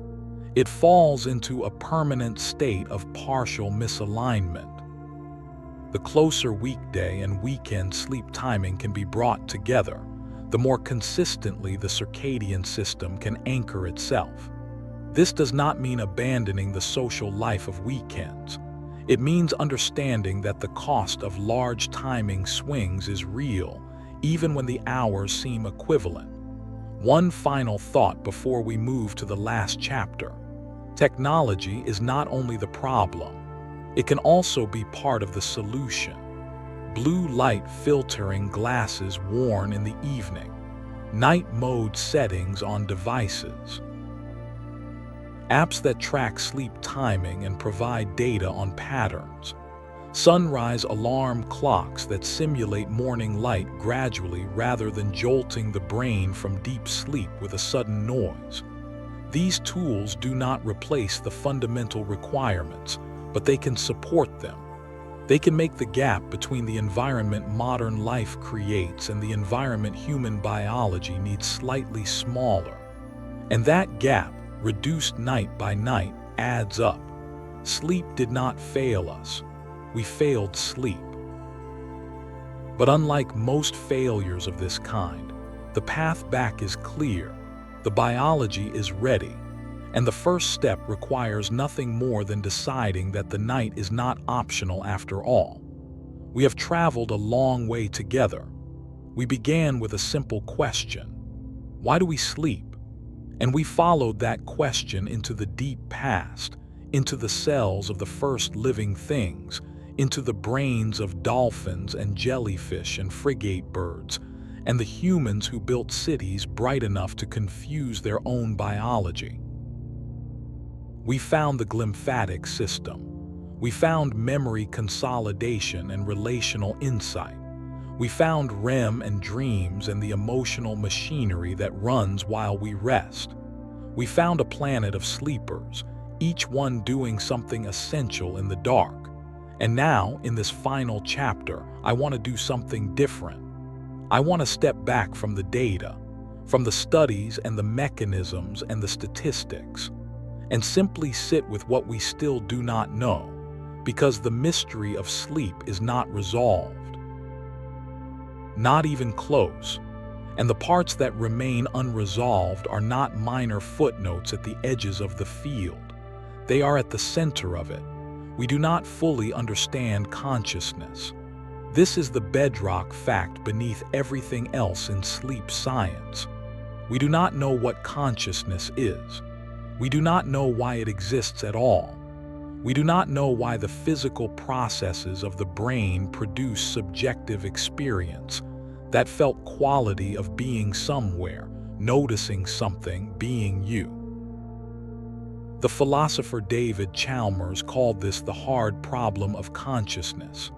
It falls into a permanent state of partial misalignment. The closer weekday and weekend sleep timing can be brought together, the more consistently the circadian system can anchor itself. This does not mean abandoning the social life of weekends. It means understanding that the cost of large timing swings is real, even when the hours seem equivalent. One final thought before we move to the last chapter. Technology is not only the problem, it can also be part of the solution. Blue light filtering glasses worn in the evening. Night mode settings on devices. Apps that track sleep timing and provide data on patterns. Sunrise alarm clocks that simulate morning light gradually rather than jolting the brain from deep sleep with a sudden noise. These tools do not replace the fundamental requirements, but they can support them. They can make the gap between the environment modern life creates and the environment human biology needs slightly smaller. And that gap, reduced night by night, adds up. Sleep did not fail us. We failed sleep. But unlike most failures of this kind, the path back is clear. The biology is ready. And the first step requires nothing more than deciding that the night is not optional after all. We have traveled a long way together. We began with a simple question: why do we sleep? And we followed that question into the deep past, into the cells of the first living things, into the brains of dolphins and jellyfish and frigate birds, and the humans who built cities bright enough to confuse their own biology. We found the glymphatic system. We found memory consolidation and relational insight. We found REM and dreams and the emotional machinery that runs while we rest. We found a planet of sleepers, each one doing something essential in the dark. And now, in this final chapter, I want to do something different. I want to step back from the data. from the studies and the mechanisms and the statistics, and simply sit with what we still do not know, because the mystery of sleep is not resolved. Not even close. And the parts that remain unresolved are not minor footnotes at the edges of the field. They are at the center of it. We do not fully understand consciousness. This is the bedrock fact beneath everything else in sleep science. We do not know what consciousness is. We do not know why it exists at all. We do not know why the physical processes of the brain produce subjective experience, that felt quality of being somewhere, noticing something, being you. The philosopher David Chalmers called this the hard problem of consciousness,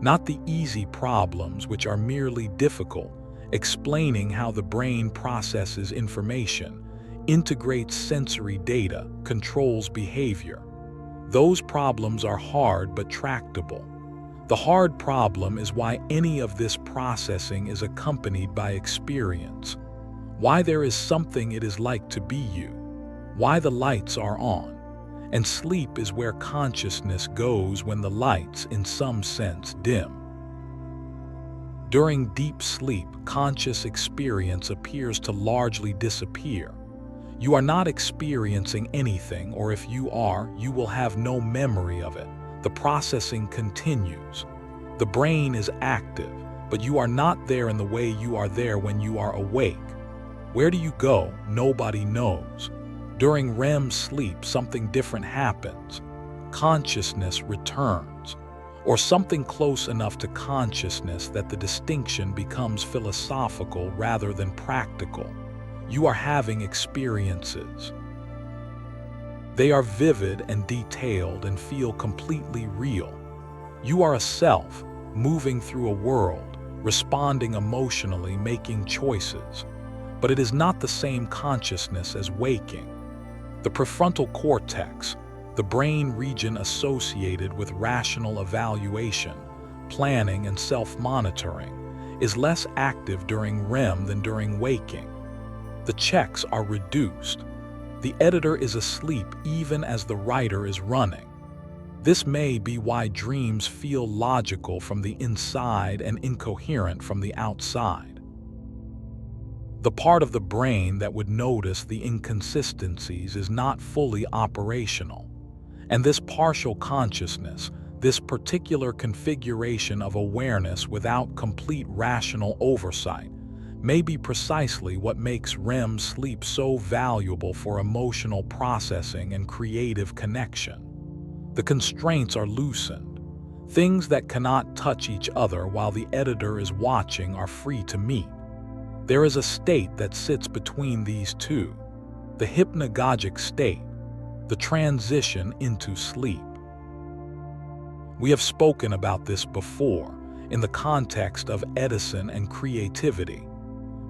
not the easy problems which are merely difficult, explaining how the brain processes information, integrates sensory data, controls behavior. Those problems are hard but tractable. The hard problem is why any of this processing is accompanied by experience, why there is something it is like to be you, why the lights are on, and sleep is where consciousness goes when the lights, in some sense, dim. During deep sleep, conscious experience appears to largely disappear. You are not experiencing anything, or if you are, you will have no memory of it. The processing continues. The brain is active, but you are not there in the way you are there when you are awake. Where do you go? Nobody knows. During REM sleep, something different happens. Consciousness returns, or something close enough to consciousness that the distinction becomes philosophical rather than practical. You are having experiences. They are vivid and detailed and feel completely real. You are a self, moving through a world, responding emotionally, making choices. But it is not the same consciousness as waking. The prefrontal cortex, the brain region associated with rational evaluation, planning, and self-monitoring, is less active during REM than during waking. The checks are reduced. The editor is asleep even as the writer is running. This may be why dreams feel logical from the inside and incoherent from the outside. The part of the brain that would notice the inconsistencies is not fully operational. And this partial consciousness, this particular configuration of awareness without complete rational oversight, may be precisely what makes REM sleep so valuable for emotional processing and creative connection. The constraints are loosened. Things that cannot touch each other while the editor is watching are free to meet. There is a state that sits between these two, the hypnagogic state, the transition into sleep. We have spoken about this before in the context of Edison and creativity,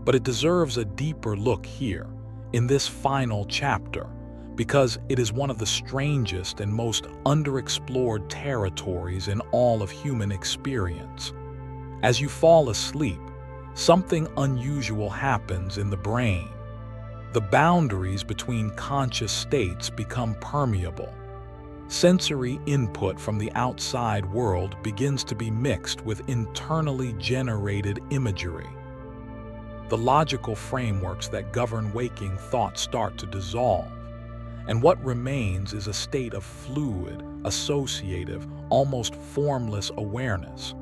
but it deserves a deeper look here, in this final chapter, because it is one of the strangest and most underexplored territories in all of human experience. As you fall asleep, something unusual happens in the brain. The boundaries between conscious states become permeable. Sensory input from the outside world begins to be mixed with internally generated imagery. The logical frameworks that govern waking thought start to dissolve, and what remains is a state of fluid, associative, almost formless awareness.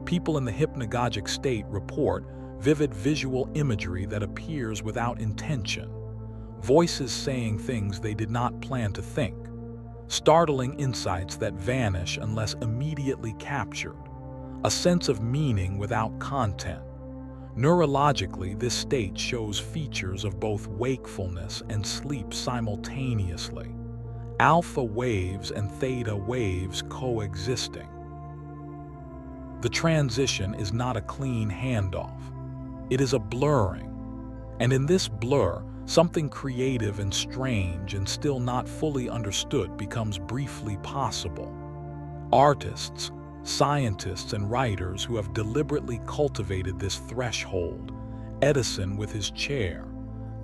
People in the hypnagogic state report vivid visual imagery that appears without intention, voices saying things they did not plan to think, startling insights that vanish unless immediately captured, a sense of meaning without content. Neurologically, this state shows features of both wakefulness and sleep simultaneously, alpha waves and theta waves coexisting. The transition is not a clean handoff. It is a blurring. And in this blur, something creative and strange and still not fully understood becomes briefly possible. Artists, scientists, and writers who have deliberately cultivated this threshold, Edison with his chair,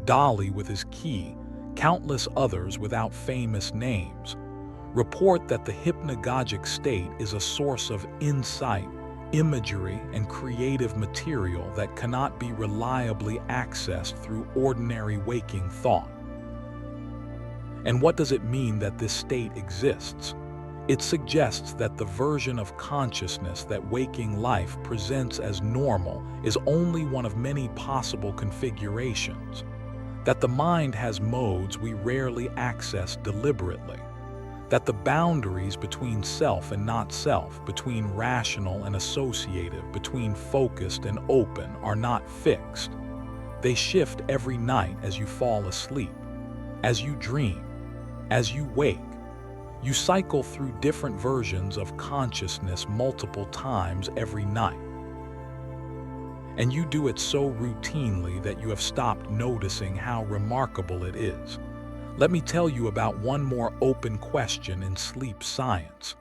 Dali with his key, countless others without famous names, report that the hypnagogic state is a source of insight, imagery, and creative material that cannot be reliably accessed through ordinary waking thought. And what does it mean that this state exists? It suggests that the version of consciousness that waking life presents as normal is only one of many possible configurations, that the mind has modes we rarely access deliberately, that the boundaries between self and not self, between rational and associative, between focused and open, are not fixed. They shift every night as you fall asleep, as you dream, as you wake. You cycle through different versions of consciousness multiple times every night. And you do it so routinely that you have stopped noticing how remarkable it is. Let me tell you about one more open question in sleep science,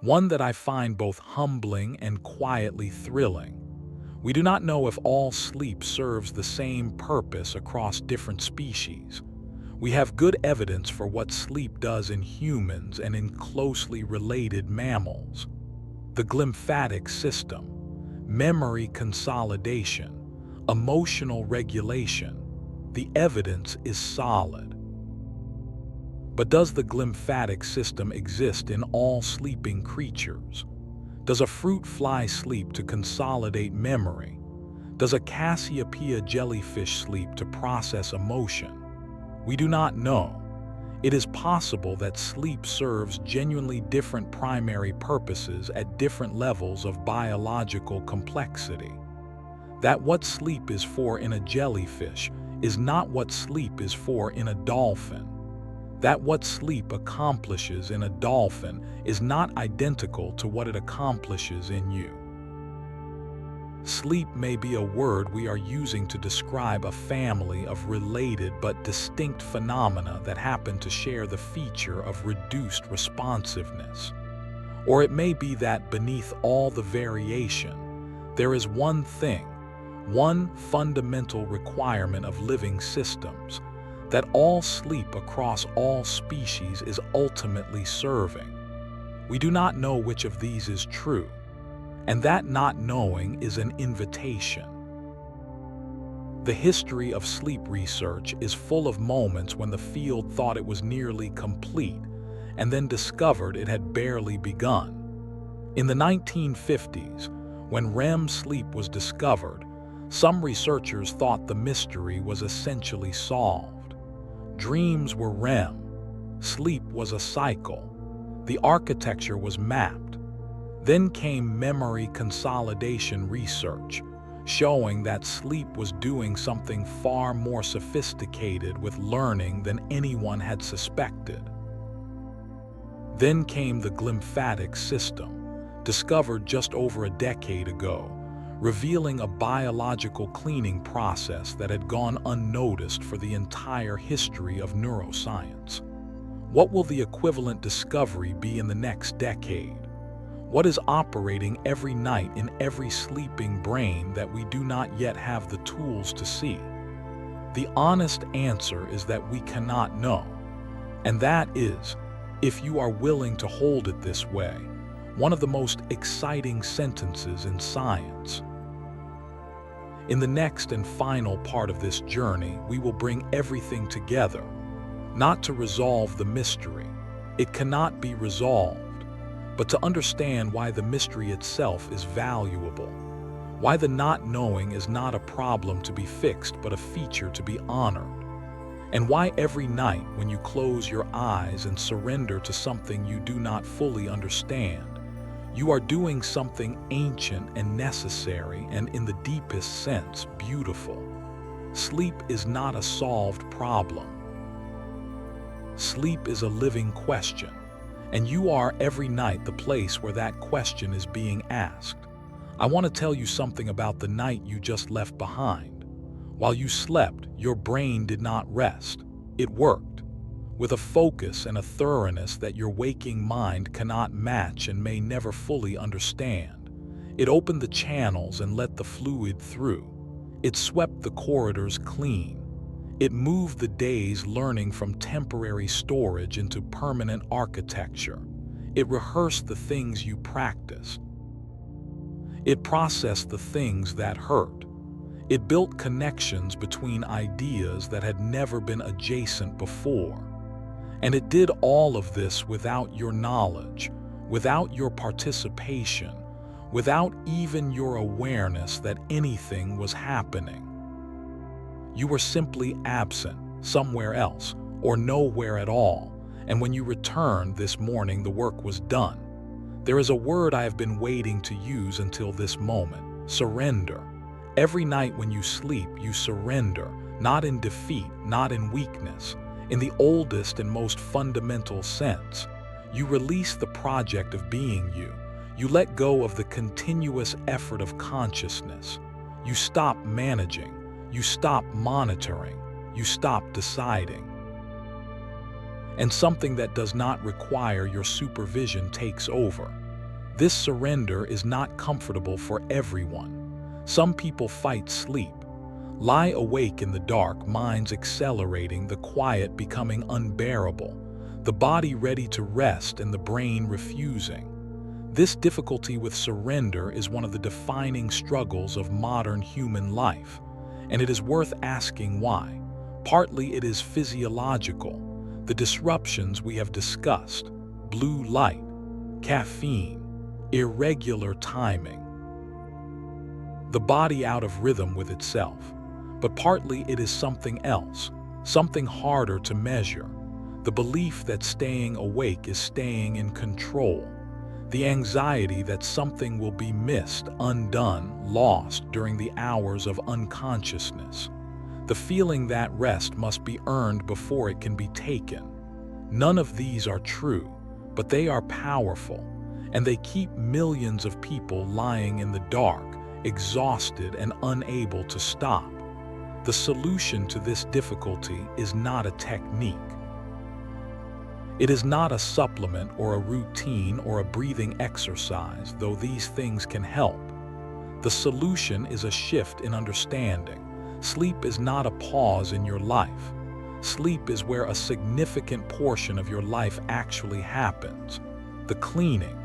one that I find both humbling and quietly thrilling. We do not know if all sleep serves the same purpose across different species. We have good evidence for what sleep does in humans and in closely related mammals. The glymphatic system, memory consolidation, emotional regulation. The evidence is solid. But does the glymphatic system exist in all sleeping creatures? Does a fruit fly sleep to consolidate memory? Does a Cassiopeia jellyfish sleep to process emotion? We do not know. It is possible that sleep serves genuinely different primary purposes at different levels of biological complexity. That what sleep is for in a jellyfish is not what sleep is for in a dolphin. That what sleep accomplishes in a dolphin is not identical to what it accomplishes in you. Sleep may be a word we are using to describe a family of related but distinct phenomena that happen to share the feature of reduced responsiveness. Or it may be that beneath all the variation, there is one thing, one fundamental requirement of living systems, that all sleep across all species is ultimately serving. We do not know which of these is true, and that not knowing is an invitation. The history of sleep research is full of moments when the field thought it was nearly complete and then discovered it had barely begun. In the 1950s, when REM sleep was discovered, some researchers thought the mystery was essentially solved. Dreams were REM, sleep was a cycle, the architecture was mapped. Then came memory consolidation research, showing that sleep was doing something far more sophisticated with learning than anyone had suspected. Then came the glymphatic system, discovered just over a decade ago, revealing a biological cleaning process that had gone unnoticed for the entire history of neuroscience. What will the equivalent discovery be in the next decade? What is operating every night in every sleeping brain that we do not yet have the tools to see? The honest answer is that we cannot know. And that is, if you are willing to hold it this way, one of the most exciting sentences in science. In the next and final part of this journey, we will bring everything together, not to resolve the mystery. It cannot be resolved, but to understand why the mystery itself is valuable, why the not knowing is not a problem to be fixed but a feature to be honored, and why every night when you close your eyes and surrender to something you do not fully understand, you are doing something ancient and necessary and, in the deepest sense, beautiful. Sleep is not a solved problem. Sleep is a living question. And you are every night the place where that question is being asked. I want to tell you something about the night you just left behind. While you slept, your brain did not rest. It worked, with a focus and a thoroughness that your waking mind cannot match and may never fully understand. It opened the channels and let the fluid through. It swept the corridors clean. It moved the days learning from temporary storage into permanent architecture. It rehearsed the things you practiced. It processed the things that hurt. It built connections between ideas that had never been adjacent before. And it did all of this without your knowledge, without your participation, without even your awareness that anything was happening. You were simply absent, somewhere else, or nowhere at all, and when you returned this morning, the work was done. There is a word I have been waiting to use until this moment: surrender. Every night when you sleep, you surrender, not in defeat, not in weakness. In the oldest and most fundamental sense, you release the project of being you. You let go of the continuous effort of consciousness. You stop managing. You stop monitoring. You stop deciding. And something that does not require your supervision takes over. This surrender is not comfortable for everyone. Some people fight sleep, lie awake in the dark, minds accelerating, the quiet becoming unbearable, the body ready to rest and the brain refusing. This difficulty with surrender is one of the defining struggles of modern human life, and it is worth asking why. Partly it is physiological. The disruptions we have discussed: blue light, caffeine, irregular timing, the body out of rhythm with itself. But partly it is something else, something harder to measure: the belief that staying awake is staying in control, the anxiety that something will be missed, undone, lost during the hours of unconsciousness, the feeling that rest must be earned before it can be taken. None of these are true, but they are powerful, and they keep millions of people lying in the dark, exhausted and unable to stop. The solution to this difficulty is not a technique. It is not a supplement or a routine or a breathing exercise, though these things can help. The solution is a shift in understanding. Sleep is not a pause in your life. Sleep is where a significant portion of your life actually happens. The cleaning,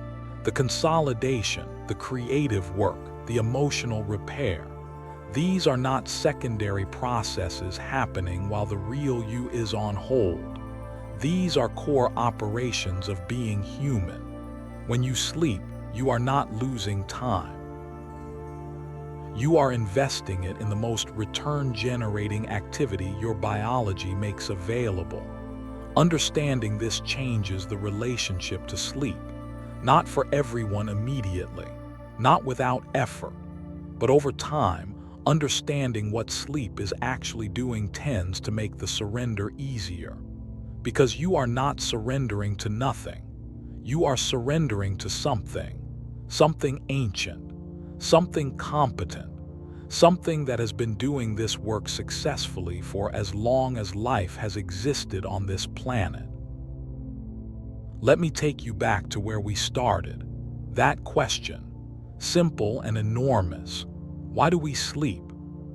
the consolidation, the creative work, the emotional repair. These are not secondary processes happening while the real you is on hold. These are core operations of being human. When you sleep, you are not losing time. You are investing it in the most return-generating activity your biology makes available. Understanding this changes the relationship to sleep, not for everyone immediately, not without effort, but over time. Understanding what sleep is actually doing tends to make the surrender easier, because you are not surrendering to nothing. You are surrendering to something ancient, something competent, something that has been doing this work successfully for as long as life has existed on this planet. Let me take you back to where we started. That question, simple and enormous: why do we sleep?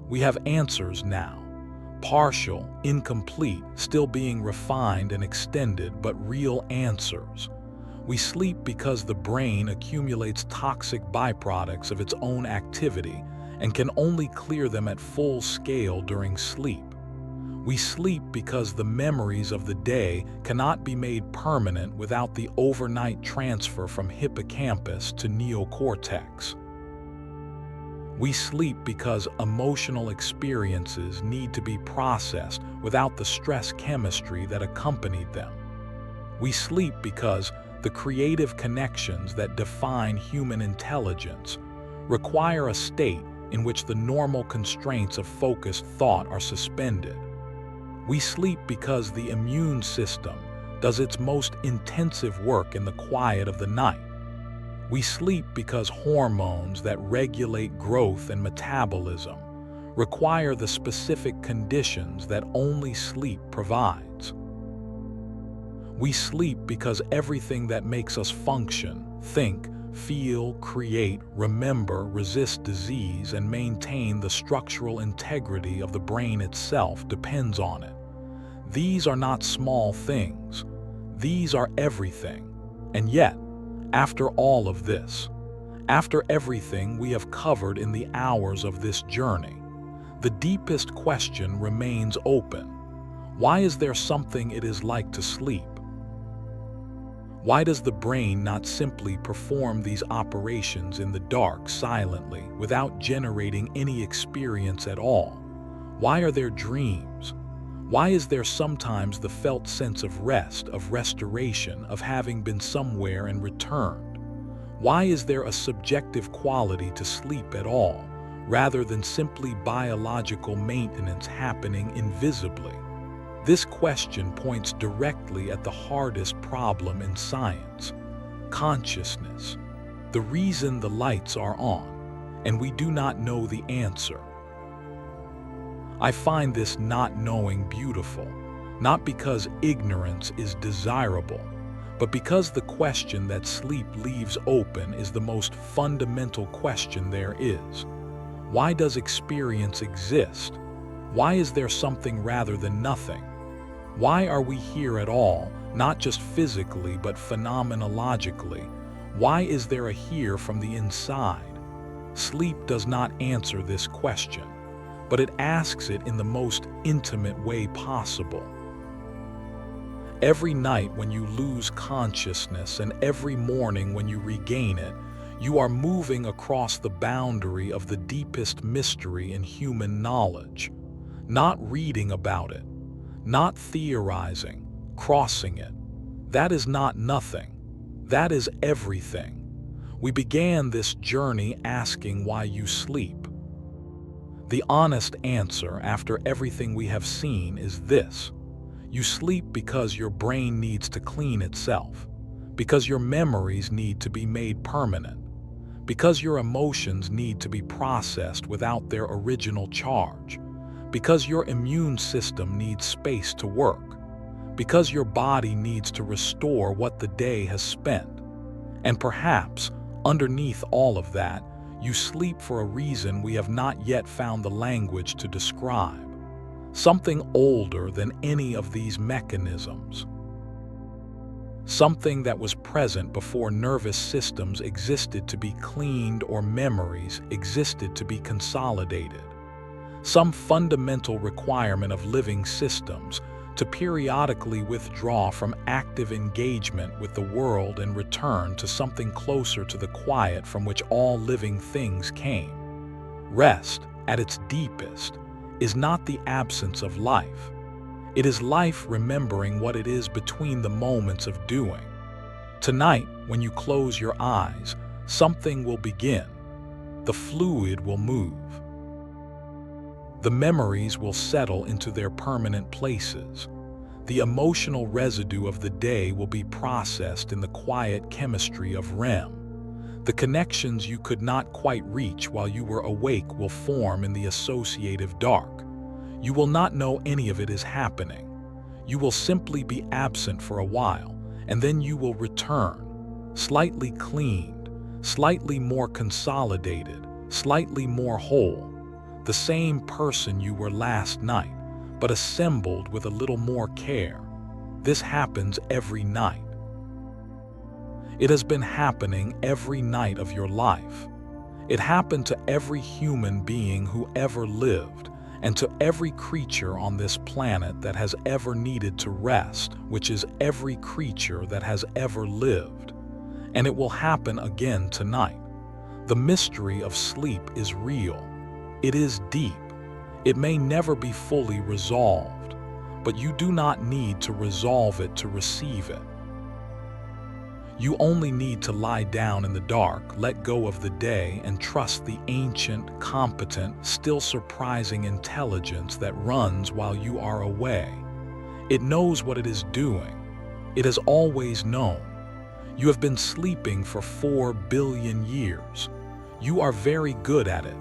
We have answers now. Partial, incomplete, still being refined and extended, but real answers. We sleep because the brain accumulates toxic byproducts of its own activity and can only clear them at full scale during sleep. We sleep because the memories of the day cannot be made permanent without the overnight transfer from hippocampus to neocortex. We sleep because emotional experiences need to be processed without the stress chemistry that accompanied them. We sleep because the creative connections that define human intelligence require a state in which the normal constraints of focused thought are suspended. We sleep because the immune system does its most intensive work in the quiet of the night. We sleep because hormones that regulate growth and metabolism require the specific conditions that only sleep provides. We sleep because everything that makes us function, think, feel, create, remember, resist disease, and maintain the structural integrity of the brain itself depends on it. These are not small things. These are everything. And yet, after all of this, after everything we have covered in the hours of this journey, the deepest question remains open. Why is there something it is like to sleep? Why does the brain not simply perform these operations in the dark silently without generating any experience at all? Why are there dreams? Why is there sometimes the felt sense of rest, of restoration, of having been somewhere and returned? Why is there a subjective quality to sleep at all, rather than simply biological maintenance happening invisibly? This question points directly at the hardest problem in science: consciousness. The reason the lights are on, and we do not know the answer. I find this not knowing beautiful, not because ignorance is desirable, but because the question that sleep leaves open is the most fundamental question there is. Why does experience exist? Why is there something rather than nothing? Why are we here at all, not just physically but phenomenologically? Why is there a here from the inside? Sleep does not answer this question, but it asks it in the most intimate way possible. Every night when you lose consciousness and every morning when you regain it, you are moving across the boundary of the deepest mystery in human knowledge. Not reading about it, not theorizing, crossing it. That is not nothing. That is everything. We began this journey asking why you sleep. The honest answer after everything we have seen is this: you sleep because your brain needs to clean itself, because your memories need to be made permanent, because your emotions need to be processed without their original charge, because your immune system needs space to work, because your body needs to restore what the day has spent. And perhaps, underneath all of that, you sleep for a reason we have not yet found the language to describe. Something older than any of these mechanisms. Something that was present before nervous systems existed to be cleaned or memories existed to be consolidated. Some fundamental requirement of living systems to periodically withdraw from active engagement with the world and return to something closer to the quiet from which all living things came. Rest, at its deepest, is not the absence of life. It is life remembering what it is between the moments of doing. Tonight, when you close your eyes, something will begin. The fluid will move. The memories will settle into their permanent places. The emotional residue of the day will be processed in the quiet chemistry of REM. The connections you could not quite reach while you were awake will form in the associative dark. You will not know any of it is happening. You will simply be absent for a while, and then you will return, slightly cleaned, slightly more consolidated, slightly more whole. The same person you were last night, but assembled with a little more care. This happens every night. It has been happening every night of your life. It happened to every human being who ever lived, and to every creature on this planet that has ever needed to rest, which is every creature that has ever lived. And it will happen again tonight. The mystery of sleep is real. It is deep. It may never be fully resolved, but you do not need to resolve it to receive it. You only need to lie down in the dark, let go of the day, and trust the ancient, competent, still surprising intelligence that runs while you are away. It knows what it is doing. It has always known. You have been sleeping for 4 billion years. You are very good at it.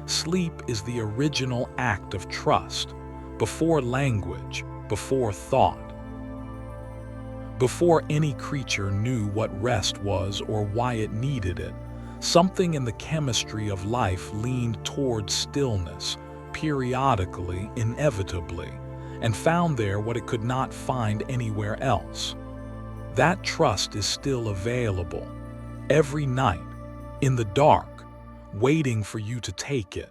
Sleep is the original act of trust, before language, before thought. Before any creature knew what rest was or why it needed it, something in the chemistry of life leaned toward stillness, periodically, inevitably, and found there what it could not find anywhere else. That trust is still available, every night, in the dark, waiting for you to take it.